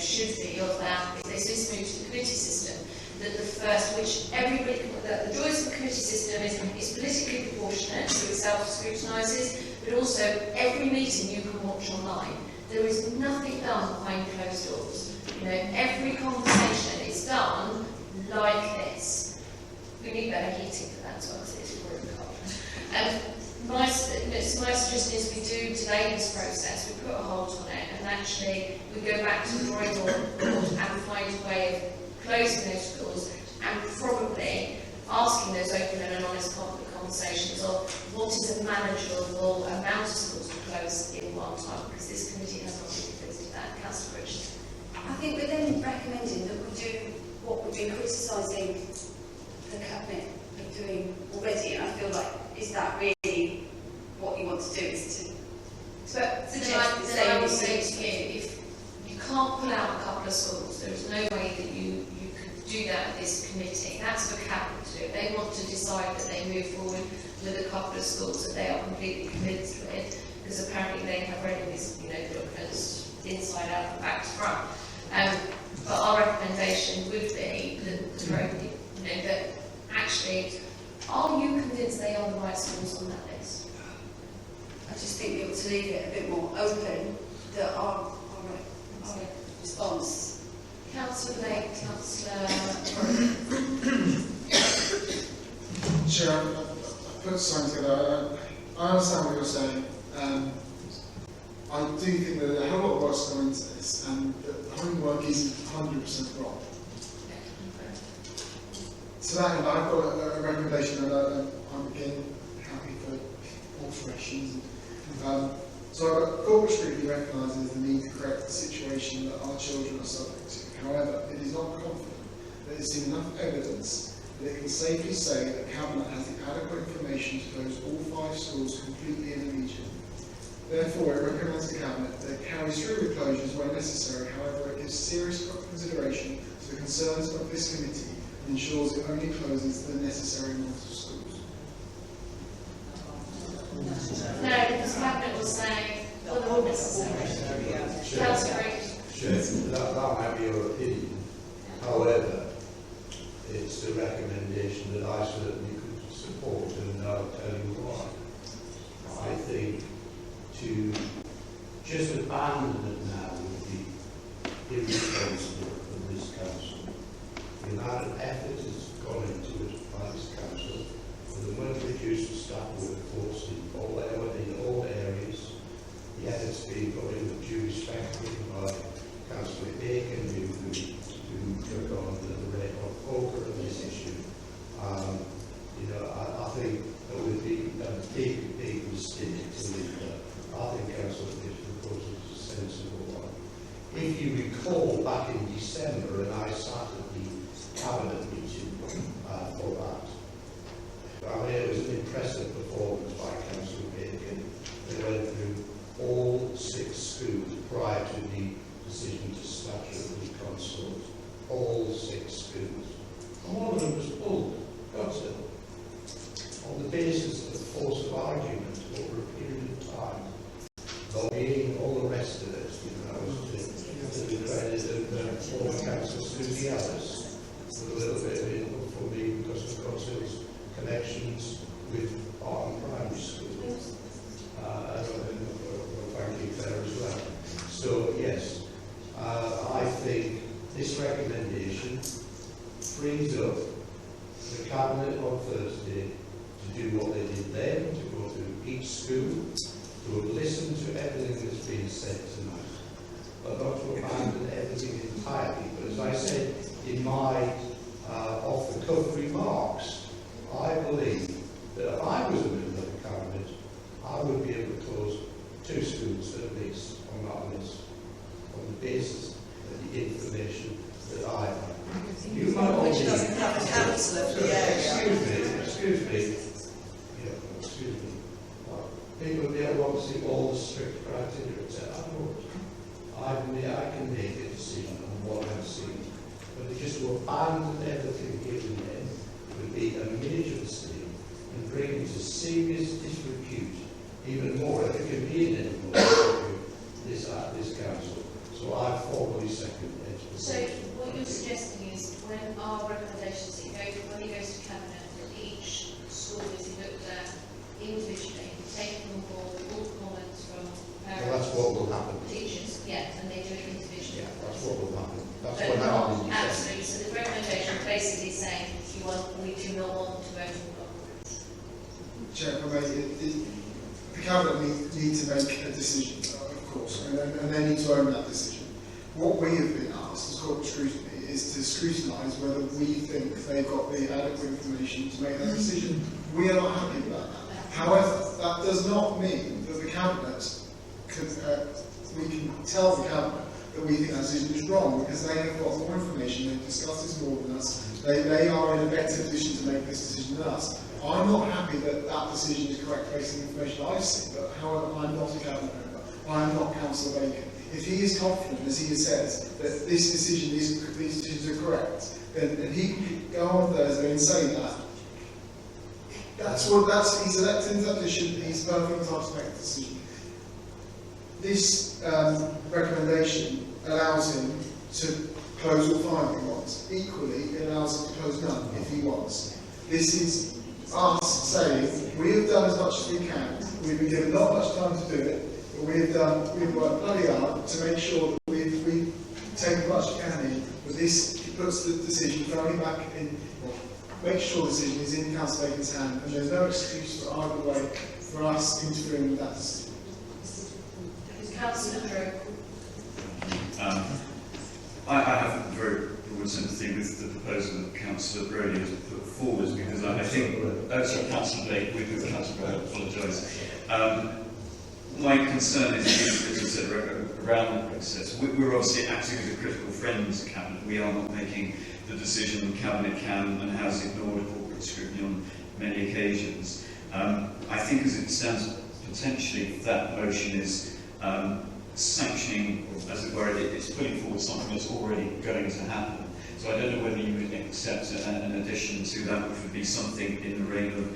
should be of that, if this moves to the committee system, that the first, which everybody, the joys of the committee system is it's politically proportionate, so it self-scrutinises, but also every meeting you can watch online. There is nothing done behind closed doors. Every conversation is done like this. We need better heating for that, so it's really cold. My suggestion is we do delay this process, we put a halt on it, and actually we go back to the drawing board and find a way of closing those schools, and probably asking those open and honest conversations of what is a manageable amount of schools to close in one time, because this committee has not really visited that. Councillor Richardson. I think we're then recommending that we do what we've been criticising the Cabinet of doing already, and I feel like, is that really what you want to do, is to suggest the same? I would say to you, if you can't pull out a couple of schools, there is no way that you could do that with this committee. That's for Cabinet to do. They want to decide that they move forward with a couple of schools that they are completely convinced with, because apparently they have read this, documents inside out and back to front. But our recommendation would be that actually, are you convinced they are the right schools on that list? I just think we ought to leave it a bit more open, that our response. Councillor Blake, Councillor Chair, I put something together. I understand what you're saying. I do think that a hell of a lot of work's gone into this, and that the homework isn't 100% wrong. To that end, I've got a recommendation, and I'm again happy for alterations. So corporate scrutiny recognises the need to correct the situation that our children are subject to. However, it is not confident that it has seen enough evidence that it can safely say that Cabinet has the adequate information to close all 5 schools completely in the region. Therefore, it recommends the Cabinet that it carries through with closures where necessary. However, it gives serious consideration to the concerns of this committee and ensures it only closes the necessary amount of schools. No, because Cabinet was saying, well, they're all necessary. Councillor That might be your opinion. However, it's a recommendation that I certainly could support, and I'll tell you why. I think to just abandon it now would be irresponsible from this council. The amount of effort has gone into it by this council, with the well-reduced staff workforce in all areas, the efforts being put in with due respect by Councillor Bacon, who took on the rate of poker of this issue. I think that would be a big mistake to leave that. I think Councillor Bacon's proposal is a sensible one. If you recall, back in December, and I sat at the Cabinet meeting for that, I mean, it was an impressive performance by Councillor Bacon. They went through all 6 schools prior to the decision to statutory consult. All 6 schools. And one of them was pulled, gutted, on the basis of the force of argument over a period of time. Lobbying, all the rest of it, to the credit of former Councillor Susie Ellis, with a little bit of input for me because of Council's connections with art and primary schools. Thank you there as well. So yes, I think this recommendation frees up the Cabinet on Thursday to do what they did then, to go through each school, to have listened to everything that's been said tonight, but not to abandon everything entirely. But as I said in my off-the-cuff remarks, I believe that if I was a member of the Cabinet, I would be able to close 2 schools at least on that list, on the basis of the information that I have. You might all Which doesn't have a councillor for the area. Excuse me. People there want to see all the strict criteria, etc. I can make a decision on what I've seen. But just to abandon everything given then would be a major mistake and bring into serious disrepute, even more if it can be in any more disrepute, this council. So I formally second it. So what you're suggesting is when our recommendations, when it goes to Cabinet, that each school is looked at individually, taking on board all the comments from parents. Well, that's what will happen. Teachers, yeah, and they do it individually. Yeah, that's what will happen. That's But what not happens. absolutely. So the recommendation basically saying we do not want to vote on block. Chair, if I may, the Cabinet need to make a decision, of course, and they need to own that decision. What we have been asked as corporate scrutiny is to scrutinise whether we think they've got the adequate information to make that decision. We are not happy about that. However, that does not mean that the Cabinet we can tell the Cabinet that we think that decision is wrong, because they have got more information, they've discussed this more than us, they are in a better position to make this decision than us. I'm not happy that that decision is correct based on the information I've seen, but however, I'm not a Cabinet member, I'm not Councillor Bacon. If he is confident, as he says, that these decisions are correct, then he can go on Thursday and say that. He's elected into that position, he's perfectly entitled to make a decision. This recommendation allows him to close all 5 if he wants. Equally, it allows him to close none if he wants. This is us saying, we have done as much as we can, we've been given not much time to do it, but we've worked bloody hard to make sure that we've taken as much as we can in, but this puts the decision firmly back in, make sure the decision is in Councillor Bacon's hand, and there's no excuse for either way for us interfering with that decision. Councillor Drew. I have very broad sympathy with the proposal that Councillor Brody has put forward, because I think, sorry, Councillor Blake, with Councillor Brody, I apologise. my concern is, as you said, around the process. We're obviously acting as a critical friend to Cabinet. We are not making the decision. Cabinet can and has ignored corporate scrutiny on many occasions. I think as it stands, potentially that motion is sanctioning, or as it were, it's putting forward something that's already going to happen. So I don't know whether you would accept an addition to that, which would be something in the reign of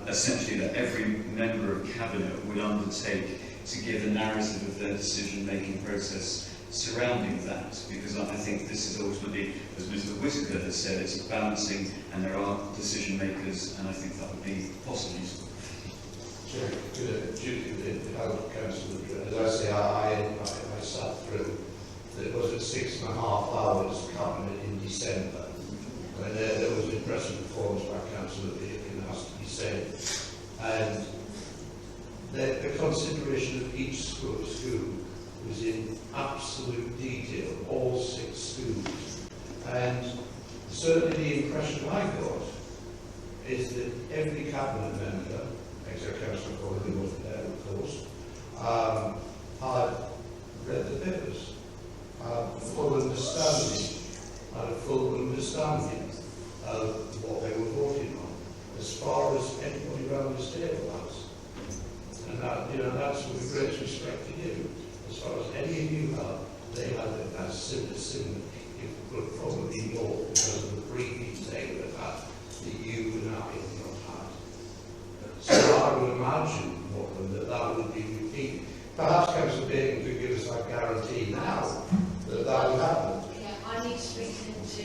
essentially that every member of Cabinet would undertake to give a narrative of their decision-making process surrounding that, because I think this is ultimately, as Mr. Whittaker has said, it's a balancing, and there are decision makers, and I think that would be possibly useful. As I say, I sat through, it was at 6.5 hours Cabinet in December. I mean, there was impressive performance by Councillor Beacon, has to be said. And the consideration of each school was in absolute detail, all 6 schools. And certainly the impression I got is that every Cabinet member, except Councillor Foley, who wasn't there, of course, had read the papers, had full understanding of what they were voting on, as far as anybody around this table has. And that, that's with great respect to you. As far as any of you have, they had it as similar, but probably more because of the briefings they would have had that you and I have not had. So I would imagine, Morgan, that would be repeated. Perhaps Councillor Bacon could give us that guarantee now that would happen. Yeah, I need to speak into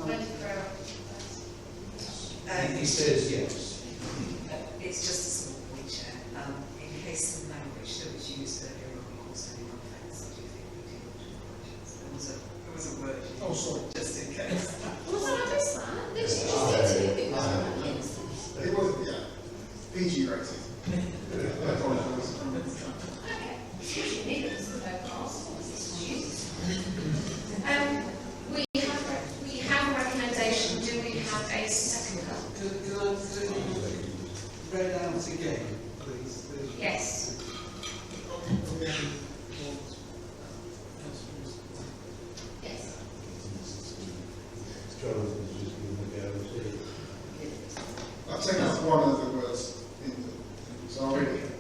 24 hours. He says yes. It's just a small point, Chair. In case of language that was used earlier on, caused anyone offence, I do think we do want to apologise. There was a word used. Oh, sorry. Just in case. Was I missed that? This is just it. It was, yeah, PG rated. I apologise. Okay. Usually neither of us have no pass. We have a recommendation. Do we have a second? Can I read out again, please? Yes. Yes. Jonathan's just given the guarantee. I've taken out one of the words in the, so I'll read it again.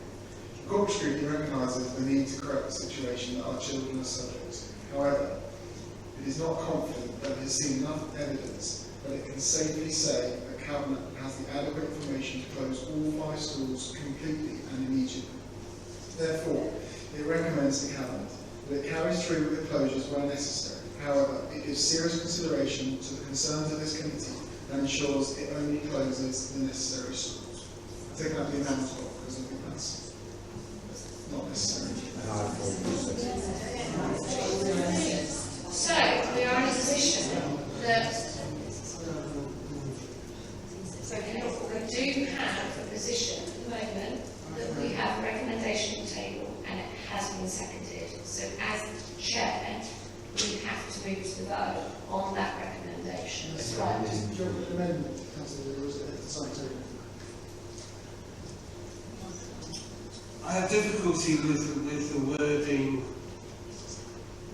Corporate scrutiny recognises the need to correct the situation that our children are subject to. However, it is not confident that it has seen enough evidence that it can safely say that Cabinet has the adequate information to close all 5 schools completely and immediately. Therefore, it recommends to Cabinet that it carries through with the closures where necessary. However, it gives serious consideration to the concerns of this committee and ensures it only closes the necessary schools. I take that to be amendment because I think that's not necessary. So we are in a position that we do have a position at the moment that we have a recommendation on the table and it has been seconded. So as chair, we have to move to the vote on that recommendation. Right. Do you want an amendment, Councillor, or is it the secretary? I have difficulty with the wording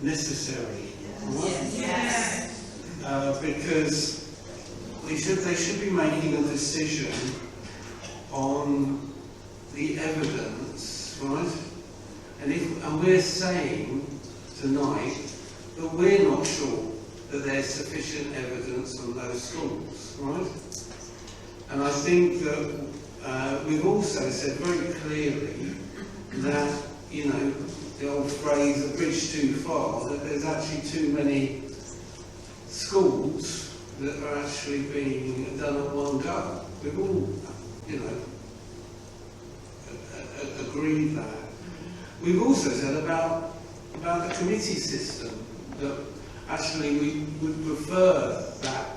necessary. Yes. Because they should be making a decision on the evidence, right? And we're saying tonight that we're not sure that there's sufficient evidence on those schools, right? And I think that we've also said very clearly that, the old phrase, a bridge too far, that there's actually too many schools that are actually being done at one go. We've all, agreed that. We've also said about the committee system, that actually we would prefer that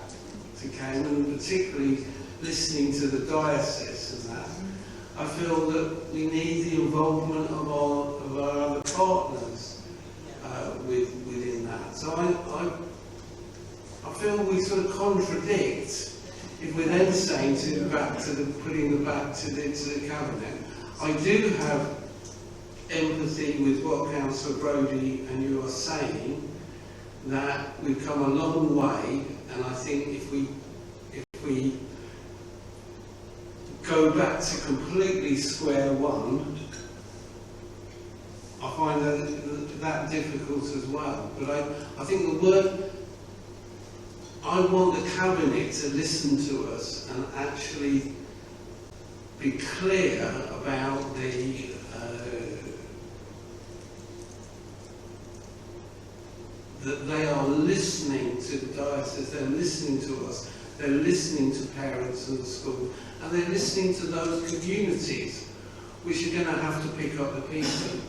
to Cam, and particularly listening to the diocese and that. I feel that we need the involvement of our other partners within that. So I feel we sort of contradict if we're then saying putting the back to the cabinet. I do have empathy with what Councillor Brodie and you are saying, that we've come a long way, and I think if we go back to completely square one, I find that difficult as well. But I think the word, I want the Cabinet to listen to us and actually be clear about that they are listening to the diocese, they're listening to us, they're listening to parents and the school, and they're listening to those communities which are going to have to pick up the pieces.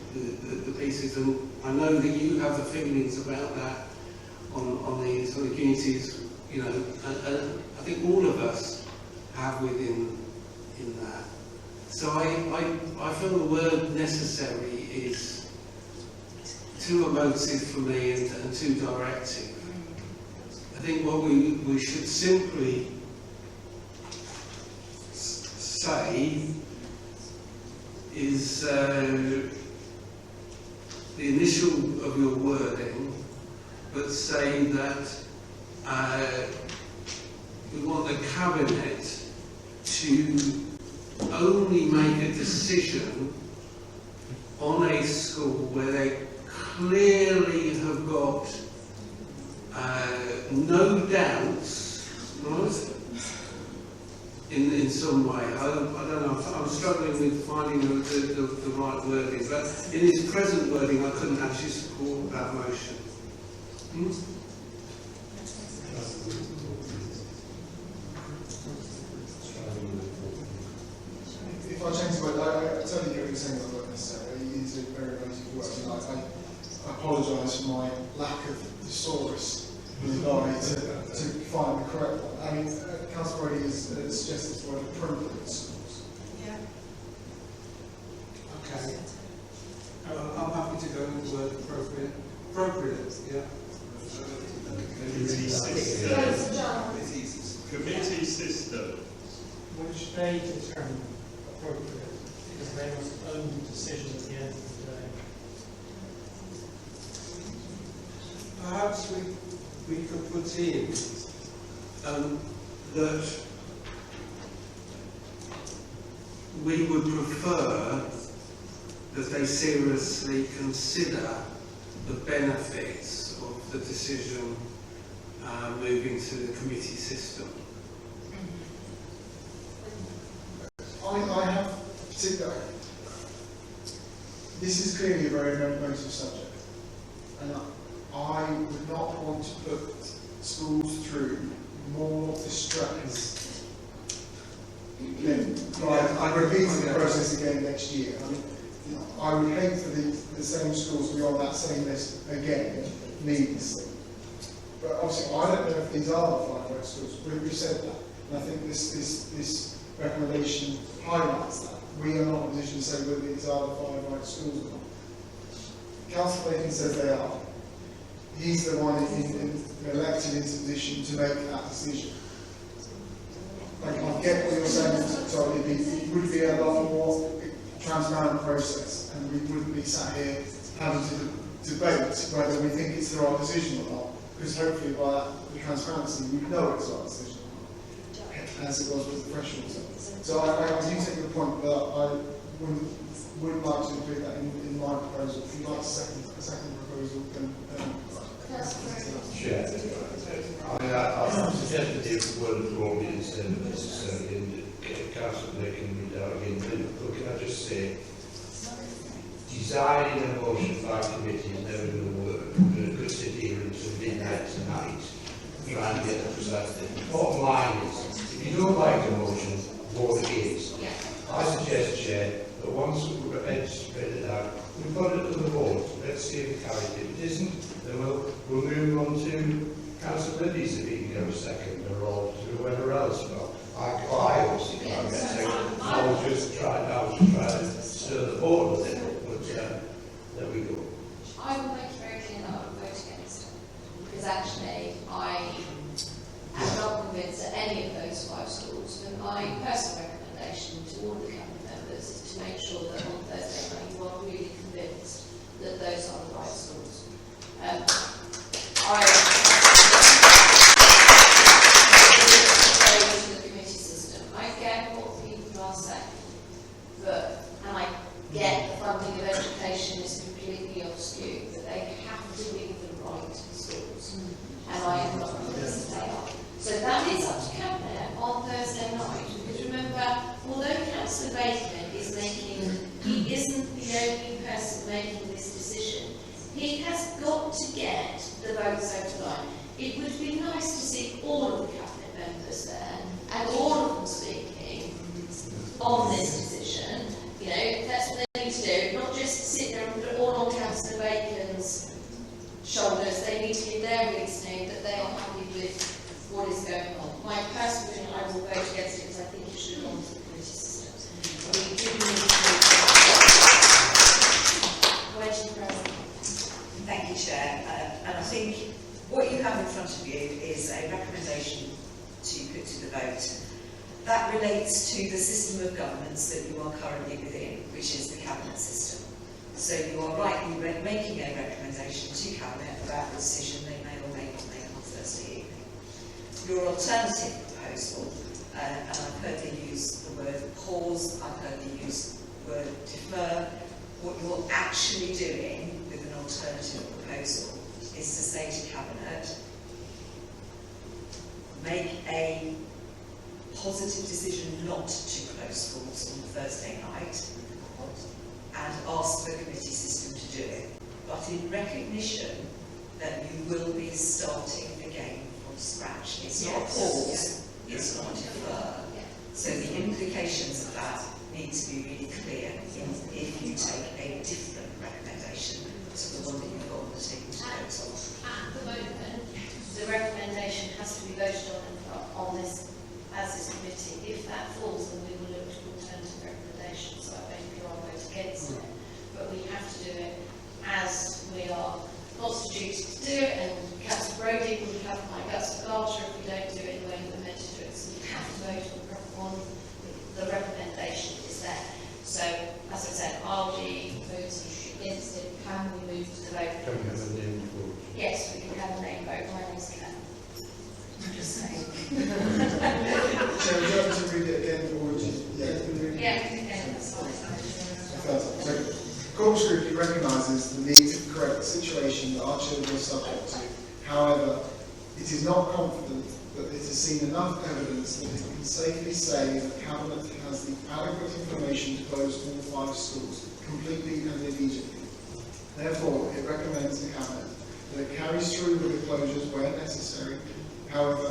And I know that you have the feelings about that on the sort of communities, you know, and I think all of us have within that. So I feel the word necessary is too emotive for me and too directive. I think what we should simply say is the initial of your wording, but say that we want the Cabinet to only make a decision on a school where they clearly have got no doubts, right? In some way. I don't know, I'm struggling with finding the right wording, but in its present wording I couldn't actually support that motion. If I change the word, I totally get what you're saying about the word necessary. It is a very relative word, and I apologise for my lack of thesaurus in the diary to find the correct one. I mean, Councillor Brodie has suggested the word appropriate schools. Yeah. Okay. I'm happy to go with the word appropriate. Appropriate, yeah. Committee system. Which they determine appropriate, because they must own the decision at the end of the day. Perhaps we could put in that we would prefer that they seriously consider the benefits of the decision moving to the committee system. I have to go. This is clearly a very emotive subject, and I would not want to put schools through more distress than by repeating the process again next year. I mean, I would hate for the same schools to be on that same list again, needlessly. But obviously, I don't know if these are the 5 right schools. We've said that, and I think this recommendation highlights that. We are not in a position to say whether these are the 5 right schools or not. Councillor Bacon says they are. He's the one elected into position to make that decision. Like, I get what you're saying, so it would be a lot more transparent process, and we wouldn't be sat here having to debate whether we think it's the right decision or not, because hopefully by that, the transparency, we know it's the right decision or not, as it was with the threshold. So I do take the point, but I would like to include that in my proposal. If you'd like a second proposal, then Chair, I suggest that the word broadly instead of necessarily, and Councillor Bacon read out again. But can I just say, designing a motion by committee is never going to work. We're going to sit here until midnight tonight, trying to get a precise thing. The bottom line is, if you don't like the motion, vote against. I suggest, Chair, that once we've spread it out, we put it to the vote. Let's see if it carries it. If it isn't, then we'll move on to Councillor Brodie's if he can go second, or to whoever else. Well, I obviously can't get second. I was just trying to stir the board a little, but there we go. I will make it very clear that I will vote against it, because actually I am not convinced that any of those 5 schools, but my personal recommendation to all the Cabinet members is to make sure that on Thursday night you are really convinced be nice to see all of the cabinet members there and all of them speaking on this decision. You know, that's what they need to do, not just sit there and put it all on Councillor Bacon's shoulders. They need to give their reasoning that they are happy with what is going on. My personal opinion, I will vote against it because I think it should have gone to the committee system. We do need to Thank you, Chair. And I think what you have in front of you is a recommendation to put to the vote. That relates to the system of governance that you are currently within, which is the Cabinet system. So you are rightly making a recommendation to Cabinet about the decision they may or may not make on Thursday evening. Your alternative proposal, and I've heard you use the word pause, I've heard you use the word defer. What you're actually doing with an alternative proposal is to say to Cabinet, make a positive decision not to close schools on Thursday night and ask the committee system to do it, but in recognition that you will be starting again from scratch. It's not a pause, it's not a defer. So the implications of that need to be really clear if you take a different recommendation to the one that you've got on the table to vote on. At the moment, the recommendation has to be voted on this as this committee. If that falls, then we will look to alternative recommendations. So I think I'll vote against it. But we have to do it as we are constituted to do it, and Councillor Brodie will have my guts for Garter if we don't do it the way we're meant to do it. So we have to vote on the recommendation is there. So, as I said, I'll be voting against it. Can we move to the vote? Can we have a name vote? Yes, we can have a name vote. My name's Ken. I'm just saying. So would you like to read it again, or would you? Yeah, that's fine. So, Corporate Scrutiny recognises the need to correct the situation that our children are subject to. However, it is not confident that it has seen enough evidence that it can safely say that Cabinet has the adequate information to close all 5 schools completely and immediately. Therefore, it recommends to Cabinet that it carries through with the closures where necessary. However,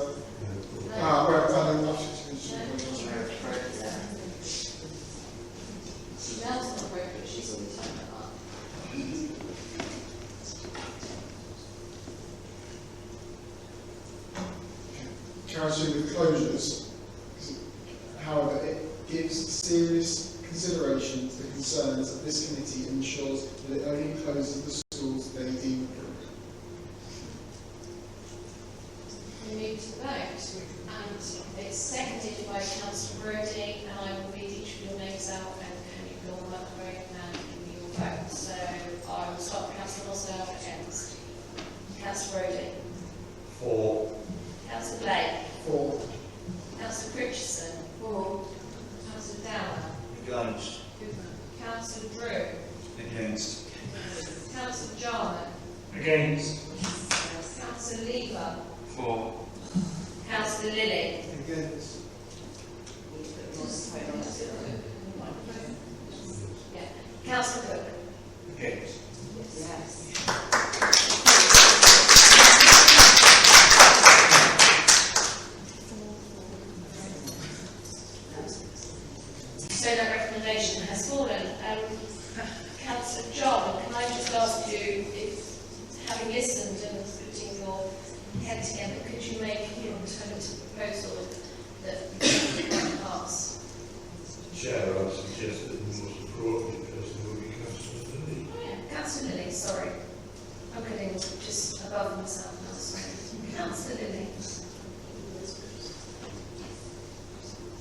carries through with closures. However, it gives serious consideration to the concerns of this committee and ensures that it only closes the schools they deem appropriate. We move to the vote, and it's seconded by Councillor Brodie, and I will read each of your names out, and can you go on that vote and give me your vote? So I will start with Councillor Lonsdale against. Councillor Brodie. For. Councillor Blake. For. Councillor Richardson. For. Councillor Downer. Against. Councillor Drew. Against. Councillor Jarman. Against. Councillor Lever. For. Councillor Lilly. Against. Yeah. Councillor Cook. Against. Yes. So that recommendation has fallen. Councillor Jarman, can I just ask you, if, having listened and putting your head together, could you make an alternative proposal that can pass? Chair, I suggest that the most appropriate person would be Councillor Lilly. Oh yeah, Councillor Lilly, sorry. I'm getting just above myself now, sorry. Councillor Lilly.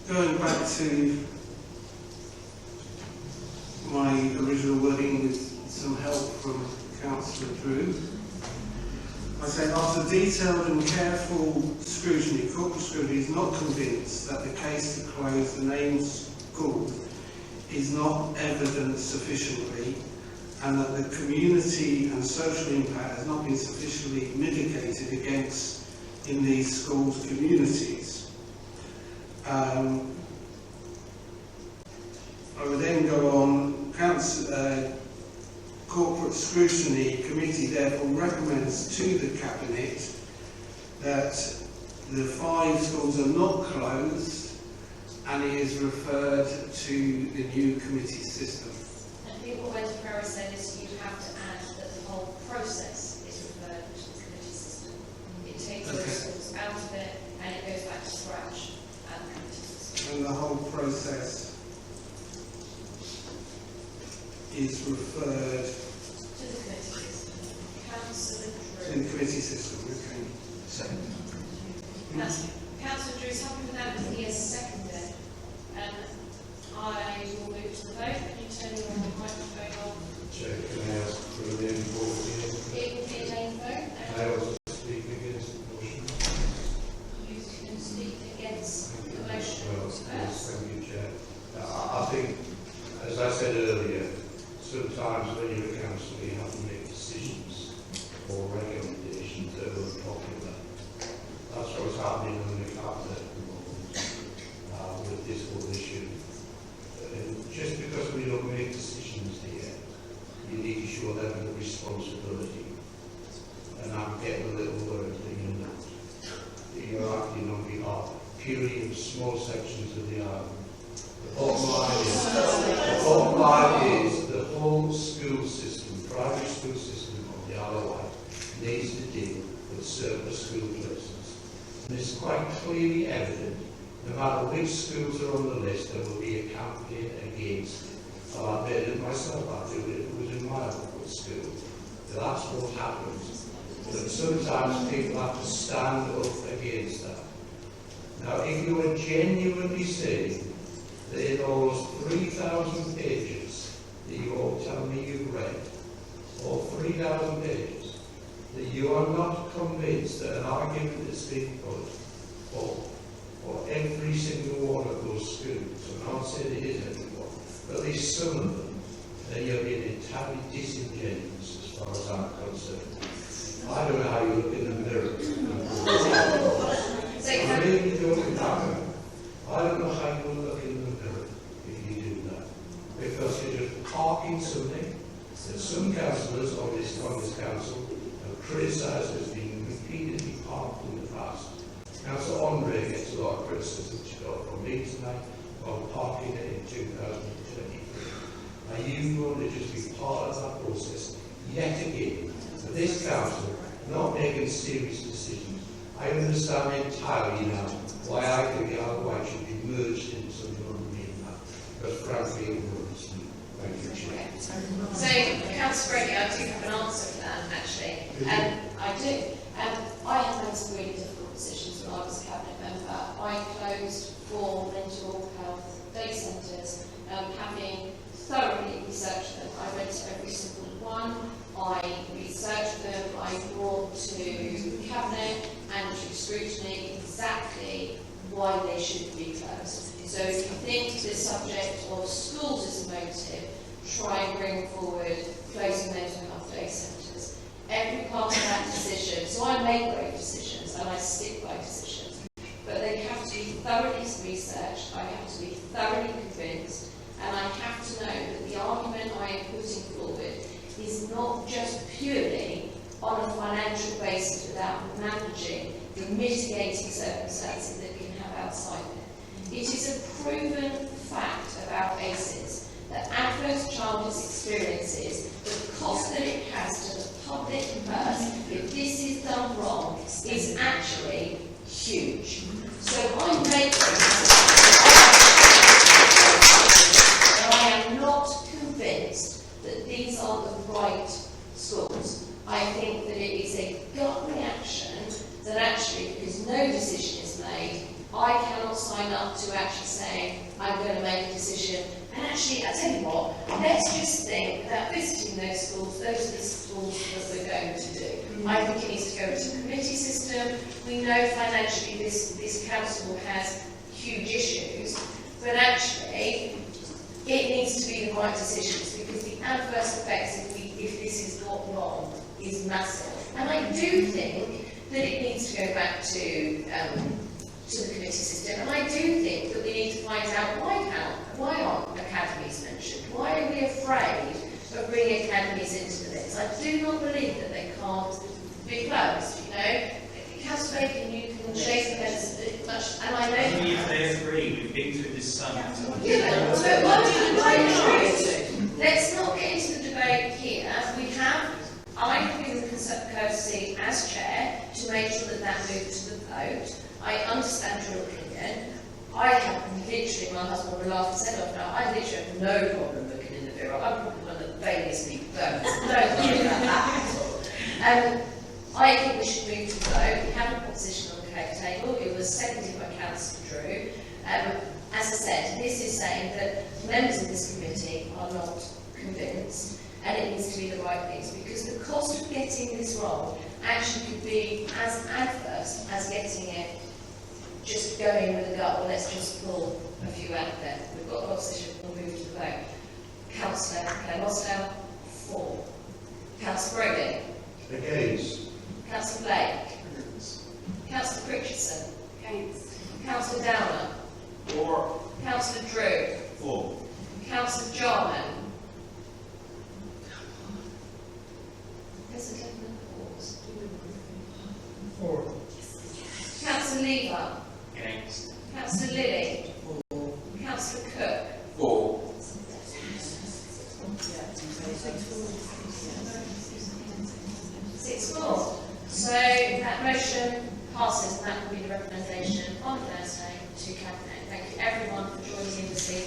Going back to my original wording with some help from Councillor Drew, I say, after detailed and careful scrutiny, Corporate Scrutiny is not convinced that the case to close the named school is not evidenced sufficiently, and that the community and social impact has not been sufficiently mitigated against in these schools' communities. I would then go on, Corporate Scrutiny Committee therefore recommends to the Cabinet that the 5 schools are not closed, and it is referred to the new committee system. I think what Wendy Ferrer said is you have to add that the whole process is referred to the committee system. It takes those schools out of it and it goes back to scratch at the committee system. And the whole process is referred to the committee system. Councillor Drew. To the committee system, okay. Second. Councillor Drew is happy with that, and he has seconded. I will move to the vote. Can you turn your microphone on? Chair, can I ask for a name vote here? It will be a name vote. Can I also speak against the motion? You can speak against the motion. Well, yes, thank you, Chair. I think, as I said earlier, sometimes when you're a council, you have to make decisions or recommendations that are unpopular. That's what's happening on the cabinet at the moment with this whole issue. Just because we don't make decisions here, you need to show them the responsibility. And I'm getting a little worried that you're not. That you're acting on behalf purely of small sections of the island. The bottom line is the whole school system, private school system of the Isle of Wight needs to deal with surplus school places. And it's quite clearly evident, no matter which schools are on the list, there will be a campaign against it. And I admit it myself, I do it if it was in my local school. That's what happens. But sometimes people have to stand up against that. Now, if you are genuinely saying that in all those 3,000 pages that you all tell me you've read, or 3,000 pages, that you are not convinced that an argument that's been put for every single one of those schools, and I'm not saying it is everyone, but at least some of them, then you're being entirely disingenuous as far as I'm concerned. I don't know how you look in the mirror. I really don't know. I don't know how you will look in the mirror if you do that. Because you're just parking something that some councillors on this council have criticised as being repeatedly parked in the past. Councillor Andre gets a lot of criticism she got from me tonight on parking it in 2023. Are you going to just be part of that process yet again? For this council not making serious decisions. I understand entirely now why I think the Isle of Wight should be merged into something other than that. Because frankly, it worries me. Thank you, Chair. So, Councillor Brady, I do have an answer for that, actually. I do. I have made some really difficult decisions when I was a cabinet member. I closed 4 mental health day centres, having thoroughly researched them. I went to every single one. I researched them. I brought to cabinet and to scrutiny exactly why they should be closed. So if you think the subject of schools is a motive, try and bring forward closing mental health day centres. Every part of that decision, so I make great decisions and I stick by decisions, but they have to be thoroughly researched, I have to be thoroughly convinced, and I have to know that the argument I am putting forward is not just purely on a financial basis without managing the mitigating circumstances that we can have outside it. It is a proven fact about ACEs that adverse childhood experiences, the cost that it has to the public purse if this is done wrong, is actually huge. So I'm making but I am not convinced that these are the right schools. I think that it is a gut reaction that actually, because no decision is made, I cannot sign up to actually saying, I'm going to make a decision. And actually, I tell you what, let's just think that visiting those schools, those are the schools that we're going to do. I think it needs to go into a committee system. We know financially this council has huge issues, but actually, it needs to be the right decisions because the adverse effects if this is got wrong is massive. And I do think that it needs to go back to the committee system. And I do think that we need to find out why aren't academies mentioned? Why are we afraid of bringing academies into the mix? I do not believe that they can't be closed. You know, Councillor Bacon, you can shake hands as much, and I know... Only if they agree, we've been through this so much. Let's not get into the debate here. I've given courtesy as chair to make sure that that moves to the vote. I understand your opinion. I have literally, my husband will laugh his head off now, I literally have no problem looking in the mirror. I'm probably one of the vainest people don't worry about that at all. I think we should move to the vote. We have a proposition on the cake table. It was seconded by Councillor Drew. As I said, this is saying that members of this committee are not convinced, and it needs to be the right things, because the cost of getting this wrong actually could be as adverse as getting it just going with a gut. Well, let's just pull a few out there. We've got a proposition, we'll move to the vote. Councillor Mosdale, 4. Councillor Brody. Against. Councillor Blake. Councillor Richardson. Against. Councillor Downer. 4. Councillor Drew. 4. Councillor Jarman. There's a definite pause. 4. Councillor Lever. Against. Councillor Lilly. 4. Councillor Cook. 4. 6-4. So that motion passes, and that will be the recommendation on Thursday to Cabinet. Thank you everyone for joining in this evening.